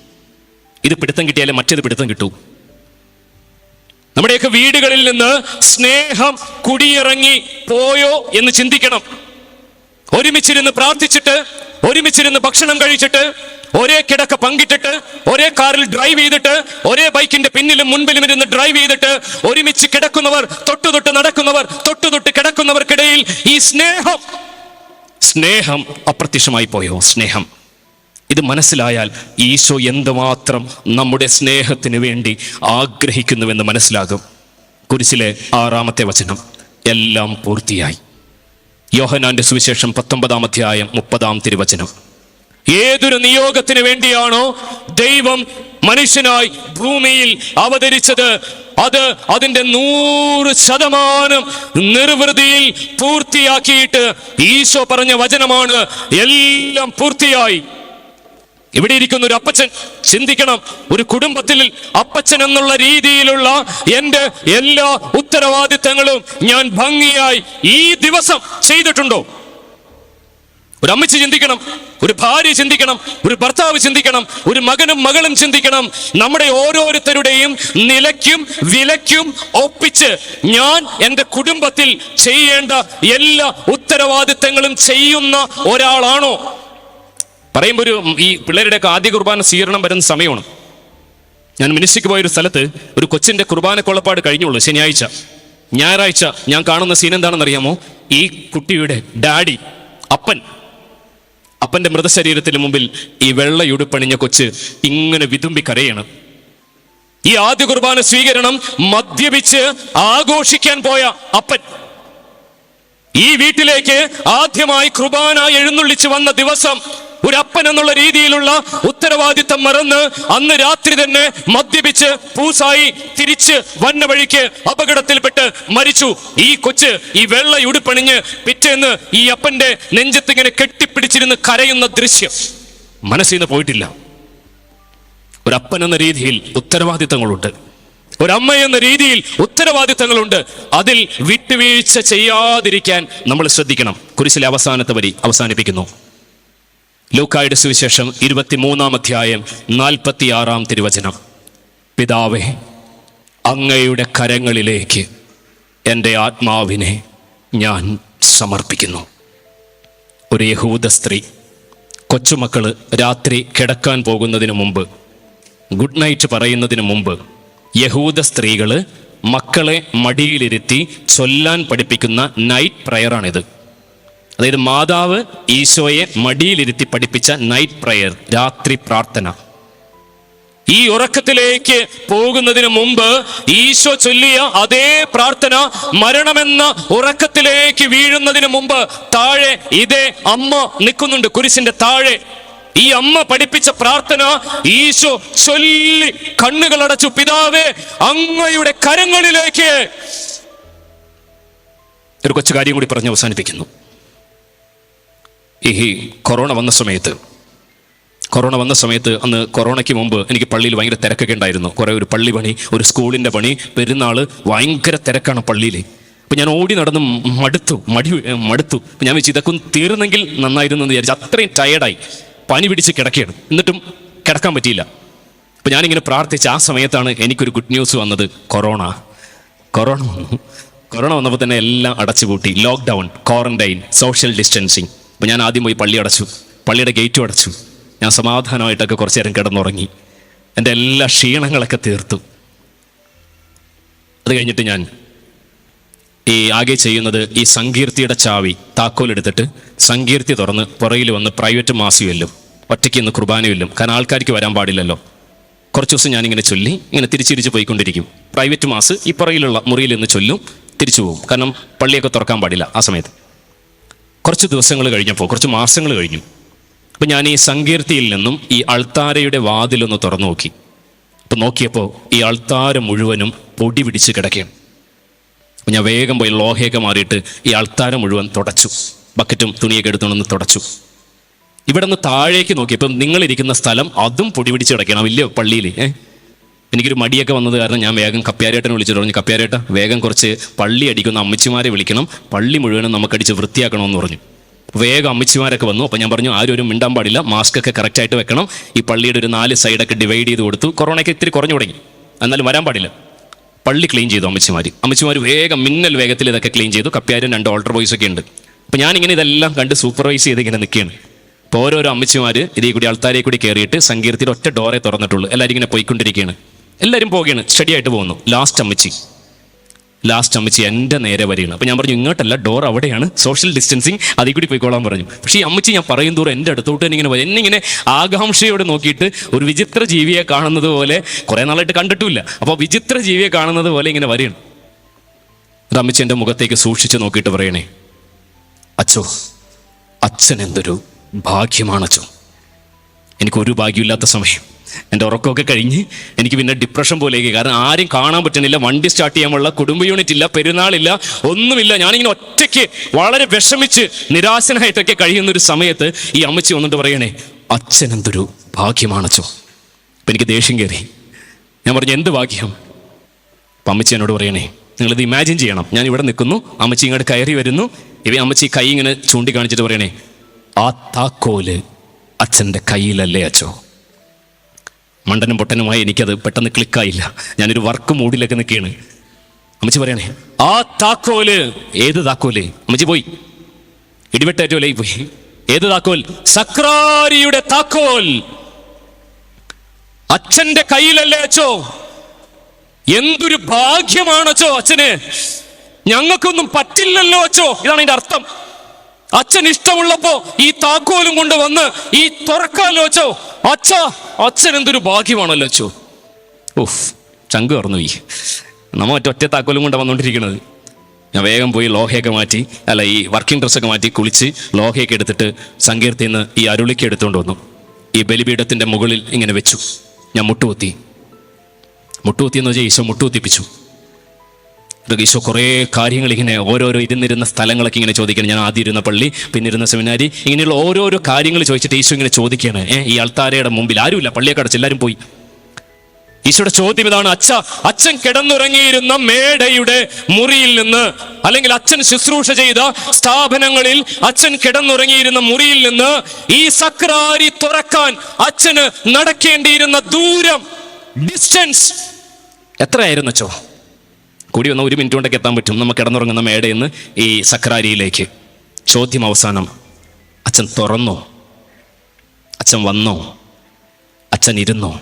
Speaker 2: ഇത് പിടുത്തം കിട്ടിയാലേ മറ്റേത് പിടുത്തം കിട്ടൂ. നമ്മുടെയൊക്കെ വീടുകളിൽ നിന്ന് സ്നേഹം കുടിയിറങ്ങി പോയോ എന്ന് ചിന്തിക്കണം. ഒരുമിച്ചിരുന്ന് പ്രാർത്ഥിച്ചിട്ട്, ഒരുമിച്ചിരുന്ന് ഭക്ഷണം കഴിച്ചിട്ട്, ഒരേ കിടക്ക പങ്കിട്ടിട്ട്, ഒരേ കാറിൽ ഡ്രൈവ് ചെയ്തിട്ട്, ഒരേ ബൈക്കിന്റെ പിന്നിലും മുൻപിലും ഇരുന്ന് ഡ്രൈവ് ചെയ്തിട്ട്, ഒരുമിച്ച് കിടക്കുന്നവർ, തൊട്ടുതൊട്ട് നടക്കുന്നവർ, തൊട്ടുതൊട്ട് കിടക്കുന്നവർക്കിടയിൽ ഈ സ്നേഹം അപ്രത്യക്ഷമായി പോയോ? സ്നേഹം. ഇത് മനസ്സിലായാൽ ഈശോ എന്തുമാത്രം നമ്മുടെ സ്നേഹത്തിന് വേണ്ടി ആഗ്രഹിക്കുന്നുവെന്ന് മനസ്സിലാകും. കുരിശിലെ 6-ാമത്തെ വചനം, എല്ലാം പൂർത്തിയായി. യോഹന്നാന്റെ സുവിശേഷം 19-ാം അധ്യായം 30-ാം തിരുവചനം. ഏതൊരു നിയോഗത്തിന് വേണ്ടിയാണോ ദൈവം മനുഷ്യനായി ഭൂമിയിൽ അവതരിച്ചത്, അത് അതിന്റെ 100% നിർവൃതിയിൽ പൂർത്തിയാക്കിയിട്ട് ഈശോ പറഞ്ഞ വചനമാണ്, എല്ലാം പൂർത്തിയായി. ഇവിടെ ഇരിക്കുന്ന ഒരു അപ്പച്ചൻ ചിന്തിക്കണം, ഒരു കുടുംബത്തിൽ അപ്പച്ചൻ എന്നുള്ള രീതിയിലുള്ള എൻ്റെ എല്ലാ ഉത്തരവാദിത്തങ്ങളും ഞാൻ ഭംഗിയായി ഈ ദിവസം ചെയ്തിട്ടുണ്ടോ? ഒരു അമ്മച്ചി ചിന്തിക്കണം, ഒരു ഭാര്യ ചിന്തിക്കണം, ഒരു ഭർത്താവ് ചിന്തിക്കണം, ഒരു മകനും മകളും ചിന്തിക്കണം. നമ്മുടെ ഓരോരുത്തരുടെയും നിലയ്ക്കും വിലയ്ക്കും ഒപ്പിച്ച് ഞാൻ എൻ്റെ കുടുംബത്തിൽ ചെയ്യേണ്ട എല്ലാ ഉത്തരവാദിത്തങ്ങളും ചെയ്യുന്ന ഒരാളാണോ? പറയുമ്പോൾ ഈ പിള്ളേരുടെയൊക്കെ ആദ്യ കുർബാന സ്വീകരണം വരുന്ന സമയമാണ്. ഞാൻ മിനിസ്ട്രിക്ക് പോയൊരു സ്ഥലത്ത് ഒരു കൊച്ചിൻ്റെ കുർബാന കൊള്ളപ്പാട് കഴിഞ്ഞുള്ളൂ ശനിയാഴ്ച. ഞായറാഴ്ച ഞാൻ കാണുന്ന സീൻ എന്താണെന്നറിയാമോ? ഈ കുട്ടിയുടെ ഡാഡി, അപ്പന്റെ മൃതശരീരത്തിന് മുമ്പിൽ ഈ വെള്ളയുടുപ്പണിഞ്ഞ കൊച്ച് ഇങ്ങനെ വിതുമ്പി കരയാണ്. ഈ ആദ്യ കുർബാന സ്വീകരണം മദ്യപിച്ച് ആഘോഷിക്കാൻ പോയ അപ്പൻ ഈ വീട്ടിലേക്ക് ആദ്യമായി കുർബാന എഴുന്നള്ളിച്ച് വന്ന ദിവസം ഒരു അപ്പൻ എന്നുള്ള രീതിയിലുള്ള ഉത്തരവാദിത്തം മറന്ന് അന്ന് രാത്രി തന്നെ മദ്യപിച്ച് പൂസായി തിരിച്ച് വന്ന വഴിക്ക് അപകടത്തിൽപ്പെട്ട് മരിച്ചു. ഈ കൊച്ച് ഈ വെള്ളയുടുപ്പണിഞ്ഞ് പിറ്റേന്ന് ഈ അപ്പന്റെ നെഞ്ചത്തിങ്ങനെ കെട്ടിപ്പിടിച്ചിരുന്ന് കരയുന്ന ദൃശ്യം മനസ്സിൽ നിന്ന് പോയിട്ടില്ല. ഒരപ്പൻ എന്ന രീതിയിൽ ഉത്തരവാദിത്തങ്ങളുണ്ട്, ഒരമ്മ എന്ന രീതിയിൽ ഉത്തരവാദിത്തങ്ങളുണ്ട്. അതിൽ വിട്ടുവീഴ്ച ചെയ്യാതിരിക്കാൻ നമ്മൾ ശ്രദ്ധിക്കണം. കുരിശിലെ അവസാനത്തെ വരി അവസാനിപ്പിക്കുന്നു. ലൂക്കായുടെ സുവിശേഷം 23-ാം അധ്യായം 46-ാം തിരുവചനം. പിതാവേ, അങ്ങയുടെ കരങ്ങളിലേക്ക് എൻ്റെ ആത്മാവിനെ ഞാൻ സമർപ്പിക്കുന്നു. ഒരു യഹൂദ സ്ത്രീ കൊച്ചുമക്കള് രാത്രി കിടക്കാൻ പോകുന്നതിന് മുമ്പ്, ഗുഡ് നൈറ്റ് പറയുന്നതിന് മുമ്പ്, യഹൂദ സ്ത്രീകള് മക്കളെ മടിയിലിരുത്തി ചൊല്ലാൻ പഠിപ്പിക്കുന്ന നൈറ്റ് പ്രയറാണിത്. അതായത് മാതാവ് ഈശോയെ മടിയിലിരുത്തി പഠിപ്പിച്ച നൈറ്റ് പ്രയർ, രാത്രി പ്രാർത്ഥന. ഈ ഉറക്കത്തിലേക്ക് പോകുന്നതിന് മുമ്പ് ഈശോ ചൊല്ലിയ അതേ പ്രാർത്ഥന മരണമെന്ന ഉറക്കത്തിലേക്ക് വീഴുന്നതിന് മുമ്പ് താഴെ ഇതേ അമ്മ നിൽക്കുന്നുണ്ട് കുരിശിന്റെ താഴെ. ഈ അമ്മ പഠിപ്പിച്ച പ്രാർത്ഥന ഈശോ ചൊല്ലി കണ്ണുകളടച്ചു. പിതാവേ, അങ്ങയുടെ കരങ്ങളിലേക്ക്. ഒരു കൊച്ചു കാര്യം കൂടി പറഞ്ഞ് അവസാനിപ്പിക്കുന്നു. ഈ കൊറോണ വന്ന സമയത്ത് അന്ന് കൊറോണയ്ക്ക് മുമ്പ് എനിക്ക് പള്ളിയിൽ ഭയങ്കര തിരക്കൊക്കെ ഉണ്ടായിരുന്നു. കുറേ ഒരു പള്ളി പണി, ഒരു സ്കൂളിൻ്റെ പണി, പെരുന്നാൾ, ഭയങ്കര തിരക്കാണ് പള്ളിയിൽ. അപ്പം ഞാൻ ഓടി നടന്ന് മടുത്തു. ഞാൻ വെച്ച് ഇതൊക്കെ ഒന്ന് തീർന്നെങ്കിൽ നന്നായിരുന്നു എന്ന് വിചാരിച്ചു. അത്രയും ടയേർഡായി, പനി പിടിച്ച് കിടക്കുകയാണ്. എന്നിട്ടും കിടക്കാൻ പറ്റിയില്ല. അപ്പം ഞാനിങ്ങനെ പ്രാർത്ഥിച്ച് ആ സമയത്താണ് എനിക്കൊരു ഗുഡ് ന്യൂസ് വന്നത്. കൊറോണ വന്നപ്പോൾ തന്നെ എല്ലാം അടച്ചുപൂട്ടി. Lockdown, quarantine, social distancing. അപ്പം ഞാൻ ആദ്യം പോയി പള്ളി അടച്ചു, പള്ളിയുടെ ഗേറ്റും അടച്ചു. ഞാൻ സമാധാനമായിട്ടൊക്കെ കുറച്ച് നേരം കിടന്നുറങ്ങി. എൻ്റെ എല്ലാ ക്ഷീണങ്ങളൊക്കെ തീർത്തു. അത് കഴിഞ്ഞിട്ട് ഞാൻ ആകെ ചെയ്യുന്നത് ഈ സങ്കീർത്തിയുടെ ചാവി താക്കോലെടുത്തിട്ട് സങ്കീർത്തി തുറന്ന് പുറകിൽ വന്ന് പ്രൈവറ്റ് മാസിയെല്ലും ഒറ്റയ്ക്ക് ഇന്ന് കുർബാനയില്ലും. കാരണം ആൾക്കാർക്ക് വരാൻ പാടില്ലല്ലോ. കുറച്ച് ദിവസം ഞാനിങ്ങനെ ചൊല്ലി ഇങ്ങനെ തിരിച്ചിരിച്ച് പോയിക്കൊണ്ടിരിക്കും. പ്രൈവറ്റ് മാസ് ഈ പുറകിലുള്ള മുറിയിൽ നിന്ന് ചൊല്ലും, തിരിച്ചു പോകും. കാരണം പള്ളിയൊക്കെ തുറക്കാൻ പാടില്ല ആ സമയത്ത്. കുറച്ച് ദിവസങ്ങൾ കഴിഞ്ഞപ്പോൾ, കുറച്ച് മാസങ്ങൾ കഴിഞ്ഞു. അപ്പം ഞാൻ ഈ സങ്കീർത്തിയിൽ നിന്നും ഈ അൾത്താരയുടെ വാതിലൊന്ന് തുറന്നു നോക്കി. അപ്പം നോക്കിയപ്പോൾ ഈ അൾത്താര മുഴുവനും പൊടി പിടിച്ച് കിടക്കുകയാണ്. അപ്പം ഞാൻ വേഗം പോയി ലോഹയൊക്കെ മാറിയിട്ട് ഈ അൾത്താര മുഴുവൻ തുടച്ചു. ബക്കറ്റും തുണിയൊക്കെ എടുത്തുകൊണ്ടൊന്ന് തുടച്ചു. ഇവിടെ നിന്ന് താഴേക്ക് നോക്കിയപ്പം നിങ്ങളിരിക്കുന്ന സ്ഥലം അതും പൊടി പിടിച്ച് കിടക്കണം വലിയ പള്ളിയിൽ. എനിക്കൊരു മടിയൊക്കെ വന്നത് കാരണം ഞാൻ വേഗം കപ്പ്യാരേട്ടനെ വിളിച്ചിട്ട് പറഞ്ഞു, കപ്പ്യാരേട്ട വേഗം കുറച്ച് പള്ളി അടിക്കുന്ന അമ്മച്ചിമാരെ വിളിക്കണം, പള്ളി മുഴുവനും നമുക്കടിച്ച് വൃത്തിയാക്കണമെന്ന് പറഞ്ഞു. വേഗം അമ്മച്ചിമാരൊക്കെ വന്നു. അപ്പം ഞാൻ പറഞ്ഞു, ആരും മിണ്ടാൻ പാടില്ല, മാസ്ക് ഒക്കെ കറക്റ്റായിട്ട് വെക്കണം. ഈ പള്ളിയുടെ ഒരു 4 സൈഡൊക്കെ ഡിവൈഡ് ചെയ്ത് കൊടുത്തു. കൊറോണയ്ക്ക് ഇത്തിരി കുറഞ്ഞു തുടങ്ങി, എന്നാലും വരാൻ പാടില്ല. പള്ളി ക്ലീൻ ചെയ്തു അമ്മച്ചിമാർ വേഗം മിന്നൽ വേഗത്തിൽ ഇതൊക്കെ ക്ലീൻ ചെയ്തു. കപ്പ്യാരും 2 ഓൾട്ടർ ബോയ്സ് ഒക്കെ ഉണ്ട്. അപ്പം ഞാനിങ്ങനെ ഇതെല്ലാം കണ്ട് സൂപ്പർവൈസ് ചെയ്ത് ഇങ്ങനെ നിൽക്കുകയാണ്. അപ്പോൾ ഓരോരോ അമ്മച്ചിമാർ ഇതേ കൂടി ആൾത്താരെ കൂടി കയറിയിട്ട് സങ്കീർത്തിയിൽ ഒറ്റ ഡോറേ തുറന്നിട്ടുള്ളൂ. എല്ലാവരും ഇങ്ങനെ പോയിക്കൊണ്ടിരിക്കുകയാണ്, എല്ലാവരും പോവുകയാണ്, സ്റ്റഡിയായിട്ട് പോകുന്നു. ലാസ്റ്റ് അമ്മച്ചി എൻ്റെ നേരെ വരികയാണ്. അപ്പോൾ ഞാൻ പറഞ്ഞു, ഇങ്ങോട്ടല്ല, ഡോർ അവിടെയാണ്, സോഷ്യൽ ഡിസ്റ്റൻസിങ്, അതിൽ കൂടി പോയിക്കോളാൻ പറഞ്ഞു. പക്ഷേ ഈ അമ്മച്ചി ഞാൻ പറയും തോറും എൻ്റെ അടുത്തോട്ട് തന്നെ ഇങ്ങനെ എന്നിങ്ങനെ ആകാംക്ഷയോടെ നോക്കിയിട്ട് ഒരു വിചിത്ര ജീവിയെ കാണുന്നത് പോലെ, കുറേ നാളായിട്ട് കണ്ടിട്ടുമില്ല, അപ്പോൾ വിചിത്ര ജീവിയെ കാണുന്നത് പോലെ ഇങ്ങനെ വരികയാണ്. ഒരു അമ്മച്ചി എൻ്റെ മുഖത്തേക്ക് സൂക്ഷിച്ച് നോക്കിയിട്ട് പറയണേ, അച്ഛൻ എന്തൊരു ഭാഗ്യമാണച്ചോ, എനിക്കൊരു ഭാഗ്യമില്ലാത്ത സമയം. എൻ്റെ ഉറക്കമൊക്കെ കഴിഞ്ഞ് എനിക്ക് പിന്നെ ഡിപ്രഷൻ പോലെയൊക്കെ. കാരണം ആരും കാണാൻ പറ്റുന്നില്ല, വണ്ടി സ്റ്റാർട്ട് ചെയ്യാനുള്ള, കുടുംബ യൂണിറ്റ് ഇല്ല, പെരുന്നാളില്ല, ഒന്നുമില്ല. ഞാനിങ്ങനെ ഒറ്റയ്ക്ക് വളരെ വിഷമിച്ച് നിരാശനായിട്ടൊക്കെ കഴിയുന്നൊരു സമയത്ത് ഈ അമ്മച്ചി വന്നിട്ട് പറയണേ, അച്ഛൻ എന്തൊരു ഭാഗ്യമാണച്ചോ. അപ്പം എനിക്ക് ദേഷ്യം കയറി. ഞാൻ പറഞ്ഞു, എന്ത് ഭാഗ്യം? അപ്പം അമ്മച്ചി എന്നോട് പറയണേ, നിങ്ങളിത് ഇമാജിൻ ചെയ്യണം. ഞാൻ ഇവിടെ നിൽക്കുന്നു, അമ്മച്ചി ഇങ്ങോട്ട് കയറി വരുന്നു. അമ്മച്ചി കൈ ഇങ്ങനെ ചൂണ്ടിക്കാണിച്ചിട്ട് പറയണേ, ആ താക്കോല് അച്ഛൻ്റെ കയ്യിലല്ലേ അച്ചോ. മണ്ടനും പൊട്ടനുമായി എനിക്കത് പെട്ടെന്ന് ക്ലിക്കായില്ല. ഞാനൊരു വർക്ക് മൂഡിലൊക്കെ നിൽക്കുകയാണ്. അമ്മച്ചി പറയണേ, ആ താക്കോല്. ഏത് താക്കോല്? അമ്മച്ചി പോയി, ഇടിവെട്ടേറ്റോലായി പോയി. ഏത് താക്കോൽ? സക്രാരിയുടെ താക്കോൽ അച്ഛൻ്റെ കയ്യിലല്ലേ അച്ചോ. എന്തൊരു ഭാഗ്യമാണച്ചോ അച്ഛന്. ഞങ്ങൾക്കൊന്നും പറ്റില്ലല്ലോ അച്ചോ. ഇതാണ് അതിന്റെ അർത്ഥം. അച്ഛൻ ഇഷ്ടമുള്ളപ്പോ ഈ താക്കോലും കൊണ്ട് വന്ന് ഈ തുറക്കാലോ അച്ചോ. അച്ഛൻ എന്തൊരു ഭാഗ്യമാണല്ലോ അച്ചോ. ഓഫ്, ചങ്ക് തുറന്നു പോയി. നമ്മ ഒറ്റ താക്കോലും കൊണ്ട് വന്നുകൊണ്ടിരിക്കുന്നത്. ഞാൻ വേഗം പോയി ലോഹയൊക്കെ മാറ്റി, ഈ വർക്കിംഗ് ഡ്രസ്സൊക്കെ മാറ്റി കുളിച്ച് ലോഹയൊക്കെ എടുത്തിട്ട് സങ്കീർത്തിൽ നിന്ന് ഈ അരുളിക്ക് എടുത്തുകൊണ്ട് വന്നു. ഈ ബലിപീഠത്തിന്റെ മുകളിൽ ഇങ്ങനെ വെച്ചു. ഞാൻ മുട്ടുകുത്തി എന്ന് വെച്ചാൽ ഈശോ മുട്ടുകുത്തിപ്പിച്ചു. ഈശോ കുറേ കാര്യങ്ങൾ ഇങ്ങനെ ഓരോരോ ഇരുന്നിരുന്ന സ്ഥലങ്ങളൊക്കെ ഇങ്ങനെ ചോദിക്കണം. ഞാൻ ആദ്യം ഇരുന്ന പള്ളി, പിന്നെ ഇരുന്ന സെമിനാരി, ഇങ്ങനെയുള്ള ഓരോരോ കാര്യങ്ങൾ ചോദിച്ചിട്ട് ഈശോ ഇങ്ങനെ ചോദിക്കുകയാണ്. ഈ അൾത്താരയുടെ മുമ്പിൽ ആരുമില്ല, പള്ളിയൊക്കെ അടച്ച് എല്ലാവരും പോയി. ഈശോയുടെ ചോദ്യം ഇതാണ്, അച്ഛൻ കിടന്നുറങ്ങിയിരുന്ന മേടയുടെ മുറിയിൽ നിന്ന്, അല്ലെങ്കിൽ അച്ഛൻ ശുശ്രൂഷ ചെയ്ത സ്ഥാപനങ്ങളിൽ അച്ഛൻ കിടന്നുറങ്ങിയിരുന്ന മുറിയിൽ നിന്ന് ഈ സക്രാരി തുറക്കാൻ അച്ഛന് നടക്കേണ്ടിയിരുന്ന ദൂരം, ഡിസ്റ്റൻസ് എത്രയായിരുന്നു അച്ചോ? കൂടി വന്ന 1 മിനിറ്റ് കൊണ്ടൊക്കെ എത്താൻ പറ്റും നമുക്ക് കിടന്നുറങ്ങുന്ന മേടയിൽ നിന്ന് ഈ സക്രാരിയിലേക്ക്. ചോദ്യം അവസാനം, അച്ഛൻ തുറന്നോ? അച്ഛൻ വന്നോ? അച്ഛൻ ഇരുന്നോ?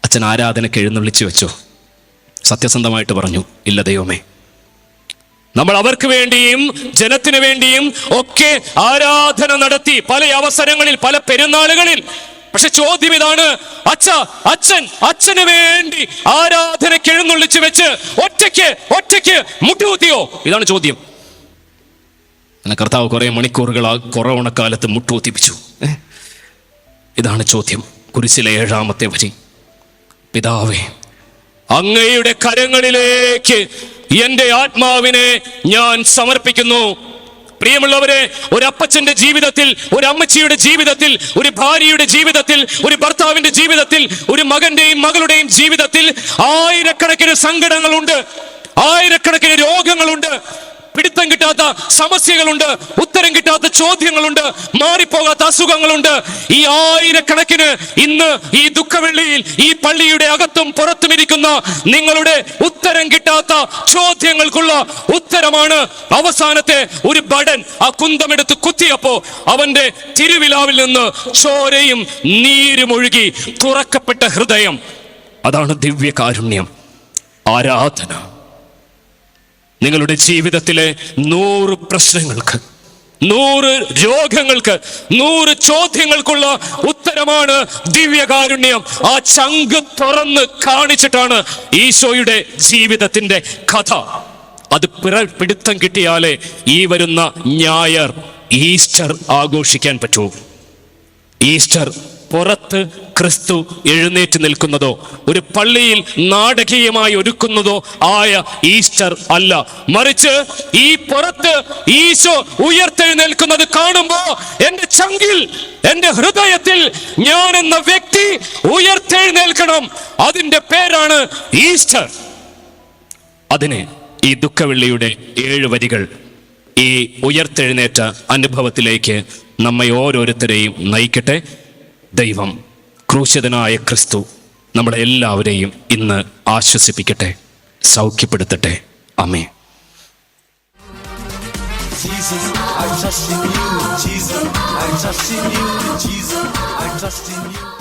Speaker 2: അച്ഛൻ ആരാധനയ്ക്ക് എഴുന്നള്ളിച്ചു വെച്ചോ? സത്യസന്ധമായിട്ട് പറഞ്ഞു, ഇല്ല ദൈവമേ. നമ്മൾ അവർക്ക് വേണ്ടിയും ജനത്തിന് വേണ്ടിയും ഒക്കെ ആരാധന നടത്തി പല അവസരങ്ങളിൽ, പല പെരുന്നാളുകളിൽ. പക്ഷെ ചോദ്യം ഇതാണ്, അച്ഛന് വേണ്ടി ആരാധനയ്ക്ക് എഴുന്നള്ളിച്ചു വെച്ച് ഒറ്റയ്ക്ക് മുട്ടുകുത്തിയോ? ഇതാണ് ചോദ്യം. കർത്താവ് കുറെ മണിക്കൂറുകൾ ആ കൊറോണ കാലത്ത് മുട്ടുകുത്തിപ്പിച്ചു. ഇതാണ് ചോദ്യം. കുരിശിലെ 7-ാമത്തെ വരി, പിതാവേ, അങ്ങയുടെ കരങ്ങളിലേക്ക് എൻ്റെ ആത്മാവിനെ ഞാൻ സമർപ്പിക്കുന്നു. പ്രിയമുള്ളവരെ, ഒരു അപ്പച്ചന്റെ ജീവിതത്തിൽ, ഒരു അമ്മച്ചിയുടെ ജീവിതത്തിൽ, ഒരു ഭാര്യയുടെ ജീവിതത്തിൽ, ഒരു ഭർത്താവിന്റെ ജീവിതത്തിൽ, ഒരു മകന്റെയും മകളുടെയും ജീവിതത്തിൽ ആയിരക്കണക്കിന് സങ്കടങ്ങളുണ്ട്, ആയിരക്കണക്കിന് രോഗങ്ങളുണ്ട്, പിടുത്തം കിട്ടാത്ത സമസ്യകളുണ്ട്, ഉത്തരം കിട്ടാത്ത ചോദ്യങ്ങളുണ്ട്, മാറിപ്പോകാത്ത അസുഖങ്ങളുണ്ട്. ഈ ആയിരക്കണക്കിന് ഇന്ന് ഈ ദുഃഖവെള്ളിയിൽ ഈ പള്ളിയുടെ അകത്തും പുറത്തും ഇരിക്കുന്ന നിങ്ങളുടെ ഉത്തരം കിട്ടാത്ത ചോദ്യങ്ങൾക്കുള്ള ഉത്തരമാണ് അവസാനത്തെ ഒരു ബടൻ ആ കുന്തമെടുത്ത് കുത്തിയപ്പോ അവന്റെ തിരുവിലാവിൽ നിന്ന് ചോരയും നീരും ഒഴുകി തുറക്കപ്പെട്ട ഹൃദയം. അതാണ് ദിവ്യകാരുണ്യം, ആരാധന. നിങ്ങളുടെ ജീവിതത്തിലെ 100 പ്രശ്നങ്ങൾക്ക്, 100 രോഗങ്ങൾക്ക്, 100 ചോദ്യങ്ങൾക്കുള്ള ഉത്തരമാണ് ദിവ്യകാരുണ്യം. ആ ചങ്ക് തുറന്ന് കാണിച്ചിട്ടാണ് ഈശോയുടെ ജീവിതത്തിന്റെ കഥ. അത് പിടുത്തം കിട്ടിയാലേ ഈ വരുന്ന ഞായർ ഈസ്റ്റർ ആഘോഷിക്കാൻ പറ്റൂ. ഈസ്റ്റർ പുറത്ത് ക്രിസ്തു എഴുന്നേറ്റ് നിൽക്കുന്നതോ ഒരു പള്ളിയിൽ നാടകീയമായി ഒരുക്കുന്നതോ ആയ ഈസ്റ്റർ അല്ല. മറിച്ച് ഈ പുറത്ത് ഈശോ ഉയർത്തെഴുന്നേൽക്കുന്നത് കാണുമ്പോ എൻ്റെ ചങ്കിൽ, എൻ്റെ ഹൃദയത്തിൽ ഞാൻ എന്ന വ്യക്തി ഉയർത്തെഴുന്നേൽക്കണം. അതിൻ്റെ പേരാണ് ഈസ്റ്റർ. അതിന് ഈ ദുഃഖവെള്ളിയുടെ 7 വരികൾ ഈ ഉയർത്തെഴുന്നേറ്റ അനുഭവത്തിലേക്ക് നമ്മെ ഓരോരുത്തരെയും നയിക്കട്ടെ. ദൈവം ക്രൂശിതനായ ക്രിസ്തു നമ്മളെ എല്ലാവരെയും ഇന്ന് ആശ്വസിപ്പിക്കട്ടെ, സൗഖ്യപ്പെടുത്തട്ടെ. ആമേൻ.
Speaker 1: Jesus, I trust in you. Jesus, I trust in you. Jesus, I trust in you.